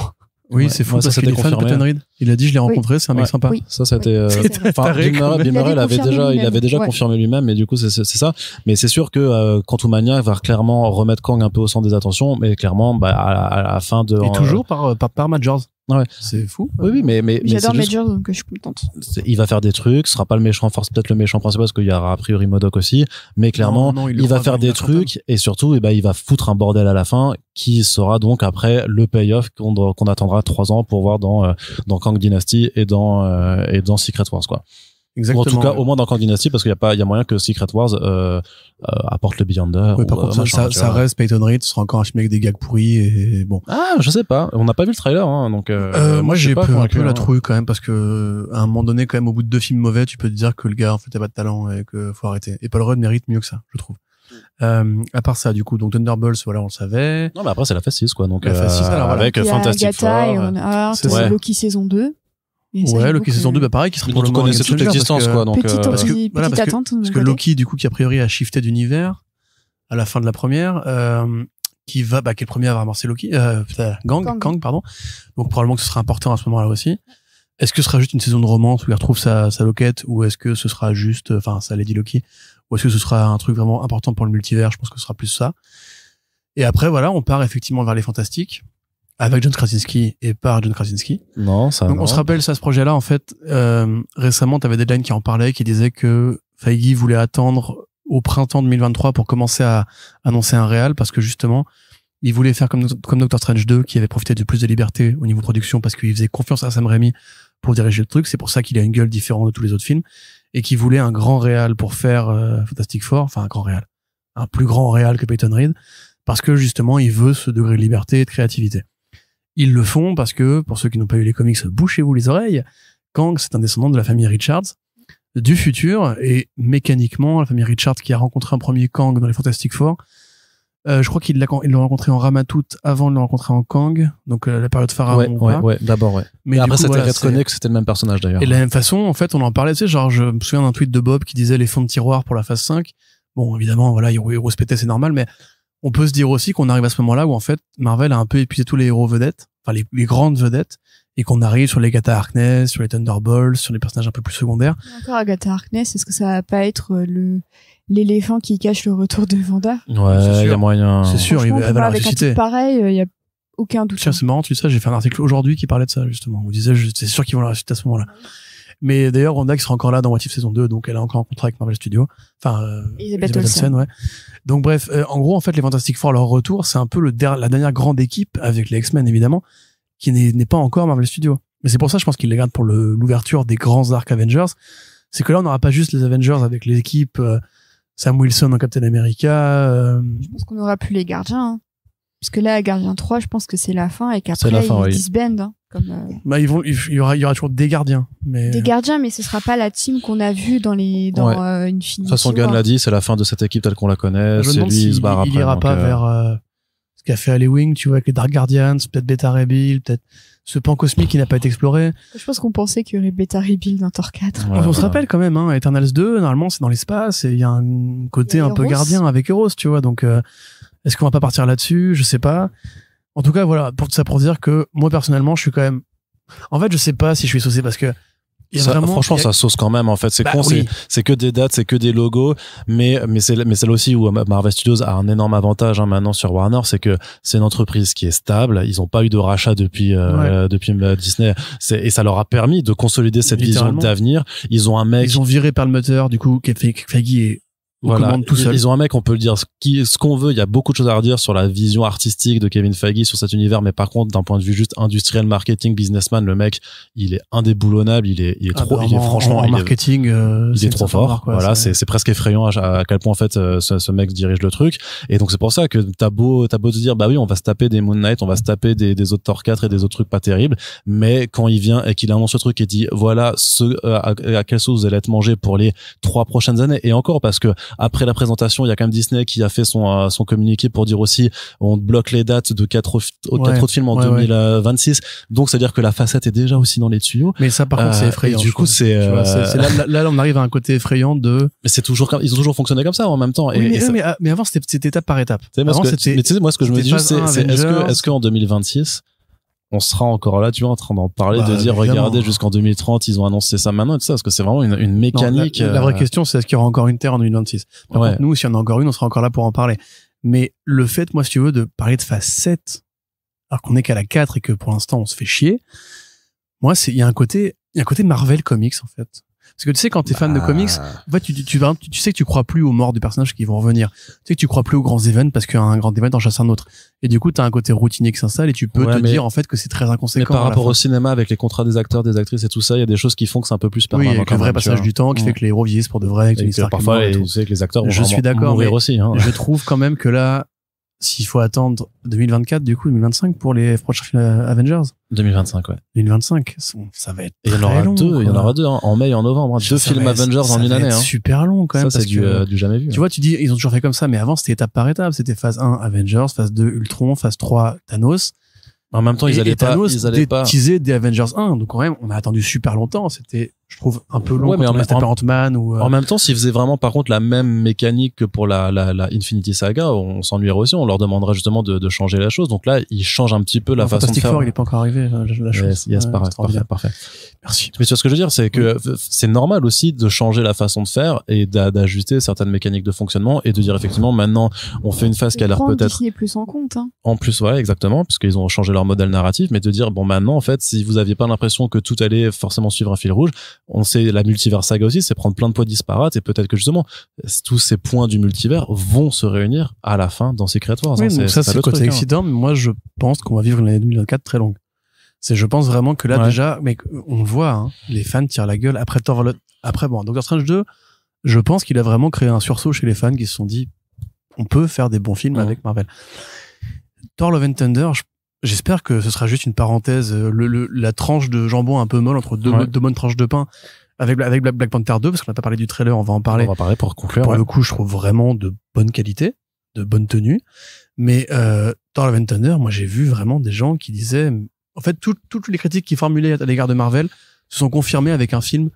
Oui, Ouais. c'est fou Ouais, ça, parce qu'il c'était est fan de confirmé. Peyton Reed. Il a dit, je l'ai Oui. rencontré, c'est un mec Ouais. sympa. Oui. Ça, c'était, C'est enfin, taré, Bill quoi. Murray, Il avait il avait confirmé déjà, lui-même. Ouais. confirmé lui-même, mais du coup, c'est ça. Mais c'est sûr que, Quantumania va clairement remettre Kang un peu au centre des attentions, mais clairement, bah, à la fin de... Et toujours par Majors. Ouais. C'est fou. Oui, mais J'adore c'est juste- Major, donc je suis contente. il va faire des trucs, ce sera pas le méchant, peut-être le méchant principal, parce qu'il y aura a priori Modok aussi, mais clairement, Non, il va faire des trucs, et surtout, il va foutre un bordel à la fin, qui sera donc après le payoff qu'on attendra 3 ans pour voir dans Kang Dynasty et dans Secret Wars, quoi. Exactement. Ou en tout cas, au moins dans Kang Dynasty, parce qu'il y a moyen que Secret Wars, apporte le Beyonder. Oui, par ou, contre, machin, tu ça vois. reste Peyton Reed, ce sera encore un film avec des gags pourris et bon. Ah, je sais pas. On n'a pas vu le trailer, hein, donc, Moi, je suis j'ai pas un convaincu, peu la hein. trouille quand même parce que à un moment donné, quand même, au bout de 2 films mauvais, tu peux te dire que le gars, en fait, a pas de talent et que faut arrêter. Et Paul Rudd mérite mieux que ça, je trouve. À part ça, du coup, donc Thunderbolts, voilà, on le savait. Non, mais après, c'est la phase 6, quoi. Donc, La phase 6, alors voilà. avec Il y a Fantastic Agatha et Four. on a c'est ça. Loki saison 2. Et ça, Ouais, j'avoue Loki que- saison 2, bah pareil, qui sera dont on probablement connaissait un toute game changer l'existence, parce que- quoi. Donc, Petite, parce que- voilà, petite attente. de mon Parce que côté. Loki, du coup, qui a priori a shifté d'univers à la fin de la première, qui est le premier à avoir amorcé Loki, Kang, pardon. Donc probablement que ce sera important à ce moment-là aussi. Est-ce que ce sera juste une saison de romance où il retrouve sa loquette, ou est-ce que ce sera juste, enfin, ça Lady Loki, ou est-ce que ce sera un truc vraiment important pour le multivers? Je pense que ce sera plus ça. Et après, voilà, on part effectivement vers les Fantastiques avec John Krasinski et par John Krasinski. Non, ça. Donc non. on se rappelle ça, ce projet-là, en fait, récemment, t'avais Deadline qui en parlait, qui disait que Feige voulait attendre au printemps 2023 pour commencer à annoncer un réal, parce que justement, il voulait faire comme Doctor Strange 2, qui avait profité de plus de liberté au niveau production, parce qu'il faisait confiance à Sam Raimi pour diriger le truc. C'est pour ça qu'il a une gueule différente de tous les autres films, et qu'il voulait un grand réal pour faire Fantastic Four, enfin un grand réal, un plus grand réal que Peyton Reed, parce que justement, il veut ce degré de liberté et de créativité. Ils le font parce que, pour ceux qui n'ont pas eu les comics, bouchez-vous les oreilles, Kang, c'est un descendant de la famille Richards, du futur, et mécaniquement, la famille Richards qui a rencontré un premier Kang dans les Fantastic Four, Je crois qu'ils l'ont rencontré en Ramatout avant de le rencontrer en Kang, donc la période pharaon. Ouais, d'abord, ouais. Mais après, c'était retconnu que c'était le même personnage, d'ailleurs. Et de la même façon, en fait, on en parlait, tu sais, genre, je me souviens d'un tweet de Bob qui disait les fonds de tiroir pour la phase 5. Bon, évidemment, voilà, Heroes PT, c'est normal, mais on peut se dire aussi qu'on arrive à ce moment-là où, en fait, Marvel a un peu épuisé tous les héros vedettes, enfin, les grandes vedettes, et qu'on arrive sur les Agatha Harkness, sur les Thunderbolts, sur les personnages un peu plus secondaires. Encore Agatha Harkness, est-ce que ça va pas être l'éléphant qui cache le retour de Vanda? Ouais, il y a moyen. C'est sûr, il va la avec ressusciter. un titre pareil, il y a aucun doute. Tiens, c'est marrant, tu sais ça, j'ai fait un article aujourd'hui qui parlait de ça, justement. On disait, c'est sûr qu'ils vont la ressusciter à ce moment-là. Mais d'ailleurs, Wanda qui sera encore là dans What If saison 2, donc elle a encore un contrat avec Marvel Studios. Enfin, Elizabeth Olsen, ouais. Donc bref, en gros, en fait, les Fantastic Four, leur retour, c'est un peu la dernière grande équipe, avec les X-Men, évidemment, qui n'est pas encore Marvel Studios. Mais c'est pour ça, je pense qu'ils les gardent pour l'ouverture des grands arcs Avengers. C'est que là, on n'aura pas juste les Avengers avec l'équipe Sam Wilson en Captain America. Je pense qu'on n'aura plus les gardiens. Hein. Parce que là, Gardien 3, je pense que c'est la fin et qu'après, ils disbandent. Hein, comme, Bah, il y aura toujours des gardiens. Mais... Des gardiens, mais ce sera pas la team qu'on a vue dans Infinity. De toute façon, Gunn l'a dit, c'est la fin de cette équipe telle qu'on la connaît. Je me demande s'il ira pas vers ce qu'a fait Halloween, tu vois, avec les Dark Guardians, peut-être Beta Ray Bill, peut-être ce pan cosmique qui n'a pas été exploré. Je pense qu'on pensait qu'il y aurait Beta Ray Bill dans Thor 4. Ouais, on se rappelle quand même, hein, Eternals 2, normalement, c'est dans l'espace et il y a un côté un peu gardien avec Eros, tu vois, donc est-ce qu'on va pas partir là-dessus? Je sais pas. En tout cas, voilà, pour dire que moi, personnellement, je suis quand même... En fait, je sais pas si je suis saucé parce que franchement, ça sauce quand même, en fait. C'est con, oui. c'est que des dates, c'est que des logos, mais c'est là aussi où Marvel Studios a un énorme avantage, hein, maintenant sur Warner, c'est que c'est une entreprise qui est stable. Ils ont pas eu de rachat depuis Disney. Et ça leur a permis de consolider cette vision d'avenir. Ils ont un mec. Ils ont viré Perlmutter, du coup, Feige est voilà, tout seul. Ils ont un mec, on peut le dire ce qu'on veut. Il y a beaucoup de choses à redire sur la vision artistique de Kevin Feige sur cet univers, mais par contre, d'un point de vue juste industriel, marketing, businessman, le mec, il est indéboulonnable. Il est trop, il est franchement, en marketing, il est trop fort. Quoi, voilà, c'est presque effrayant à quel point en fait ce mec dirige le truc. Et donc c'est pour ça que t'as beau te dire, bah oui, on va se taper des Moon Knight, on va se taper des autres Thor 4 et des autres trucs pas terribles, mais quand il vient et qu'il annonce ce truc et dit, voilà, à quelle sauce vous allez être mangé pour les 3 prochaines années, et encore parce que après la présentation, il y a quand même Disney qui a fait son communiqué pour dire aussi on bloque les dates de 4 autres films en 2026. Donc c'est à dire que la facette est déjà aussi dans les tuyaux. Mais ça par contre c'est effrayant. Du coup c'est là on arrive à un côté effrayant de. Mais c'est toujours ils ont toujours fonctionné comme ça en même temps. Oui, mais avant c'était étape par étape. Moi ce que je me dis c'est est-ce que en 2026 on sera encore là, tu vois, en train d'en parler, de dire, regardez, jusqu'en 2030, ils ont annoncé ça maintenant et tout ça, parce que c'est vraiment une mécanique. Non, la vraie question, c'est est-ce qu'il y aura encore une Terre en 2026? Par contre, nous, s'il y en a encore une, on sera encore là pour en parler. Mais le fait, moi, si tu veux, de parler de phase 7, alors qu'on est qu'à la 4 et que pour l'instant, on se fait chier, moi, il y a un côté Marvel Comics, en fait. Parce que tu sais, quand t'es fan de comics, en fait, tu sais que tu crois plus aux morts des personnages qui vont revenir. Tu sais que tu crois plus aux grands events parce qu'un grand event en chasse un autre. Et du coup, t'as un côté routinier qui s'installe et tu peux dire, en fait, que c'est très inconséquent. Mais par rapport au cinéma, avec les contrats des acteurs, des actrices et tout ça, il y a des choses qui font que c'est un peu plus permanent. Oui, avec le vrai passage du temps qui fait que les héros vieillissent pour de vrai. Et que parfois, tu sais que les acteurs vont mourir aussi, hein. Je trouve quand même que là, s'il faut attendre 2024, du coup, 2025 pour les prochains films Avengers. 2025, ouais. 2025, ça va être et il y en aura deux, hein, en mai et en novembre, hein. 2 films Avengers en une année, hein. Super long, quand même. Ça, c'est du jamais vu. Tu vois, tu dis, ils ont toujours fait comme ça, mais avant, c'était étape par étape. C'était phase 1, Avengers, phase 2, Ultron, phase 3, Thanos. En même temps, ils allaient pas teaser des Avengers 1. Donc, quand même, on a attendu super longtemps. C'était, je trouve, un peu long. Ouais, mais Ant-Man ou en même temps, s'ils faisaient vraiment, par contre, la même mécanique que pour la Infinity Saga, on s'ennuierait aussi. On leur demanderait justement de changer la chose. Donc là, ils changent un petit peu la façon de faire. Fantastic Four, il est pas encore arrivé, la chose. Yes, parfait. Merci. Mais tu vois ce que je veux dire, c'est que c'est normal aussi de changer la façon de faire et d'ajuster certaines mécaniques de fonctionnement et de dire effectivement, maintenant, on fait une phase qui a l'air peut-être. Disney plus en compte, hein. En plus, ouais, exactement, puisqu'ils ont changé leur modèle narratif, mais de dire, bon, maintenant, en fait, si vous aviez pas l'impression que tout allait forcément suivre un fil rouge, on sait, la multivers saga aussi, c'est prendre plein de points disparates et peut-être que justement, tous ces points du multivers vont se réunir à la fin dans Secret Wars. Oui, donc ça, c'est le côté excitant, mais moi, je pense qu'on va vivre une année 2024 très longue. Je pense vraiment que là, déjà, mais on le voit, hein, les fans tirent la gueule après Doctor Strange 2, je pense qu'il a vraiment créé un sursaut chez les fans qui se sont dit, on peut faire des bons films avec Marvel. Thor Love and Thunder, j'espère que ce sera juste une parenthèse, la tranche de jambon un peu molle entre deux bonnes tranches de pain avec Black Panther 2, parce qu'on n'a pas parlé du trailer, on va en parler. On va parler pour conclure. Pour le coup, je trouve vraiment de bonne qualité. bonne tenue. Mais Thor Love and Thunder, moi j'ai vu vraiment des gens qui disaient, en fait, toutes les critiques qu'ils formulaient à l'égard de Marvel se sont confirmées avec un film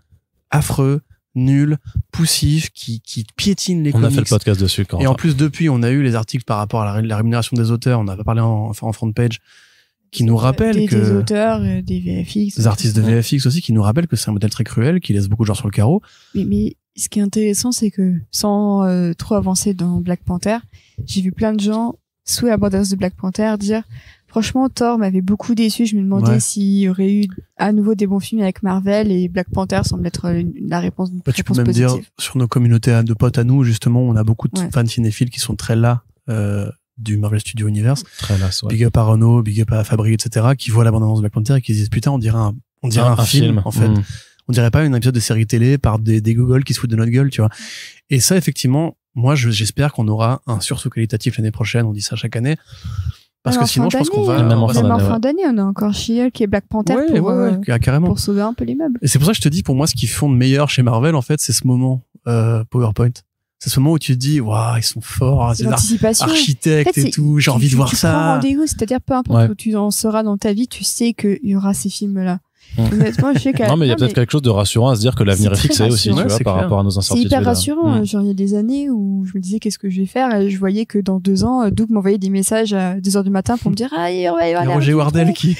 affreux, nul, poussif, qui piétine les comics. On a fait le podcast dessus quand. Et en plus, depuis, on a eu les articles par rapport à la rémunération des auteurs. On a parlé en front page, qui nous rappellent que des auteurs, des VFX, des artistes de VFX aussi, qui nous rappellent que c'est un modèle très cruel, qui laisse beaucoup de gens sur le carreau. Mais ce qui est intéressant, c'est que sans trop avancer dans Black Panther, j'ai vu plein de gens sous la bande-annonce de Black Panther dire franchement Thor m'avait beaucoup déçu, je me demandais s'il y aurait eu à nouveau des bons films avec Marvel, et Black Panther semble être la réponse tu peux même positive. Dire sur nos communautés de potes à nous, justement, on a beaucoup de fans cinéphiles qui sont très là du Marvel Studio Universe. Très là, Big up à Renault, big up à Fabri, etc., qui voient la bande-annonce de Black Panther et qui se disent putain, on dirait un film en fait. On dirait pas un épisode de série télé par des gogoles qui se foutent de notre gueule, tu vois. Et ça, effectivement, moi j'espère qu'on aura un sursaut qualitatif l'année prochaine, on dit ça chaque année. Parce que sinon, je pense qu'on va... Même en fin d'année, on a encore She-Hulk et Black Panther pour sauver un peu les meubles. Et c'est pour ça que je te dis, pour moi, ce qu'ils font de meilleur chez Marvel, en fait, c'est ce moment PowerPoint. C'est ce moment où tu te dis, waouh, ils sont forts, c'est architectes et tout, j'ai envie de voir ça. Tu prends rendez-vous, c'est-à-dire peu importe où tu en seras dans ta vie, tu sais qu'il y aura ces films-là. Honnêtement, je sais non, mais il y a peut-être quelque chose de rassurant à se dire que l'avenir est fixé aussi, tu vois, par rapport à nos incertitudes. C'est hyper rassurant. Genre, il y a des années où je me disais qu'est-ce que je vais faire, et je voyais que dans 2 ans, Doug m'envoyait des messages à 2h du matin pour me dire, ah, il va y avoir Roger Wardell qui...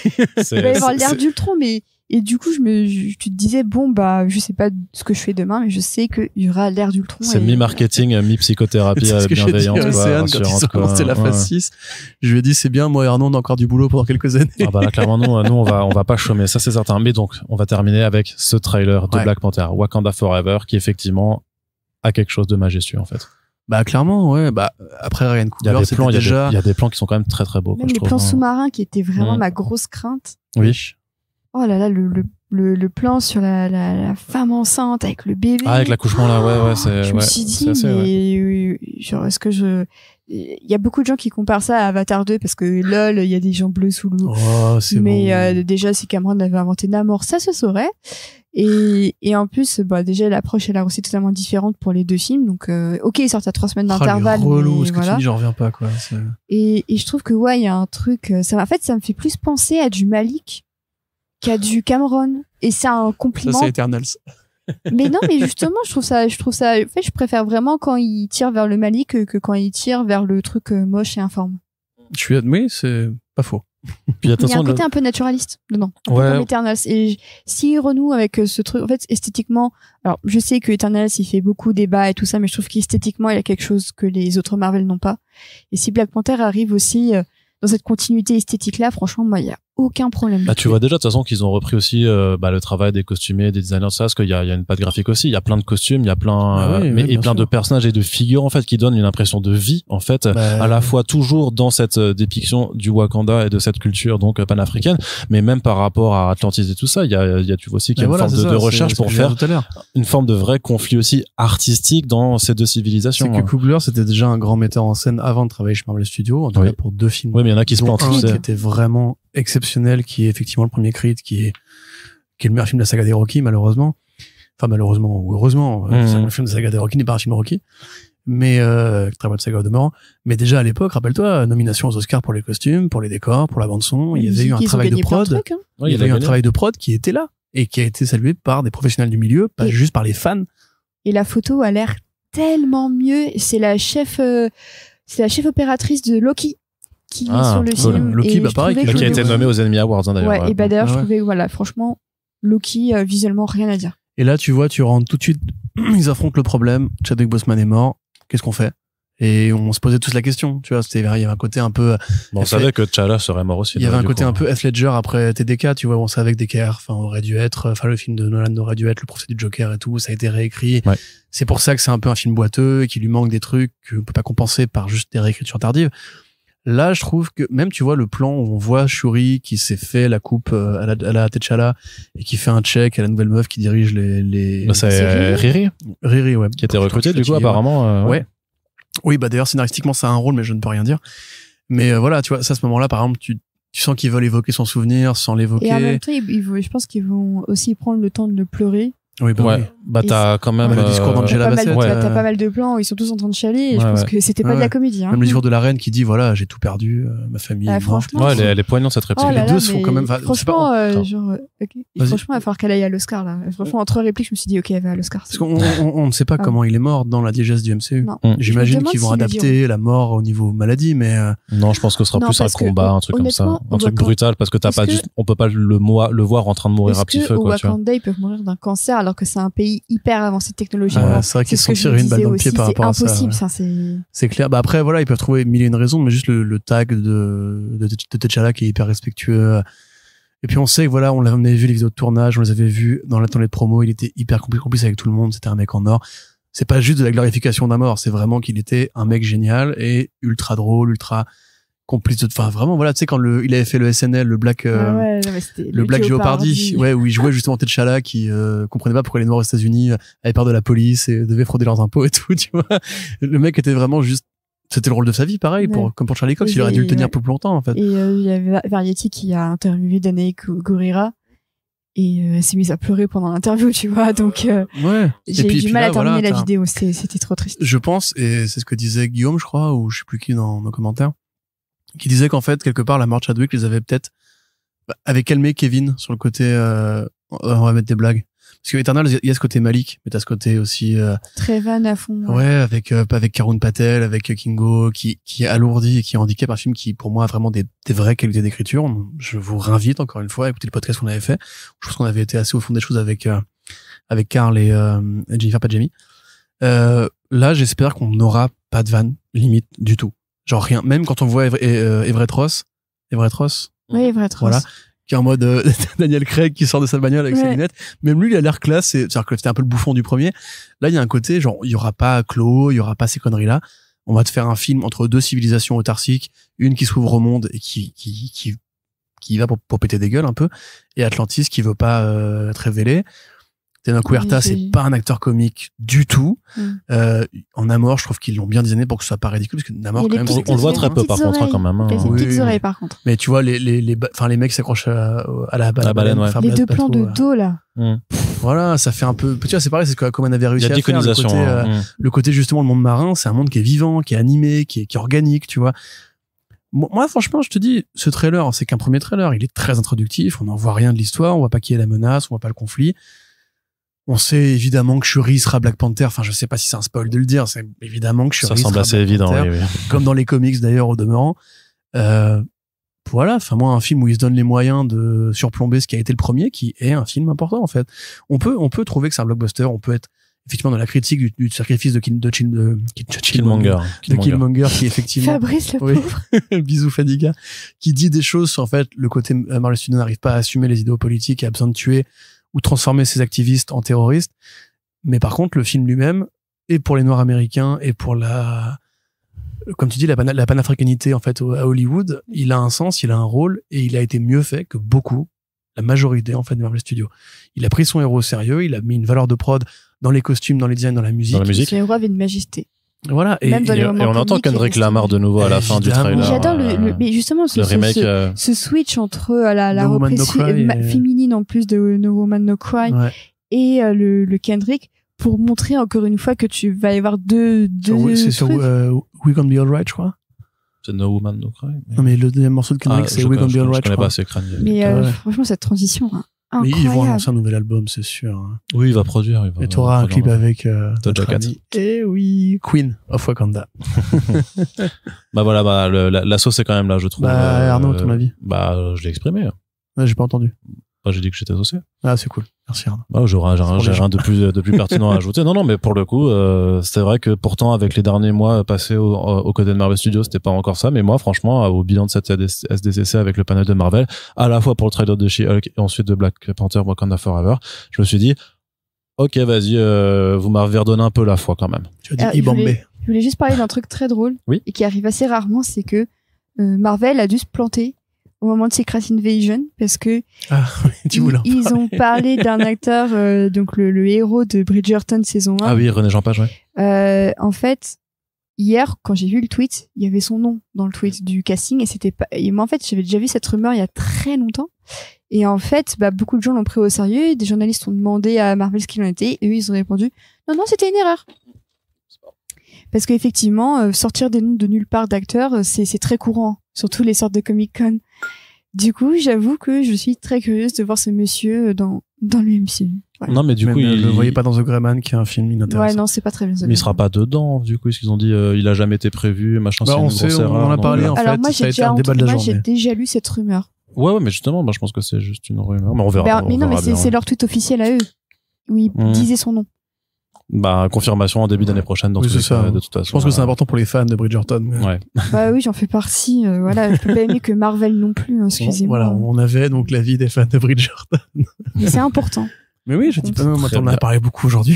il va y avoir l'ère d'Ultron, mais, et du coup, tu te disais, bon, bah, je sais pas ce que je fais demain, mais je sais qu'il y aura l'ère d'Ultron. C'est mi-marketing, mi-psychothérapie bienveillante. Quand ils ont lancé la phase 6, je lui ai dit, c'est bien, moi et Arnaud, on a encore du boulot pendant quelques années. Ah bah là, clairement, nous, on va pas chômer, ça c'est certain. Mais donc, on va terminer avec ce trailer de Black Panther, Wakanda Forever, qui effectivement a quelque chose de majestueux, en fait. Bah, clairement, ouais. Bah, après Ryan Coogler, c'était déjà... Il y a des plans qui sont quand même très très beaux. Même les plans sous-marins qui étaient vraiment ma grosse crainte. Oui. Oh là là, le plan sur la femme enceinte avec le bébé. Ah, avec l'accouchement là, ouais, c'est... Je me suis dit, genre, est-ce que il y a beaucoup de gens qui comparent ça à Avatar 2 parce que lol, il y a des gens bleus sous l'eau. Oh, c'est mais bon. déjà, si Cameron avait inventé Namor, ça se saurait. Et en plus, bah, déjà, l'approche est là aussi totalement différente pour les 2 films. Donc, ok, ils sortent à 3 semaines d'intervalle. Relou, ce que voilà. tu dis, j'en reviens pas, quoi. Et je trouve que, ouais, il y a un truc, en fait, ça me fait plus penser à du Malik qu'à du Cameron. Et c'est un compliment. Ça, c'est Eternals. Mais non, mais justement, je trouve ça, en fait, je préfère vraiment quand il tire vers le Malik que quand il tire vers le truc moche et informe. Oui, c'est pas faux. Puis, il y a un côté un peu naturaliste dedans, un peu comme Eternals. Et s'il renoue avec ce truc, en fait, esthétiquement, alors je sais que Eternals il fait beaucoup débat et tout ça, mais je trouve qu'esthétiquement il y a quelque chose que les autres Marvel n'ont pas. Et si Black Panther arrive aussi dans cette continuité esthétique là, franchement, moi il y a aucun problème. Bah, tu vois déjà de toute façon qu'ils ont repris aussi le travail des costumiers, des designers, ça, parce qu'il y a une patte graphique aussi. Il y a plein de costumes, il y a plein plein de personnages et de figures en fait qui donnent une impression de vie en fait, à la fois toujours dans cette dépiction du Wakanda et de cette culture donc panafricaine, mais même par rapport à Atlantis et tout ça, il y a tu vois aussi qu'il y a une forme de recherche pour faire une forme de vrai conflit aussi artistique dans ces 2 civilisations. C'est que Coogler c'était déjà un grand metteur en scène avant de travailler chez Marvel Studios, en tout cas pour 2 films. Oui, mais il y en a qui se plantent. Qui était vraiment exceptionnel, qui est effectivement le premier Creed, qui est le meilleur film de la saga des Rocky, malheureusement. Enfin, malheureusement ou heureusement, le film de la saga des Rocky n'est pas un film Rocky. Mais, très bonne saga au demeurant. Mais déjà, à l'époque, rappelle-toi, nomination aux Oscars pour les costumes, pour les décors, pour la bande-son. Il y avait eu un travail de prod. Il y avait eu un travail de prod qui était là. Et qui a été salué par des professionnels du milieu, pas juste par les fans. Et la photo a l'air tellement mieux. C'est la chef opératrice de Loki qui est sur le film. Loki, bah pareil, qui a été nommé aux Enemy Awards, d'ailleurs. Ouais, et bah d'ailleurs, je trouvais, voilà, franchement, Loki, visuellement, rien à dire. Et là, tu vois, tu rentres tout de suite, ils affrontent le problème, Chadwick Boseman est mort, qu'est-ce qu'on fait? Et on se posait tous la question, tu vois, il y avait un côté un peu... Bon, on savait que T'Challa serait mort aussi. Il y avait un côté un peu Heath Ledger après TDK, tu vois, on savait que DKR, aurait dû être, le film de Nolan aurait dû être le procès du Joker et tout, ça a été réécrit. Ouais. C'est pour ça que c'est un peu un film boiteux et qu'il lui manque des trucs qu'on peut pas compenser par juste des réécritures tardives. Là, je trouve que même, tu vois, le plan où on voit Shuri qui s'est fait la coupe à la T'Challa et qui fait un check à la nouvelle meuf qui dirige les... Bah, c'est Riri. Riri, ouais. Qui a été recrutée, du coup, apparemment. Ouais. Oui, bah d'ailleurs, scénaristiquement, ça a un rôle, mais je ne peux rien dire. Mais voilà, tu vois, ça, à ce moment-là, par exemple, tu sens qu'ils veulent évoquer son souvenir sans l'évoquer. Et en même temps, je pense qu'ils vont aussi prendre le temps de le pleurer. Oui, bah Ouais, oui. bah Et t'as quand même le discours T'as d'Angela pas, Bassett. t'as pas mal de plans où ils sont tous en train de chialer et je Ouais, pense ouais. que c'était pas de Ouais. la comédie. Hein. Même le discours de la reine qui dit voilà, j'ai tout perdu, ma famille est morte. Franchement, Ouais, elle est poignante cette réplique. Oh là les là, deux se font mais quand même- enfin, c'est franchement, pas- genre, ok. Et Vas-y. franchement, il va falloir qu'elle aille à l'Oscar là. Franchement, en 3 répliques, je me suis dit, ok, elle va à l'Oscar. Parce qu'on ne sait pas Ah. comment il est mort dans la diégèse du MCU. Non. J'imagine Je me demande qu'ils vont s'ils le adapter la mort au niveau maladie, mais Non, je pense que ce sera Non, plus un parce que, combat, un truc comme ça, honnêtement, un truc Wakanda- brutal parce que t'as est-ce pas que- juste, on peut pas le voir en train de mourir à petit feu, au quoi, tu vois. Wakanda, ils peuvent mourir d'un cancer alors que c'est un pays hyper avancé technologiquement. c'est vrai qu'ils se ce que sont je tirés une balle disais dans le pied aussi, par rapport à ça. C'est impossible, ouais. ça, c'est... C'est clair. Bah après, voilà, ils peuvent trouver mille et une raisons, mais juste le tag de T'Challa qui est hyper respectueux. Et puis on sait que voilà, on avait vu les vidéos de tournage, on les avait vus dans l'atelier de promo, il était hyper complice avec tout le monde, c'était un mec en or. C'est pas juste de la glorification d'un mort, c'est vraiment qu'il était un mec génial et ultra drôle, ultra complice. Enfin vraiment, voilà, tu sais quand il avait fait le SNL, le Black le Black Jeopardy, ouais, où il jouait justement T'Challa qui comprenait pas pourquoi les Noirs aux États-Unis avaient peur de la police et devaient frauder leurs impôts et tout, tu vois. Le mec était vraiment juste, c'était le rôle de sa vie, pareil, comme pour Charlie Cox, il aurait dû le tenir plus longtemps, en fait. Et il y avait Variety qui a interviewé Danai Gurira et elle s'est mise à pleurer pendant l'interview, tu vois, donc ouais. j'ai eu du mal à terminer la vidéo, c'était trop triste. Je pense, et c'est ce que disait Guillaume, je crois, ou je sais plus qui dans nos commentaires, qui disait qu'en fait, quelque part, la mort de Chadwick les avait peut-être, avait calmé Kevin sur le côté, on va mettre des blagues. Parce que Eternal, il y a ce côté Malik, mais t'as ce côté aussi très van à fond. Ouais, avec Karun Patel, avec Kingo, qui alourdit et qui handicape un film qui, pour moi, a vraiment des vraies qualités d'écriture. Je vous réinvite encore une fois à écouter le podcast qu'on avait fait. Je pense qu'on avait été assez au fond des choses avec Carl et Jennifer Padjemi. Là, j'espère qu'on n'aura pas de vanne limite du tout. Genre rien. Même quand on voit Everett Ross. Oui, Everett Ross. Voilà. Qui est en mode Daniel Craig qui sort de sa bagnole avec ses lunettes. Même lui, il a l'air classe. C'est-à-dire que c'était un peu le bouffon du premier. Là, il y a un côté, genre, il y aura pas Claw, il y aura pas ces conneries-là. On va te faire un film entre deux civilisations autarciques, une qui s'ouvre au monde et qui va pour péter des gueules un peu, et Atlantis qui veut pas être révélé. Tenoch Huerta, c'est pas un acteur comique du tout. En Namor, je trouve qu'ils l'ont bien designé pour que ce soit pas ridicule, parce que Namor, quand même, on le voit très peu, par contre, quand même. Il a ses petites oreilles, par contre. Mais tu vois, les mecs s'accrochent à la baleine. Ouais. Les deux plans de dos, là. Voilà, ça fait un peu, tu vois, c'est pareil, c'est ce que Coman avait réussi à faire. Le côté, justement, le monde marin, c'est un monde qui est vivant, qui est animé, qui est organique, tu vois. Moi, franchement, je te dis, ce trailer, c'est qu'un premier trailer, il est très introductif, on n'en voit rien de l'histoire, on voit pas qui est la menace, on voit pas le conflit. On sait évidemment que Shuri sera Black Panther. Enfin, je sais pas si c'est un spoil de le dire. C'est évidemment que Shuri sera Black Panther. Ça semble assez évident, oui. Comme dans les comics d'ailleurs au demeurant. Voilà. Enfin, moi, un film où il se donne les moyens de surplomber ce qui a été le premier, qui est un film important en fait. On peut trouver que c'est un blockbuster. On peut être effectivement dans la critique du sacrifice de Killmonger, qui effectivement. Fabrice le pauvre. Bisous Fadiga, qui dit des choses sur en fait le côté Marvel Studios n'arrive pas à assumer les idéaux politiques et a besoin de tuer ou transformer ces activistes en terroristes. Mais par contre, le film lui-même, et pour les Noirs américains, et pour comme tu dis, la panafricanité, en fait, à Hollywood, il a un sens, il a un rôle, et il a été mieux fait que la majorité, en fait, de Marvel Studios. Il a pris son héros au sérieux, il a mis une valeur de prod dans les costumes, dans les designs, dans la musique. Ce héros avait une majesté. Voilà. Et on entend Kendrick Lamar de nouveau à la fin du trailer. J'adore mais justement, ce switch entre la reprise féminine en plus de No Woman No Cry et le Kendrick pour montrer encore une fois que tu vas y avoir deux c'est sur We Gonna Be Alright, je crois. C'est No Woman No Cry. Non, mais le deuxième morceau de Kendrick, c'est We Gonna Be Alright. Je connais pas assez crâne. Mais franchement, cette transition, incroyable. Mais ils vont annoncer un nouvel album, c'est sûr. Oui, il va produire. Et tu auras un clip avec Doja Cat. Et oui, Queen of Wakanda. Bah voilà, la sauce est quand même là, je trouve. Arnaud, ton avis? Bah, je l'ai exprimé. Ouais, j'ai pas entendu. Bah, j'ai dit que j'étais saucé. Ah, c'est cool. Merci Arnaud. Bah, j'ai rien de plus pertinent à ajouter. Non, mais pour le coup, c'est vrai que pourtant, avec les derniers mois passés aux côtés de Marvel Studios, c'était pas encore ça. Mais moi, franchement, au bilan de cette SDCC avec le panel de Marvel, à la fois pour le trailer de She-Hulk et ensuite de Black Panther Wakanda Forever, je me suis dit, ok, vas-y, vous m'avez redonné un peu la foi quand même. Tu as dit Ibambé. Je voulais juste parler d'un truc très drôle et qui arrive assez rarement, c'est que Marvel a dû se planter au moment de Secret Invasion parce que ils ont parlé d'un acteur donc le héros de Bridgerton saison 1. Ah oui, René Jean Page, en fait, hier, quand j'ai vu le tweet, il y avait son nom dans le tweet du casting et c'était pas. Et moi, en fait, j'avais déjà vu cette rumeur il y a très longtemps. Et en fait, beaucoup de gens l'ont pris au sérieux. Des journalistes ont demandé à Marvel ce qu'il en était. Et eux, ils ont répondu non, c'était une erreur. Parce qu'effectivement, sortir des noms de nulle part d'acteurs, c'est très courant, surtout les sortes de Comic-Con. Du coup, j'avoue que je suis très curieuse de voir ce monsieur dans le MCU. Voilà. Non, mais du coup, ne le voyez pas dans The Grey Man, qui est un film inintéressant. Ouais, non, c'est pas très bien. Mais il sera pas dedans, du coup, est-ce qu'ils ont dit, il a jamais été prévu, machin, c'est une grosse erreur. On en a parlé, en Alors fait, moi, ça a été un débat de la journée. j'ai déjà lu cette rumeur. Ouais, mais justement, je pense que c'est juste une rumeur, mais on verra. Mais non, mais c'est leur tweet officiel à eux, où ils disaient son nom. Confirmation en début d'année prochaine, donc c'est ça. De toute façon. Je pense que c'est important pour les fans de Bridgerton. Mais... Ouais. Oui, j'en fais partie. Voilà, je peux pas aimer que Marvel non plus. Excusez-moi. Voilà, on avait donc l'avis des fans de Bridgerton. Mais c'est important. Mais oui, je dis pas, on en a parlé beaucoup aujourd'hui.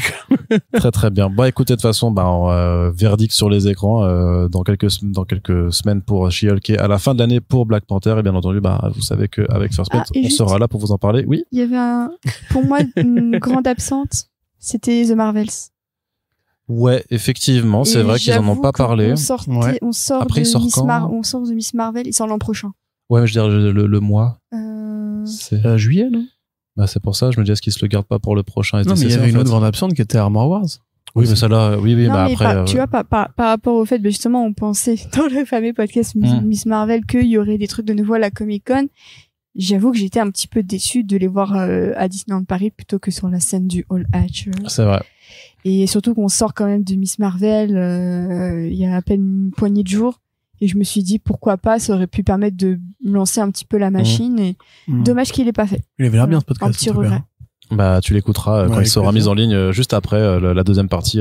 Très très bien. Bon, écoutez, de toute façon, verdict sur les écrans dans quelques semaines pour She-Hulk et à la fin de l'année pour Black Panther. Et bien entendu, vous savez qu'avec First Print, on sera là pour vous en parler. Oui. Il y avait pour moi une grande absente. C'était The Marvels. Ouais, effectivement, c'est vrai qu'ils en ont pas parlé. On sort Après, on sort de Miss Marvel, il sort l'an prochain. Ouais, mais je veux dire le mois. C'est juillet, non? C'est pour ça, je me dis, est-ce qu'ils se le gardent pas pour le prochain? Non, mais il y avait une autre grande absente qui était Armor Wars. Oui, mais celle-là, oui, non, mais après. Tu vois, par rapport au fait, justement, on pensait dans le fameux podcast Miss Marvel qu'il y aurait des trucs de nouveau à la Comic-Con. J'avoue que j'étais un petit peu déçue de les voir à Disneyland Paris plutôt que sur la scène du Hall H. C'est vrai. Et surtout qu'on sort quand même de Miss Marvel il y a à peine une poignée de jours. Et je me suis dit, pourquoi pas, ça aurait pu permettre de lancer un petit peu la machine. Et dommage qu'il l'ait pas fait. Il avait l'air bien ce podcast. Un petit regret. Tu l'écouteras quand il sera mis en ligne juste après la deuxième partie,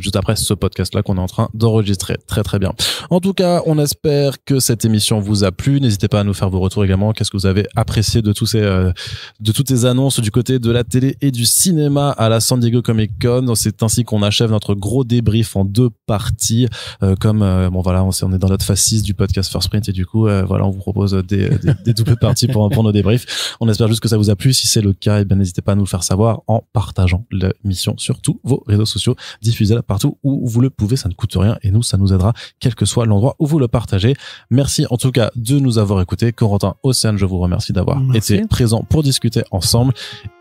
juste après ce podcast-là qu'on est en train d'enregistrer. Très très bien. En tout cas, on espère que cette émission vous a plu. N'hésitez pas à nous faire vos retours également. Qu'est-ce que vous avez apprécié de toutes ces annonces du côté de la télé et du cinéma à la San Diego Comic Con. C'est ainsi qu'on achève notre gros débrief en 2 parties. On est dans notre phase 6 du podcast First Print et du coup, on vous propose des doubles parties pour nos débriefs. On espère juste que ça vous a plu. Si c'est le cas, n'hésitez pas à nous faire savoir en partageant l'émission sur tous vos réseaux sociaux, diffusez-la partout où vous le pouvez, ça ne coûte rien et nous ça nous aidera quel que soit l'endroit où vous le partagez. Merci en tout cas de nous avoir écoutés. Corentin, Océane, je vous remercie d'avoir été présent pour discuter ensemble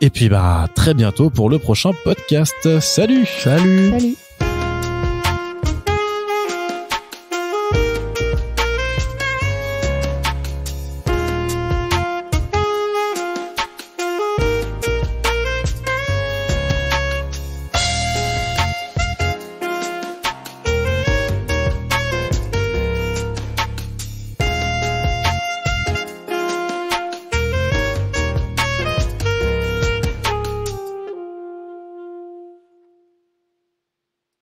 et puis très bientôt pour le prochain podcast. Salut.